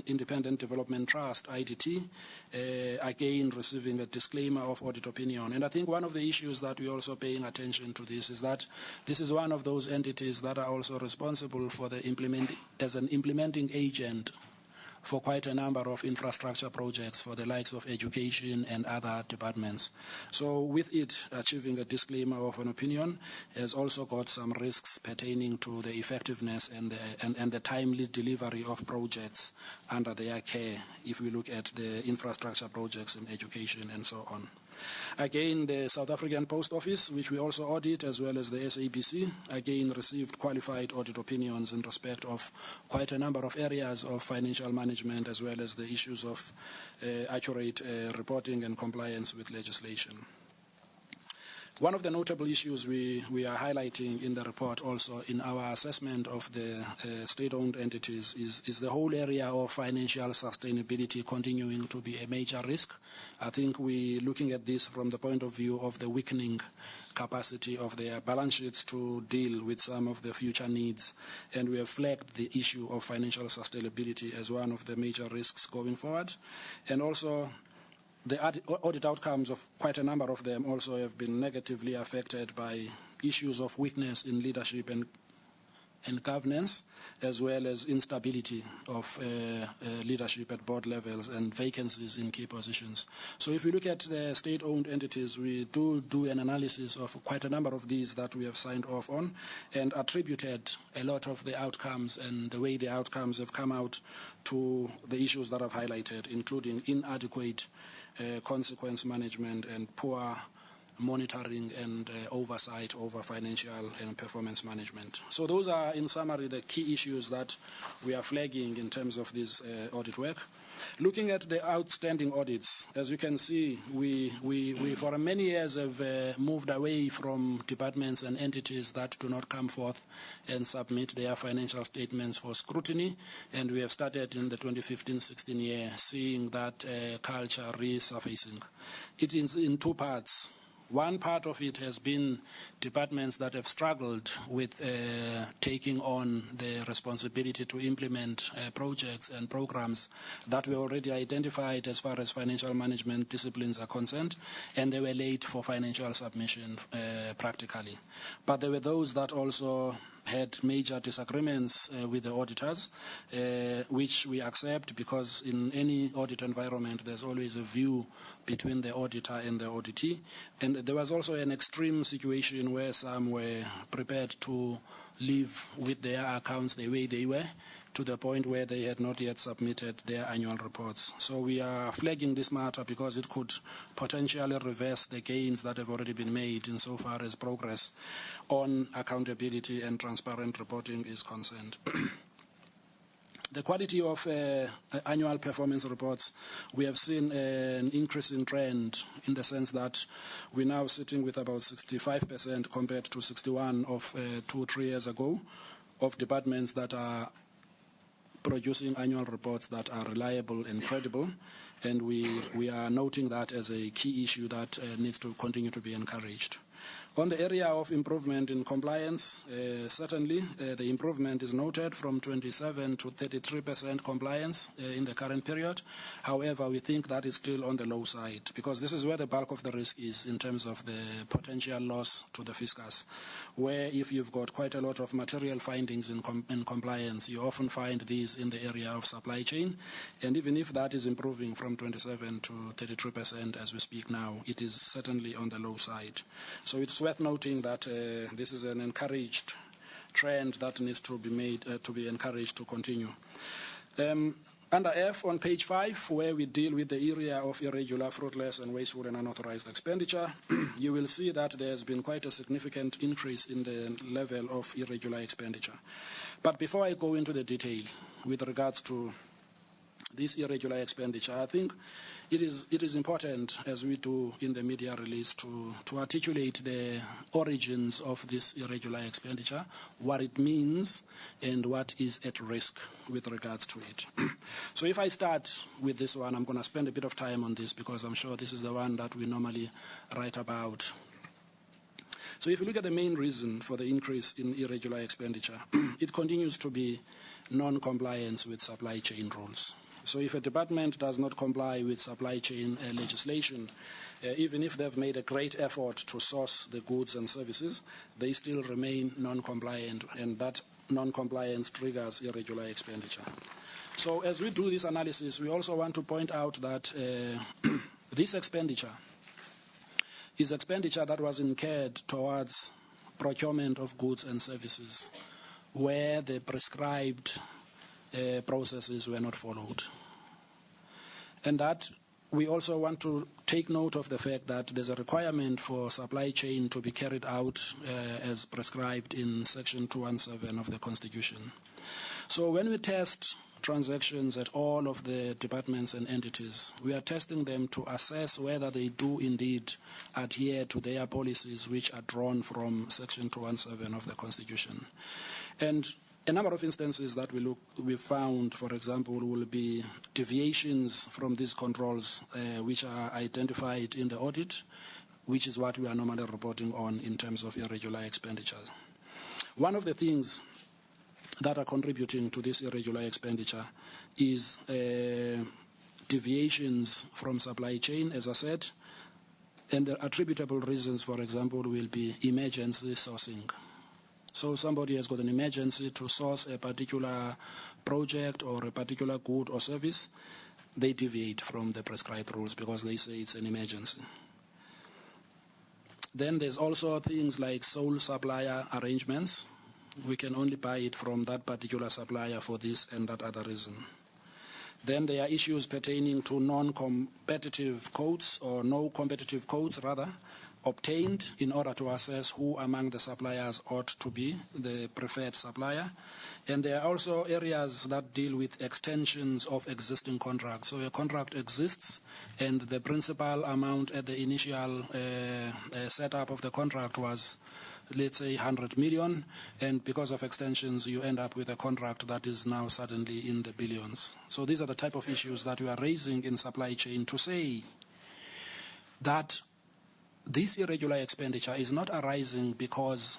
Independent Development Trust, IDT, again receiving a disclaimer of audit opinion. And I think one of the issues that we're also paying attention to this is that this is one of those entities that are also responsible for the as an implementing agent for quite a number of infrastructure projects for the likes of education and other departments. So with it achieving a disclaimer of an opinion has also got some risks pertaining to the effectiveness and the timely delivery of projects under their care if we look at the infrastructure projects in education and so on. Again, the South African Post Office, which we also audit, as well as the SABC, again received qualified audit opinions in respect of quite a number of areas of financial management, as well as the issues of accurate reporting and compliance with legislation. One of the notable issues we are highlighting in the report also in our assessment of the state-owned entities is the whole area of financial sustainability continuing to be a major risk. I think we're looking at this from the point of view of the weakening capacity of their balance sheets to deal with some of the future needs. And we have flagged the issue of financial sustainability as one of the major risks going forward. And also, the audit outcomes of quite a number of them also have been negatively affected by issues of weakness in leadership and and governance, as well as instability of leadership at board levels and vacancies in key positions. So if we look at the state-owned entities, we do an analysis of quite a number of these that we have signed off on and attributed a lot of the outcomes and the way the outcomes have come out to the issues that I've highlighted, including inadequate consequence management and poor monitoring and oversight over financial and performance management. So those are, in summary, the key issues that we are flagging in terms of this audit work. Looking at the outstanding audits, as you can see, we for many years have moved away from departments and entities that do not come forth and submit their financial statements for scrutiny, and we have started in the 2015-16 year seeing that culture resurfacing. It is in two parts. One part of it has been departments that have struggled with taking on the responsibility to implement projects and programs that were already identified as far as financial management disciplines are concerned, and they were late for financial submission practically. But there were those that also had major disagreements with the auditors, which we accept because in any audit environment there's always a view between the auditor and the auditee. And there was also an extreme situation where some were prepared to live with their accounts the way they were, to the point where they had not yet submitted their annual reports. So we are flagging this matter because it could potentially reverse the gains that have already been made insofar as progress on accountability and transparent reporting is concerned. The quality of annual performance reports, we have seen an increasing trend in the sense that we're now sitting with about 65% compared to 61% of 2-3 years ago of departments that are producing annual reports that are reliable and credible, and we are noting that as a key issue that needs to continue to be encouraged. On the area of improvement in compliance, certainly the improvement is noted from 27% to 33% compliance in the current period. However, we think that is still on the low side because this is where the bulk of the risk is in terms of the potential loss to the fiscus, where if you've got quite a lot of material findings in compliance, you often find these in the area of supply chain. And even if that is improving from 27% to 33% as we speak now, it is certainly on the low side. So it's worth noting that this is an encouraged trend that needs to be made to be encouraged to continue. Under F on page 5, where we deal with the area of irregular, fruitless, and wasteful and unauthorized expenditure, you will see that there has been quite a significant increase in the level of irregular expenditure. But before I go into the detail with regards to this irregular expenditure, I think it is important, as we do in the media release, to articulate the origins of this irregular expenditure, what it means, and what is at risk with regards to it. So if I start with this one, I'm going to spend a bit of time on this because I'm sure this is the one that we normally write about. So if you look at the main reason for the increase in irregular expenditure, it continues to be non-compliance with supply chain rules. So if a department does not comply with supply chain legislation, even if they've made a great effort to source the goods and services, they still remain non-compliant, and that non-compliance triggers irregular expenditure. So as we do this analysis, we also want to point out that this expenditure is expenditure that was incurred towards procurement of goods and services where the prescribed processes were not followed. And that we also want to take note of the fact that there's a requirement for supply chain to be carried out as prescribed in Section 217 of the Constitution. So when we test transactions at all of the departments and entities, we are testing them to assess whether they do indeed adhere to their policies which are drawn from Section 217 of the Constitution. And a number of instances that we found, for example, will be deviations from these controls which are identified in the audit, which is what we are normally reporting on in terms of irregular expenditure. One of the things that are contributing to this irregular expenditure is deviations from supply chain, as I said, and the attributable reasons, for example, will be emergency sourcing. So somebody has got an emergency to source a particular project or a particular good or service, they deviate from the prescribed rules because they say it's an emergency. Then there's also things like sole supplier arrangements. We can only buy it from that particular supplier for this and that other reason. Then there are issues pertaining to non-competitive quotes or no competitive quotes rather, obtained in order to assess who among the suppliers ought to be the preferred supplier. And there are also areas that deal with extensions of existing contracts. So a contract exists and the principal amount at the initial setup of the contract was, let's say, 100 million, and because of extensions you end up with a contract that is now suddenly in the billions. So these are the type of issues that we are raising in supply chain to say that this irregular expenditure is not arising because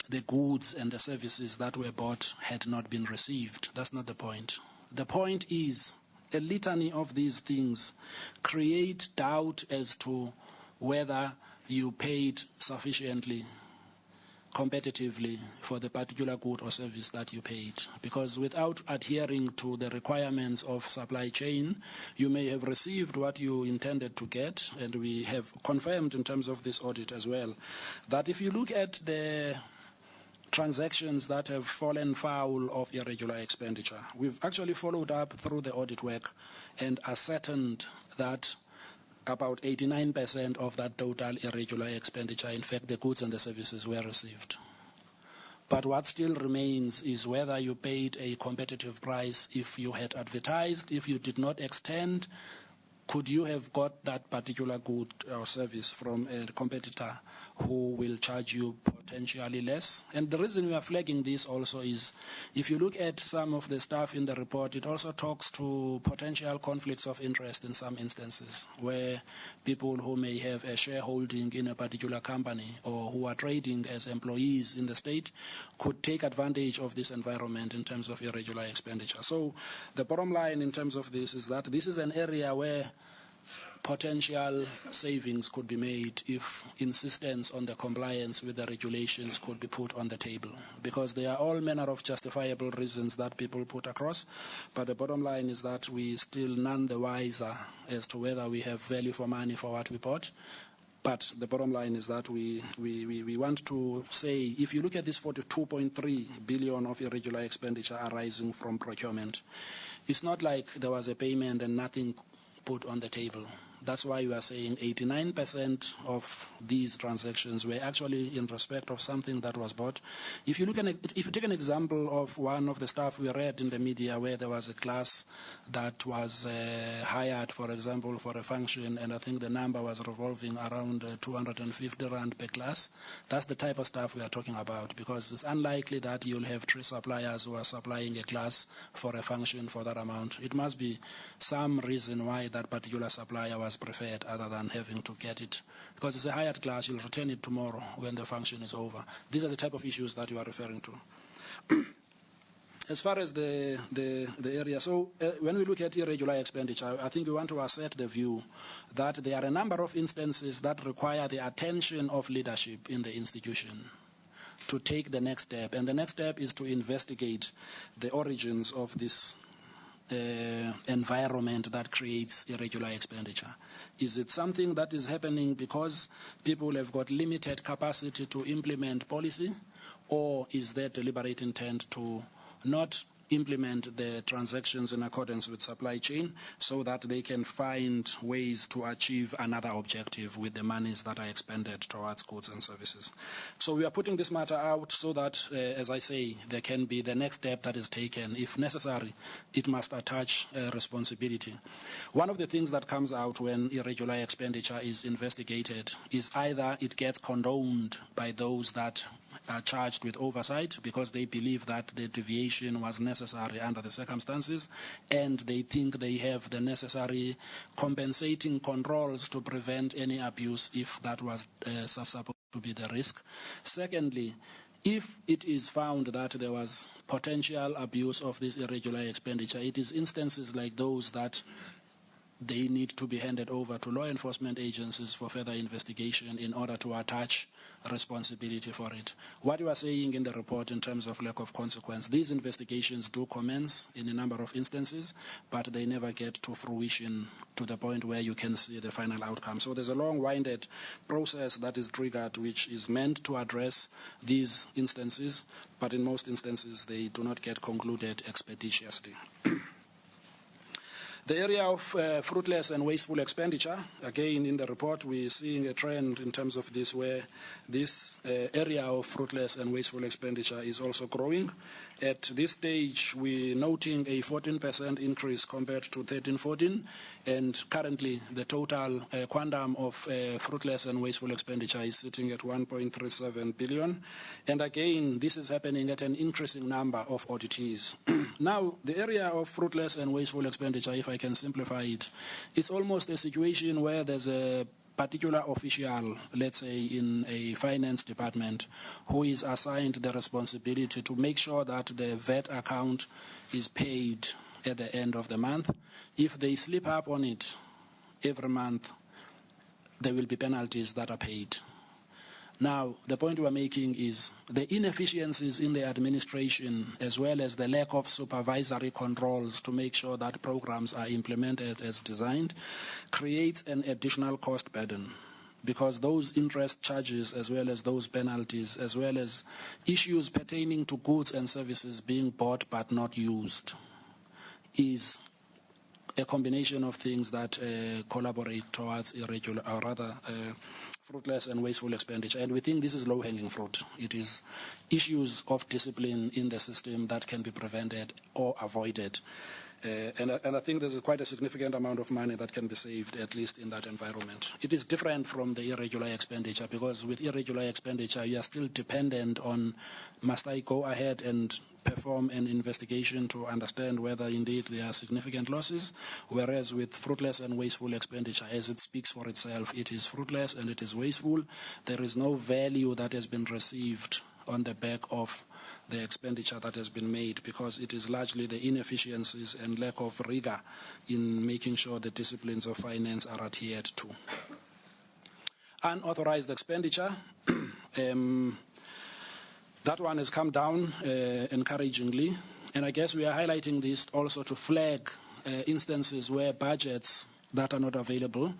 the goods and the services that were bought had not been received. That's not the point. The point is a litany of these things create doubt as to whether you paid sufficiently competitively for the particular good or service that you paid. Because without adhering to the requirements of supply chain, you may have received what you intended to get, and we have confirmed in terms of this audit as well, that if you look at the transactions that have fallen foul of irregular expenditure, we've actually followed up through the audit work and ascertained that about 89% of that total irregular expenditure, in fact, the goods and the services were received. But what still remains is whether you paid a competitive price. If you had advertised, if you did not extend, could you have got that particular good or service from a competitor who will charge you potentially less? And the reason we are flagging this also is, if you look at some of the stuff in the report, it also talks to potential conflicts of interest in some instances, where people who may have a shareholding in a particular company or who are trading as employees in the state could take advantage of this environment in terms of irregular expenditure. So the bottom line in terms of this is that this is an area where potential savings could be made if insistence on the compliance with the regulations could be put on the table, because there are all manner of justifiable reasons that people put across, but the bottom line is that we still none the wiser as to whether we have value for money for what we bought. But the bottom line is that we want to say, if you look at this 42.3 billion of irregular expenditure arising from procurement, it's not like there was a payment and nothing put on the table. That's why we are saying 89% of these transactions were actually in respect of something that was bought. If you take an example of one of the stuff we read in the media where there was a class that was hired, for example, for a function, and I think the number was revolving around 250 rand per class, that's the type of stuff we are talking about, because it's unlikely that you'll have 3 suppliers who are supplying a class for a function for that amount. It must be some reason why that particular supplier was preferred other than having to get it. Because it's a hired class, you'll return it tomorrow when the function is over. These are the type of issues that you are referring to. As far as the area, so when we look at irregular expenditure, I think we want to assert the view that there are a number of instances that require the attention of leadership in the institution to take the next step. And the next step is to investigate the origins of this environment that creates irregular expenditure. Is it something that is happening because people have got limited capacity to implement policy, or is there deliberate intent to not implement the transactions in accordance with supply chain so that they can find ways to achieve another objective with the monies that are expended towards goods and services? So we are putting this matter out so that, as I say, there can be the next step that is taken. If necessary, it must attach responsibility. One of the things that comes out when irregular expenditure is investigated is either it gets condoned by those that are charged with oversight because they believe that the deviation was necessary under the circumstances, and they think they have the necessary compensating controls to prevent any abuse if that was supposed to be the risk. Secondly, if it is found that there was potential abuse of this irregular expenditure, it is instances like those that they need to be handed over to law enforcement agencies for further investigation in order to attach responsibility for it. What you are saying in the report in terms of lack of consequence, these investigations do commence in a number of instances, but they never get to fruition to the point where you can see the final outcome. So there's a long-winded process that is triggered, which is meant to address these instances, but in most instances they do not get concluded expeditiously. The area of fruitless and wasteful expenditure, again in the report we're seeing a trend in terms of this, where this area of fruitless and wasteful expenditure is also growing. At this stage we're noting a 14% increase compared to 13-14, and currently the total quantum of fruitless and wasteful expenditure is sitting at 1.37 billion. And again, this is happening at an increasing number of auditees. Now, the area of fruitless and wasteful expenditure, if I can simplify it, it's almost a situation where there's a particular official, let's say in a finance department, who is assigned the responsibility to make sure that the VAT account is paid at the end of the month. If they slip up on it every month, there will be penalties that are paid. Now, the point we're making is the inefficiencies in the administration, as well as the lack of supervisory controls to make sure that programs are implemented as designed, creates an additional cost burden, because those interest charges, as well as those penalties, as well as issues pertaining to goods and services being bought but not used, is a combination of things that collaborate towards irregular, or rather fruitless and wasteful expenditure. And we think this is low-hanging fruit. It is issues of discipline in the system that can be prevented or avoided. And I think there's quite a significant amount of money that can be saved, at least in that environment. It is different from the irregular expenditure, because with irregular expenditure, you are still dependent on, must I go ahead and perform an investigation to understand whether indeed there are significant losses, whereas with fruitless and wasteful expenditure, as it speaks for itself, it is fruitless and it is wasteful. There is no value that has been received on the back of the expenditure that has been made, because it is largely the inefficiencies and lack of rigor in making sure the disciplines of finance are adhered to. Unauthorized expenditure, that one has come down encouragingly, and I guess we are highlighting this also to flag instances where budgets that are not available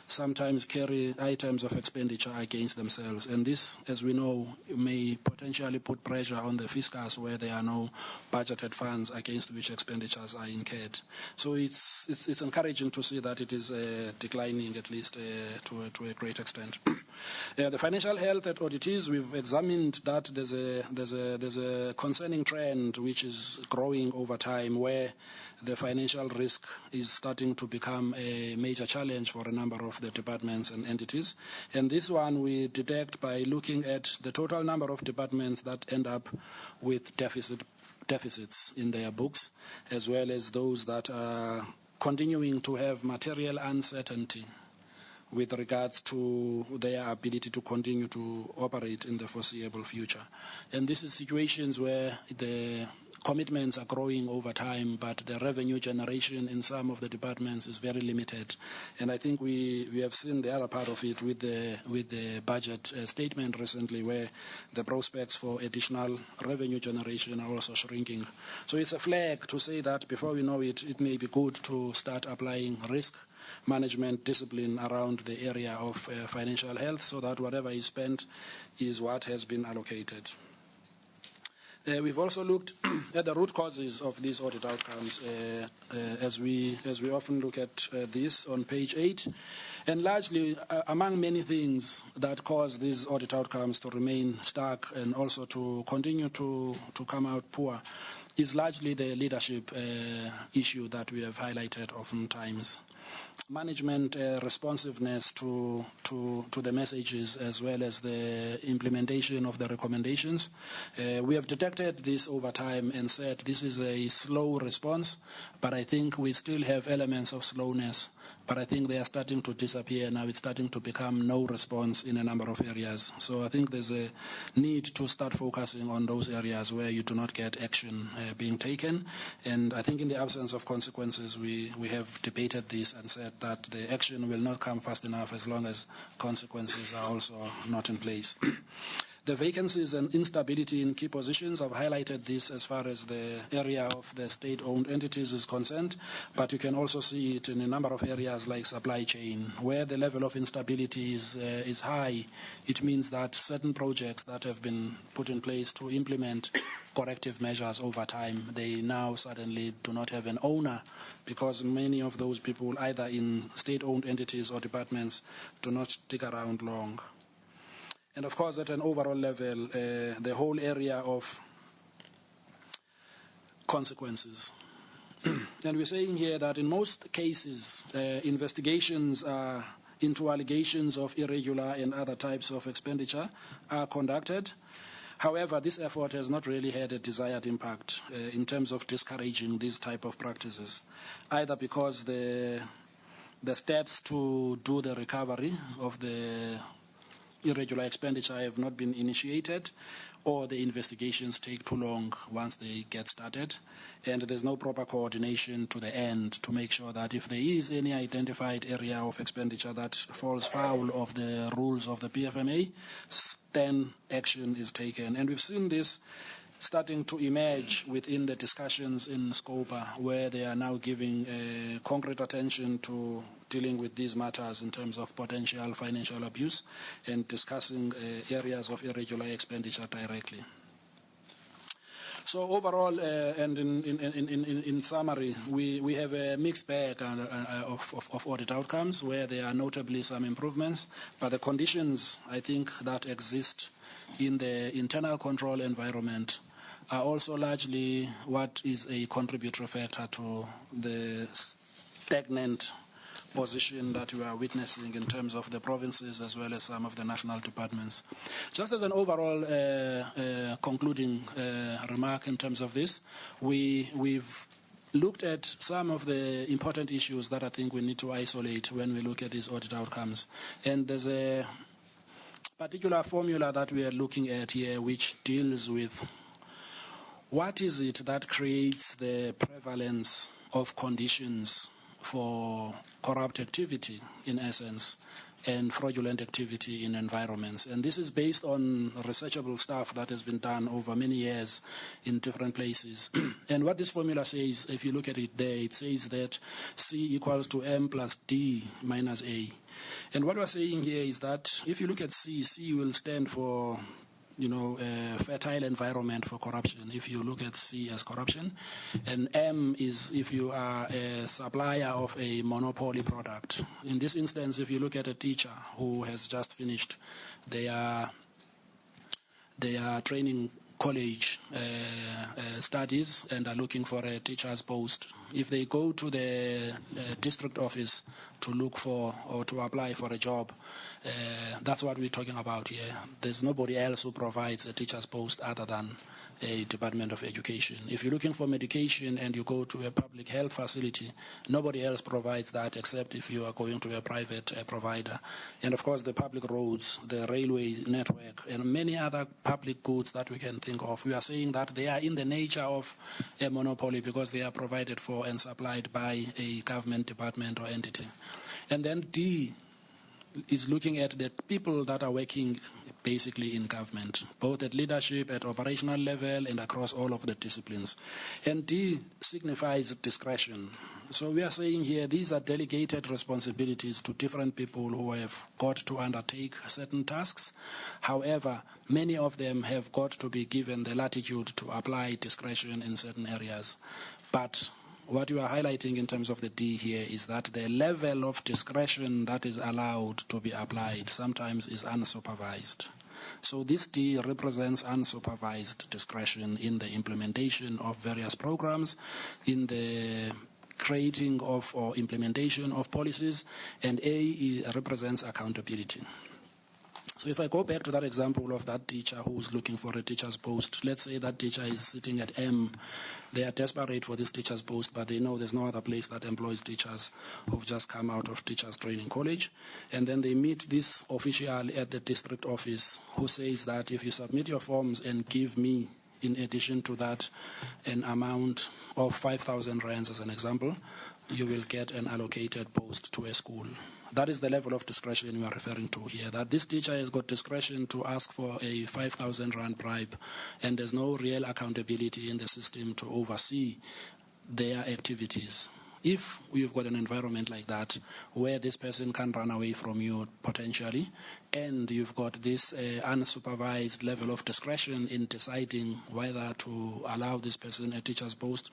sometimes carry items of expenditure against themselves. And this, as we know, may potentially put pressure on the fiscus where there are no budgeted funds against which expenditures are incurred. So it's encouraging to see that it is declining, at least to a great extent. The financial health at auditees, we've examined that there's a concerning trend which is growing over time, where the financial risk is starting to become a major challenge for a number of the departments and entities. And this one we detect by looking at the total number of departments that end up with deficits in their books, as well as those that are continuing to have material uncertainty with regards to their ability to continue to operate in the foreseeable future. And this is situations where the commitments are growing over time, but the revenue generation in some of the departments is very limited. And I think we have seen the other part of it with the budget statement recently, where the prospects for additional revenue generation are also shrinking. So it's a flag to say that before we know it, it may be good to start applying risk management discipline around the area of financial health, so that whatever is spent is what has been allocated. We've also looked at the root causes of these audit outcomes, as we often look at this on page 8. And largely, among many things that cause these audit outcomes to remain stuck and also to continue to come out poor, is largely the leadership issue that we have highlighted oftentimes. Management responsiveness to the messages, as well as the implementation of the recommendations. We have detected this over time and said this is a slow response, but I think we still have elements of slowness but I think they are starting to disappear now. It's starting to become no response in a number of areas. So I think there's a need to start focusing on those areas where you do not get action being taken. And I think in the absence of consequences, we have debated this and said that the action will not come fast enough as long as consequences are also not in place. The vacancies and instability in key positions, I've highlighted this as far as the area of the state-owned entities is concerned, but you can also see it in a number of areas like supply chain, where the level of instability is high. It means that certain projects that have been put in place to implement corrective measures over time, they now suddenly do not have an owner, because many of those people, either in state-owned entities or departments, do not stick around long. And of course, at an overall level, the whole area of consequences. And we're saying here that in most cases, investigations into allegations of irregular and other types of expenditure are conducted. However, this effort has not really had a desired impact in terms of discouraging these type of practices, either because the steps to do the recovery of the irregular expenditure have not been initiated, or the investigations take too long once they get started, and there's no proper coordination to the end to make sure that if there is any identified area of expenditure that falls foul of the rules of the PFMA, then action is taken. And we've seen this starting to emerge within the discussions in SCOPA, where they are now giving concrete attention to dealing with these matters in terms of potential financial abuse and discussing areas of irregular expenditure directly. So overall, and in summary, we have a mixed bag of audit outcomes where there are notably some improvements, but the conditions, I think, that exist in the internal control environment are also largely what is a contributory factor to the stagnant position that we are witnessing in terms of the provinces as well as some of the national departments. Just as an overall concluding remark in terms of this, we've looked at some of the important issues that I think we need to isolate when we look at these audit outcomes. And there's a particular formula that we are looking at here which deals with what is it that creates the prevalence of conditions for corrupt activity, in essence, and fraudulent activity in environments. And this is based on researchable stuff that has been done over many years in different places. And what this formula says, if you look at it there, it says that C equals to M plus D minus A. And what we're saying here is that if you look at C, C will stand for a fertile environment for corruption, if you look at C as corruption. And M is if you are a supplier of a monopoly product. In this instance, if you look at a teacher who has just finished their training college studies and are looking for a teacher's post, if they go to the district office to look for or to apply for a job, that's what we're talking about here. There's nobody else who provides a teacher's post other than a Department of Education. If you're looking for medication and you go to a public health facility, nobody else provides that except if you are going to a private provider. And of course the public roads, the railway network, and many other public goods that we can think of, we are saying that they are in the nature of a monopoly because they are provided for and supplied by a government department or entity. And then D is looking at the people that are working basically in government, both at leadership, at operational level, and across all of the disciplines. And D signifies discretion. So we are saying here these are delegated responsibilities to different people who have got to undertake certain tasks. However, many of them have got to be given the latitude to apply discretion in certain areas. But what you are highlighting in terms of the D here is that the level of discretion that is allowed to be applied sometimes is unsupervised. So this D represents unsupervised discretion in the implementation of various programs, in the creating of or implementation of policies, and A represents accountability. So if I go back to that example of that teacher who's looking for a teacher's post, let's say that teacher is sitting at M. They are desperate for this teacher's post, but they know there's no other place that employs teachers who've just come out of teachers training college. And then they meet this official at the district office who says that if you submit your forms and give me, in addition to that, an amount of 5,000 rands as an example, you will get an allocated post to a school. That is the level of discretion we are referring to here, that this teacher has got discretion to ask for a 5,000 rand bribe, and there's no real accountability in the system to oversee their activities. If you've got an environment like that where this person can run away from you potentially, and you've got this unsupervised level of discretion in deciding whether to allow this person a teacher's post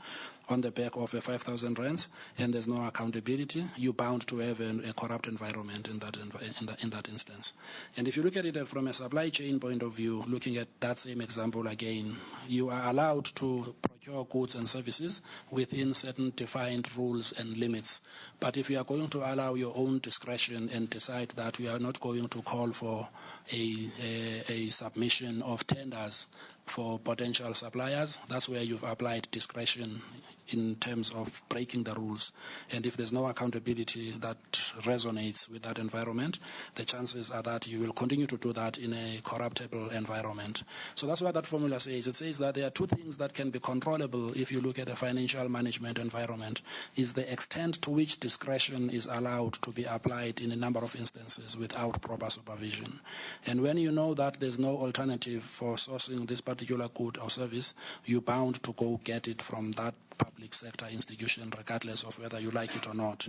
on the back of a 5,000 rands, and there's no accountability, you're bound to have a corrupt environment in that instance. And if you look at it from a supply chain point of view, looking at that same example again, you are allowed to procure goods and services within certain defined rules and limits. But if you are going to allow your own discretion and decide that we are not going to call for a submission of tenders for potential suppliers, that's where you've applied discretion in terms of breaking the rules. And if there's no accountability that resonates with that environment, the chances are that you will continue to do that in a corruptible environment. So that's what that formula says. It says that there are two things that can be controllable if you look at a financial management environment, is the extent to which discretion is allowed to be applied in a number of instances without proper supervision. And when you know that there's no alternative for sourcing this particular good or service, you're bound to go get it from that public sector institution, regardless of whether you like it or not.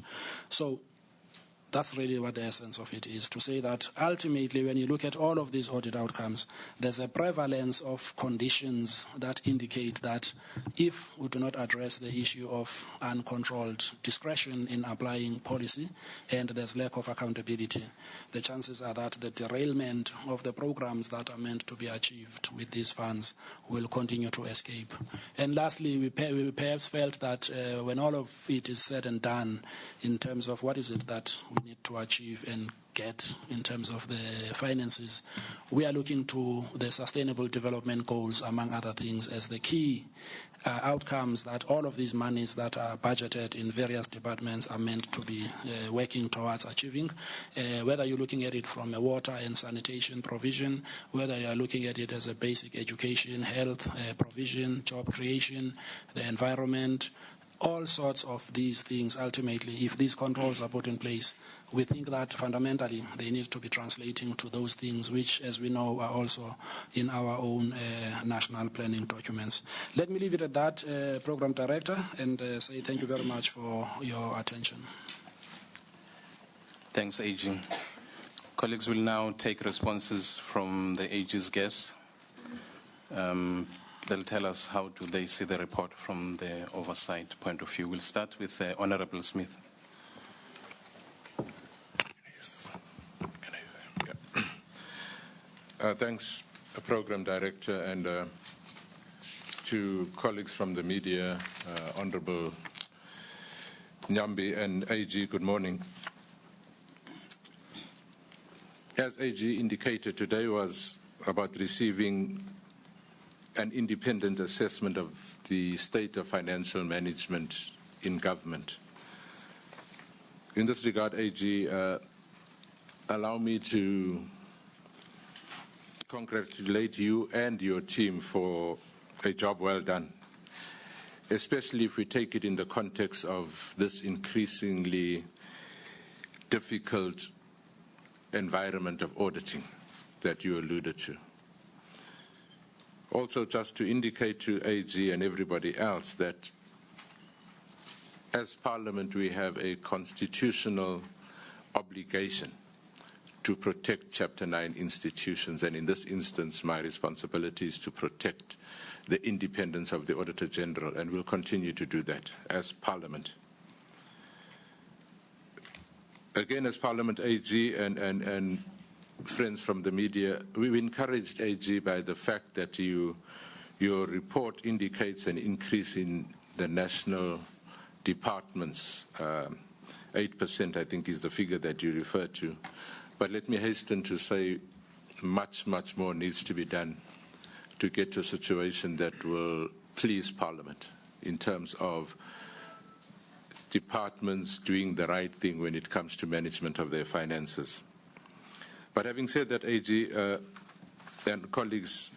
So that's really what the essence of it is, to say that ultimately when you look at all of these audit outcomes, there's a prevalence of conditions that indicate that if we do not address the issue of uncontrolled discretion in applying policy and there's lack of accountability, the chances are that the derailment of the programs that are meant to be achieved with these funds will continue to escape. And lastly, we perhaps felt that when all of it is said and done, in terms of what is it that we need to achieve and get in terms of the finances, we are looking to the Sustainable Development Goals, among other things, as the key outcomes that all of these monies that are budgeted in various departments are meant to be working towards achieving. Whether you're looking at it from a water and sanitation provision, whether you're looking at it as a basic education, health provision, job creation, the environment, all sorts of these things, ultimately, if these controls are put in place, we think that fundamentally they need to be translating to those things which, as we know, are also in our own national planning documents. Let me leave it at that, Program Director, and say thank you very much for your attention. Thanks, AG. Colleagues will now take responses from the AG's guests. They'll tell us how do they see the report from the oversight point of view. We'll start with Honourable Smith. Thanks, Program Director, and to colleagues from the media, Honourable Nyambi and AG, good morning. As AG indicated, today was about receiving an independent assessment of the state of financial management in government. In this regard, AG, allow me to congratulate you and your team for a job well done, especially if we take it in the context of this increasingly difficult environment of auditing that you alluded to. Also, just to indicate to AG and everybody else that as Parliament we have a constitutional obligation to protect Chapter 9 institutions, and in this instance my responsibility is to protect the independence of the Auditor General, and we'll continue to do that as Parliament. Again, as Parliament, AG and friends from the media, we've encouraged AG by the fact that your report indicates an increase in the national departments. 8%, I think, is the figure that you refer to. But let me hasten to say much more needs to be done to get to a situation that will please Parliament in terms of departments doing the right thing when it comes to management of their finances. But having said that, AG and colleagues,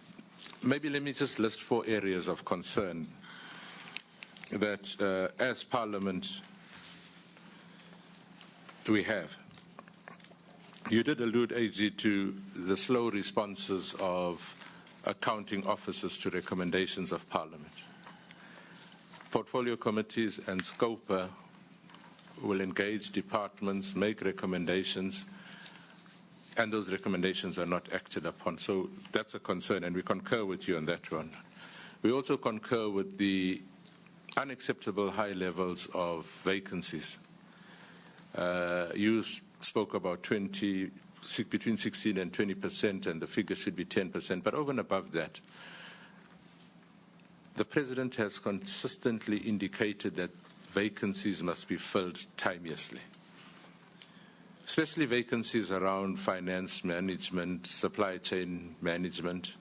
maybe let me just list 4 areas of concern that as Parliament we have. You did allude, AG, to the slow responses of accounting officers to recommendations of Parliament. Portfolio committees and SCOPA will engage departments, make recommendations, and those recommendations are not acted upon. So that's a concern, and we concur with you on that one. We also concur with the unacceptable high levels of vacancies. You spoke about between 16 and 20%, and the figure should be 10%. But over and above that, the President has consistently indicated that vacancies must be filled timeously, especially vacancies around finance management, supply chain management,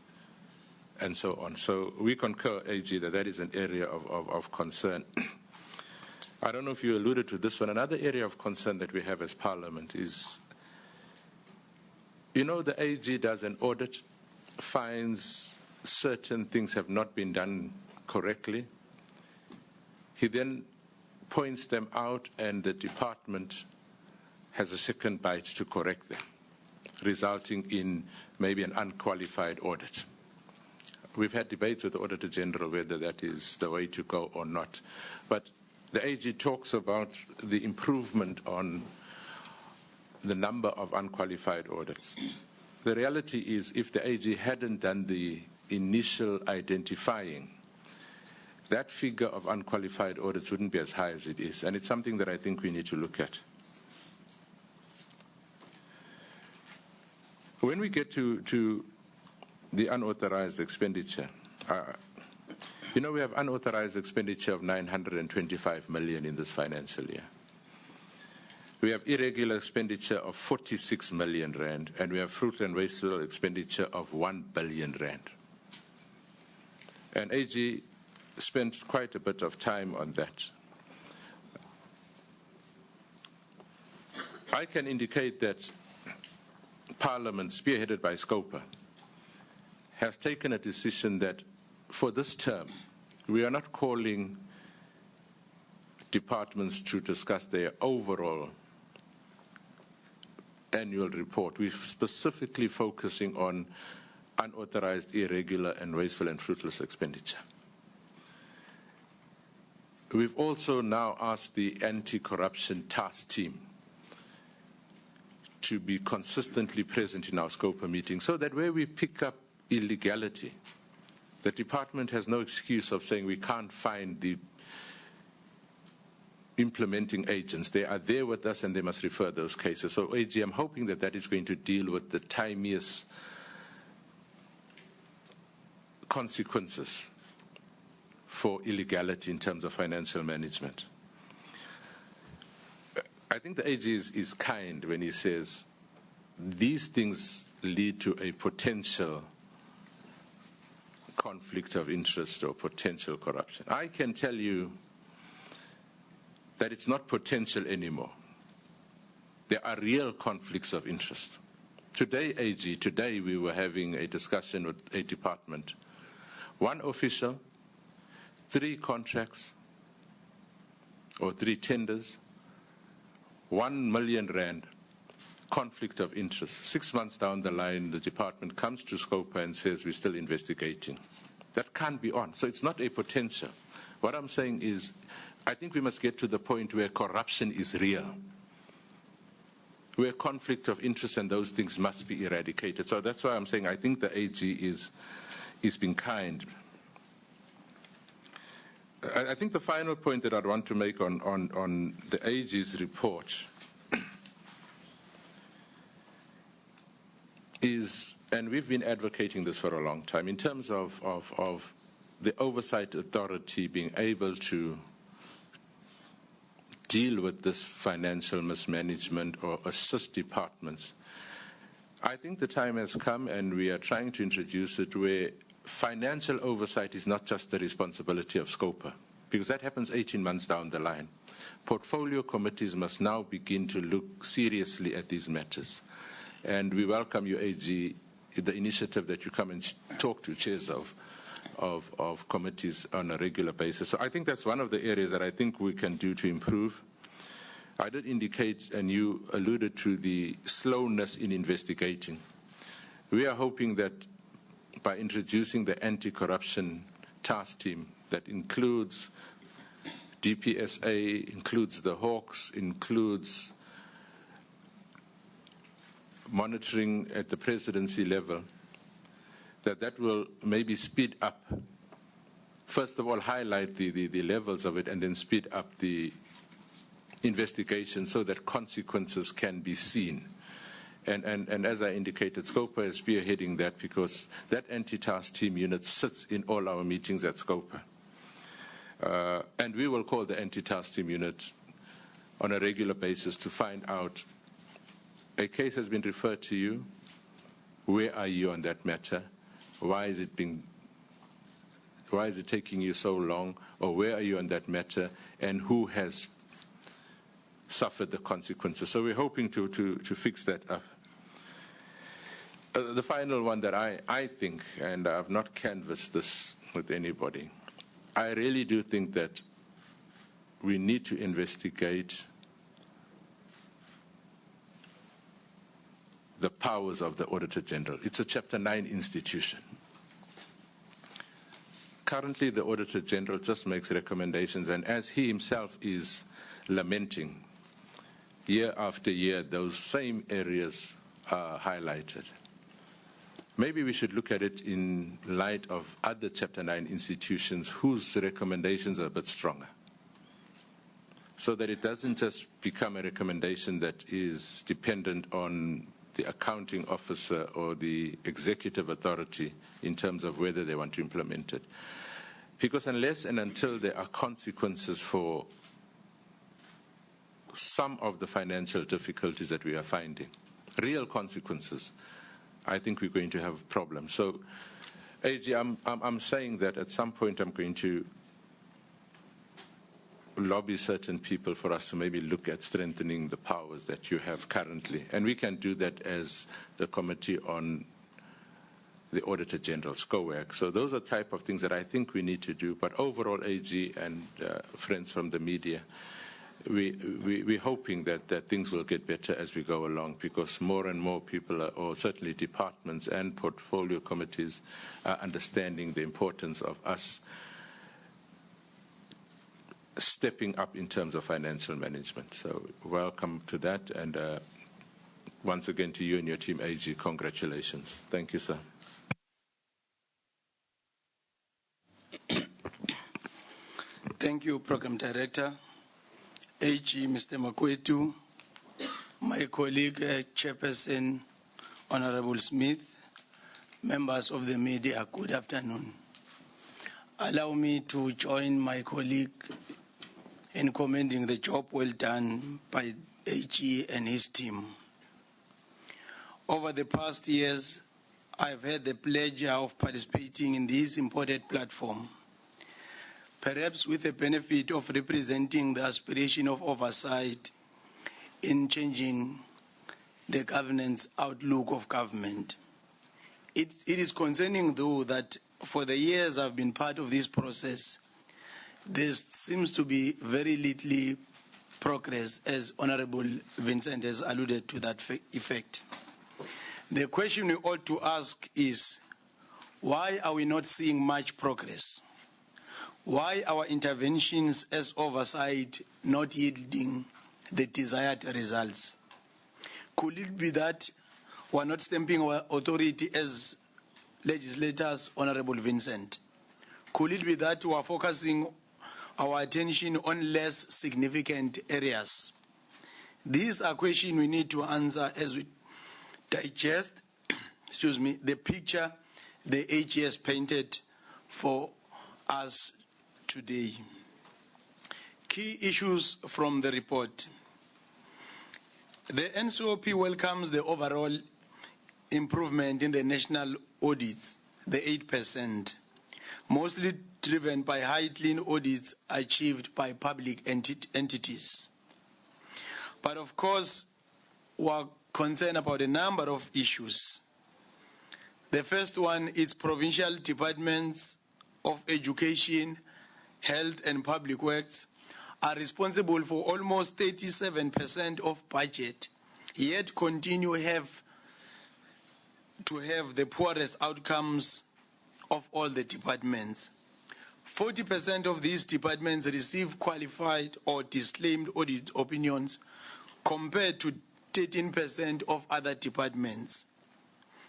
and so on. So we concur, AG, that that is an area of concern. I don't know if you alluded to this one. Another area of concern that we have as Parliament is, the AG does an audit, finds certain things have not been done correctly. He then points them out, and the department has a second bite to correct them, resulting in maybe an unqualified audit. We've had debates with the Auditor General whether that is the way to go or not. But the AG talks about the improvement on the number of unqualified audits. The reality is, if the AG hadn't done the initial identifying, that figure of unqualified audits wouldn't be as high as it is. And it's something that I think we need to look at. When we get to the unauthorized expenditure, we have unauthorized expenditure of 925 million in this financial year. We have irregular expenditure of 46 million rand, and we have fruit and wasteful expenditure of 1 billion rand. And AG spent quite a bit of time on that. I can indicate that Parliament, spearheaded by SCOPA, has taken a decision that for this term, we are not calling departments to discuss their overall annual report. We're specifically focusing on unauthorized, irregular, and wasteful and fruitless expenditure. We've also now asked the anti-corruption task team to be consistently present in our SCOPA meetings, so that where we pick up illegality, the department has no excuse of saying we can't find the implementing agents. They are there with us, and they must refer those cases. So, AG, I'm hoping that that is going to deal with the timiest consequences for illegality in terms of financial management. I think the AG is kind when he says these things lead to a potential conflict of interest or potential corruption. I can tell you that it's not potential anymore. There are real conflicts of interest. Today, AG, we were having a discussion with a department. One official, 3 contracts or 3 tenders, 1 million rand, conflict of interest. 6 months down the line, the department comes to SCOPA and says we're still investigating. That can't be on. So it's not a potential. What I'm saying is, I think we must get to the point where corruption is real, where conflict of interest and those things must be eradicated. So that's why I'm saying I think the AG is being kind. I think the final point that I'd want to make on the AG's report is, and we've been advocating this for a long time, in terms of the Oversight Authority being able to deal with this financial mismanagement or assist departments. I think the time has come, and we are trying to introduce it where financial oversight is not just the responsibility of SCOPA, because that happens 18 months down the line. Portfolio committees must now begin to look seriously at these matters. And we welcome you, AG, the initiative that you come and talk to chairs of committees on a regular basis. So I think that's one of the areas that I think we can do to improve. I did indicate, and you alluded to, the slowness in investigating. We are hoping that by introducing the anti-corruption task team that includes DPSA, includes the Hawks, includes monitoring at the presidency level, that will maybe speed up, first of all, highlight the levels of it, and then speed up the investigation so that consequences can be seen. And as I indicated, SCOPA is spearheading that, because that anti-task team unit sits in all our meetings at SCOPA. And we will call the anti-task team unit on a regular basis to find out, a case has been referred to you, where are you on that matter? Why is it taking you so long? Or where are you on that matter? And who has suffered the consequences? So we're hoping to fix that up. The final one that I think, and I've not canvassed this with anybody, I really do think that we need to investigate the powers of the Auditor General. It's a Chapter 9 institution. Currently, the Auditor General just makes recommendations, and as he himself is lamenting, year after year, those same areas are highlighted. Maybe we should look at it in light of other Chapter 9 institutions whose recommendations are a bit stronger, so that it doesn't just become a recommendation that is dependent on the accounting officer or the executive authority in terms of whether they want to implement it. Because unless and until there are consequences for some of the financial difficulties that we are finding, real consequences, I think we're going to have problems. So, AG, I'm saying that at some point I'm going to lobby certain people for us to maybe look at strengthening the powers that you have currently. And we can do that as the Committee on the Auditor General's COAC. So those are the type of things that I think we need to do. But overall, AG and friends from the media, we're hoping that things will get better as we go along, because more and more people, or certainly departments and portfolio committees, are understanding the importance of us stepping up in terms of financial management. So welcome to that, and once again to you and your team, AG, congratulations. Thank you, sir. Thank you, Program Director. AG, Mr. Makwetu, my colleague, Chairperson, Honorable Smith, members of the media, good afternoon. Allow me to join my colleague in commending the job well done by AG and his team. Over the past years, I've had the pleasure of participating in this important platform, perhaps with the benefit of representing the aspiration of oversight in changing the governance outlook of government. It is concerning, though, that for the years I've been part of this process, there seems to be very little progress, as Honorable Vincent has alluded to that effect. The question we ought to ask is, why are we not seeing much progress? Why our interventions as oversight not yielding the desired results? Could it be that we're not stamping our authority as legislators, Honorable Vincent? Could it be that we are focusing our attention on less significant areas? These are questions we need to answer as we digest, the picture the AG has painted for us today. Key issues from the report. The NCOP welcomes the overall improvement in the national audits, the 8%, mostly driven by high clean audits achieved by public entities. But of course, we are concerned about a number of issues. The first one is provincial departments of education, health and public works are responsible for almost 37% of budget, yet continue to have the poorest outcomes of all the departments. 40% of these departments receive qualified or disclaimed audit opinions compared to 13% of other departments.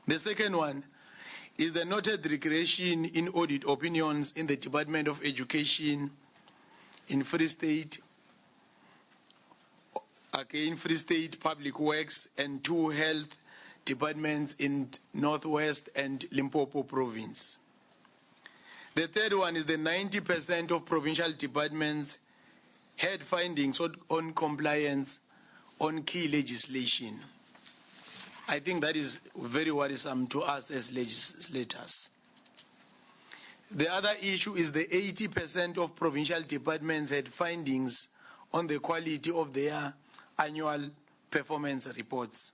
The second one is the noted regression in audit opinions in the Department of Education in Free State, again Free State Public Works, and 2 health departments in Northwest and Limpopo province. The third one is the 90% of provincial departments had findings on compliance on key legislation. I think that is very worrisome to us as legislators. The other issue is the 80% of provincial departments had findings on the quality of their annual performance reports,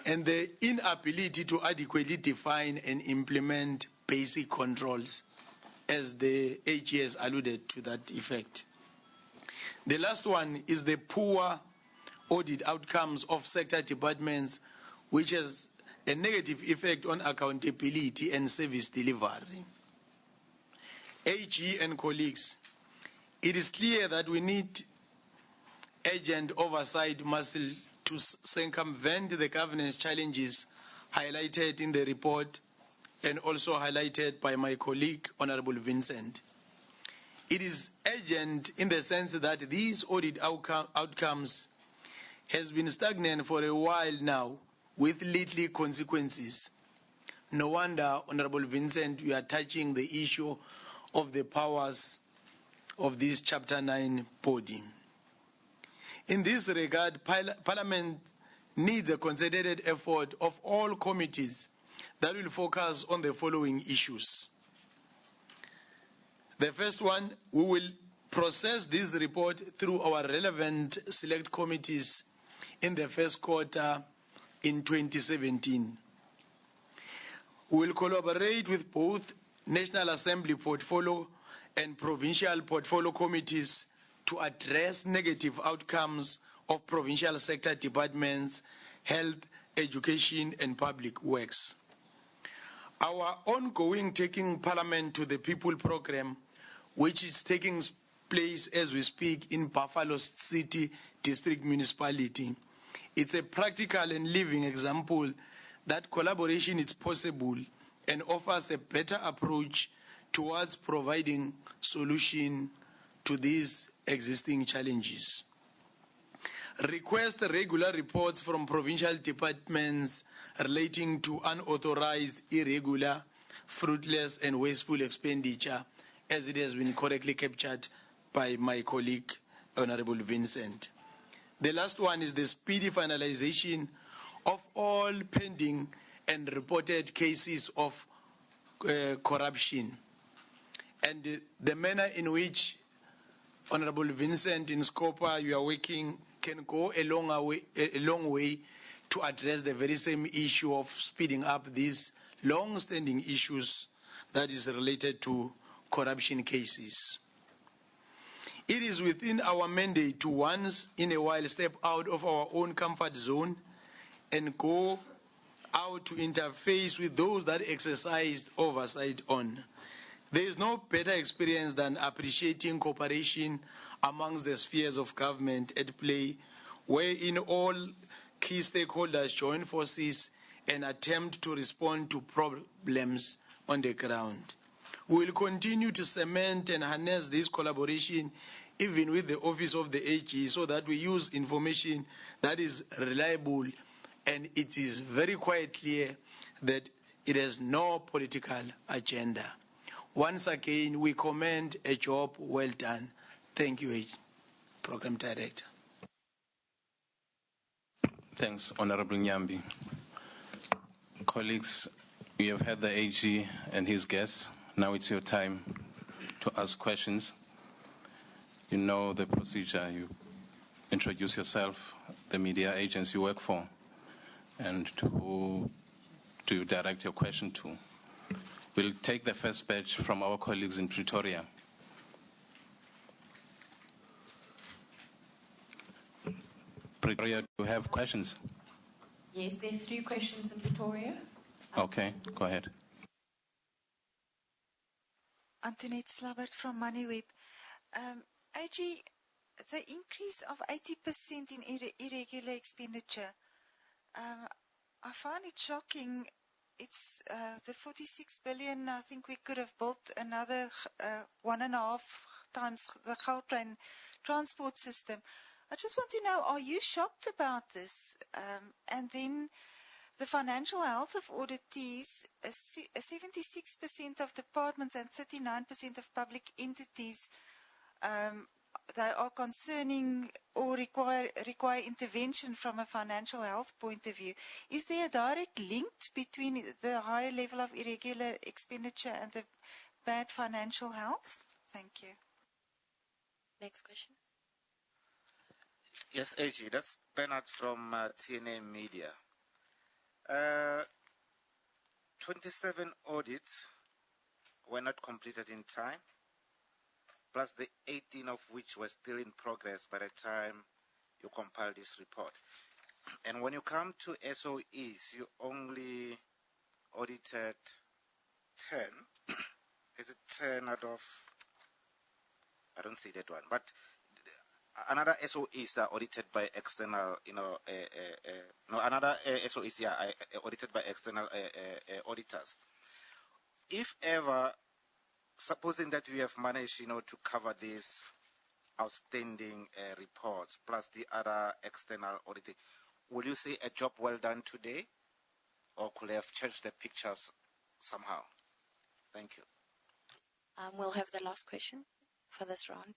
and the inability to adequately define and implement basic controls, as the AG has alluded to that effect. The last one is the poor audit outcomes of sector departments, which has a negative effect on accountability and service delivery. AG and colleagues, it is clear that we need urgent oversight muscle to circumvent the governance challenges highlighted in the report and also highlighted by my colleague, Honorable Vincent. It is urgent in the sense that these audit outcomes has been stagnant for a while now with little consequences. No wonder, Honorable Vincent, you are touching the issue of the powers of this Chapter 9 body. In this regard, Parliament needs a concerted effort of all committees that will focus on the following issues. The first one, we will process this report through our relevant select committees in the first quarter in 2017. We will collaborate with both National Assembly portfolio and provincial portfolio committees to address negative outcomes of provincial sector departments, health, education, and public works. Our ongoing Taking Parliament to the People program, which is taking place as we speak in Buffalo City District Municipality, it's a practical and living example that collaboration is possible and offers a better approach towards providing solution to these existing challenges. Request regular reports from provincial departments relating to unauthorized, irregular, fruitless and wasteful expenditure, as it has been correctly captured by my colleague, Honorable Vincent. The last one is the speedy finalization of all pending and reported cases of corruption, and the manner in which, Honorable Vincent, in Scopa, you are working can go a long way to address the very same issue of speeding up these long-standing issues that is related to corruption cases. It is within our mandate to once in a while step out of our own comfort zone and go out to interface with those that exercised oversight on. There is no better experience than appreciating cooperation amongst the spheres of government at play, wherein all key stakeholders join forces and attempt to respond to problems on the ground. We will continue to cement and harness this collaboration even with the Office of the AG, so that we use information that is reliable, and it is very quite clear that it has no political agenda. Once again, we commend a job well done. Thank you, Program Director. Thanks, Honorable Nyambi. Colleagues, you have had the AG and his guests. Now it's your time to ask questions. You know the procedure. You introduce yourself, the media agents you work for, and to who do you direct your question to. We'll take the first batch from our colleagues in Pretoria. Pretoria, do you have questions? Yes, there are 3 questions in Pretoria. Okay, go ahead. Antoinette Slabbert from MoneyWeb. AG, the increase of 80% in irregular expenditure, I find it shocking. It's the 46 billion. I think we could have built another 1.5 times the Gautrain transport system. I just want to know, are you shocked about this? And then the financial health of auditees, 76% of departments and 39% of public entities, they are concerning or require intervention from a financial health point of view. Is there a direct link between the higher level of irregular expenditure and the bad financial health? Thank you. Next question. Yes, AG, that's Bernard from TNA Media. 27 audits were not completed in time, plus the 18 of which were still in progress by the time you compile this report. And when you come to SOEs, you only audited 10. Is it 10 out of... I don't see that one, but another SOEs are audited by external, another SOEs are audited by external auditors. If ever, supposing that you have managed, to cover these outstanding reports plus the other external auditing, will you say a job well done today, or could have changed the pictures somehow? Thank you. We'll have the last question for this round.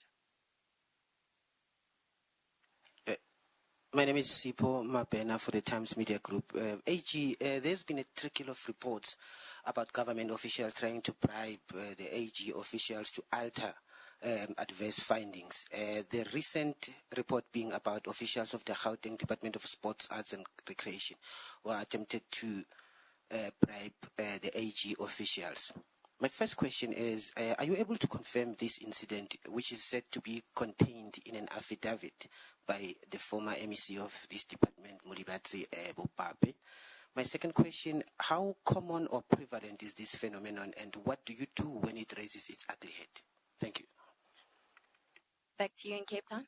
My name is Sipo Mabena for the Times Media Group. AG, there's been a trickle of reports about government officials trying to bribe the AG officials to alter adverse findings. The recent report being about officials of the Gauteng Department of Sports, Arts and Recreation were attempted to bribe the AG officials. My first question is, are you able to confirm this incident, which is said to be contained in an affidavit by the former MEC of this department, Mulibatsi Bopape? My second question, how common or prevalent is this phenomenon, and what do you do when it raises its ugly head? Thank you. Back to you in Cape Town.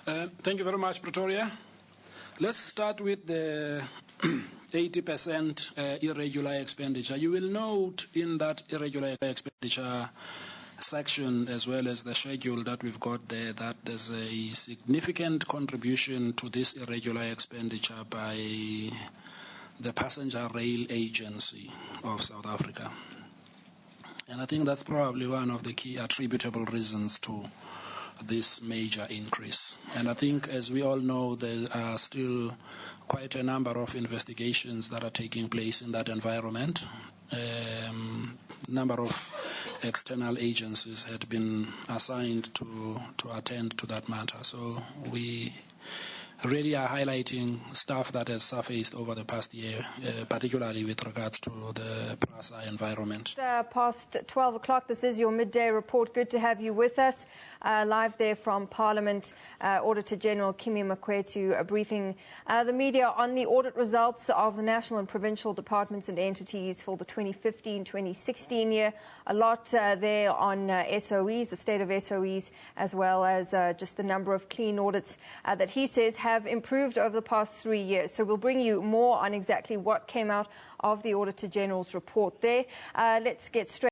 Thank you very much, Pretoria. Let's start with the 80% irregular expenditure. You will note in that irregular expenditure section, as well as the schedule that we've got there, that there's a significant contribution to this irregular expenditure by the Passenger Rail Agency of South Africa. And I think that's probably one of the key attributable reasons to this major increase. And I think, as we all know, there are still quite a number of investigations that are taking place in that environment. Number of external agencies had been assigned to attend to that matter. So we really are highlighting stuff that has surfaced over the past year, particularly with regards to the PRASA environment. Past 12 o'clock, this is your midday report. Good to have you with us. Live there from Parliament, Auditor General Kimi Makwetu briefing the media on the audit results of the national and provincial departments and entities for the 2015-2016 year. A lot there on SOEs, the state of SOEs, as well as just the number of clean audits that he says have improved over the past 3 years. So we'll bring you more on exactly what came out of the Auditor General's report there. Let's get straight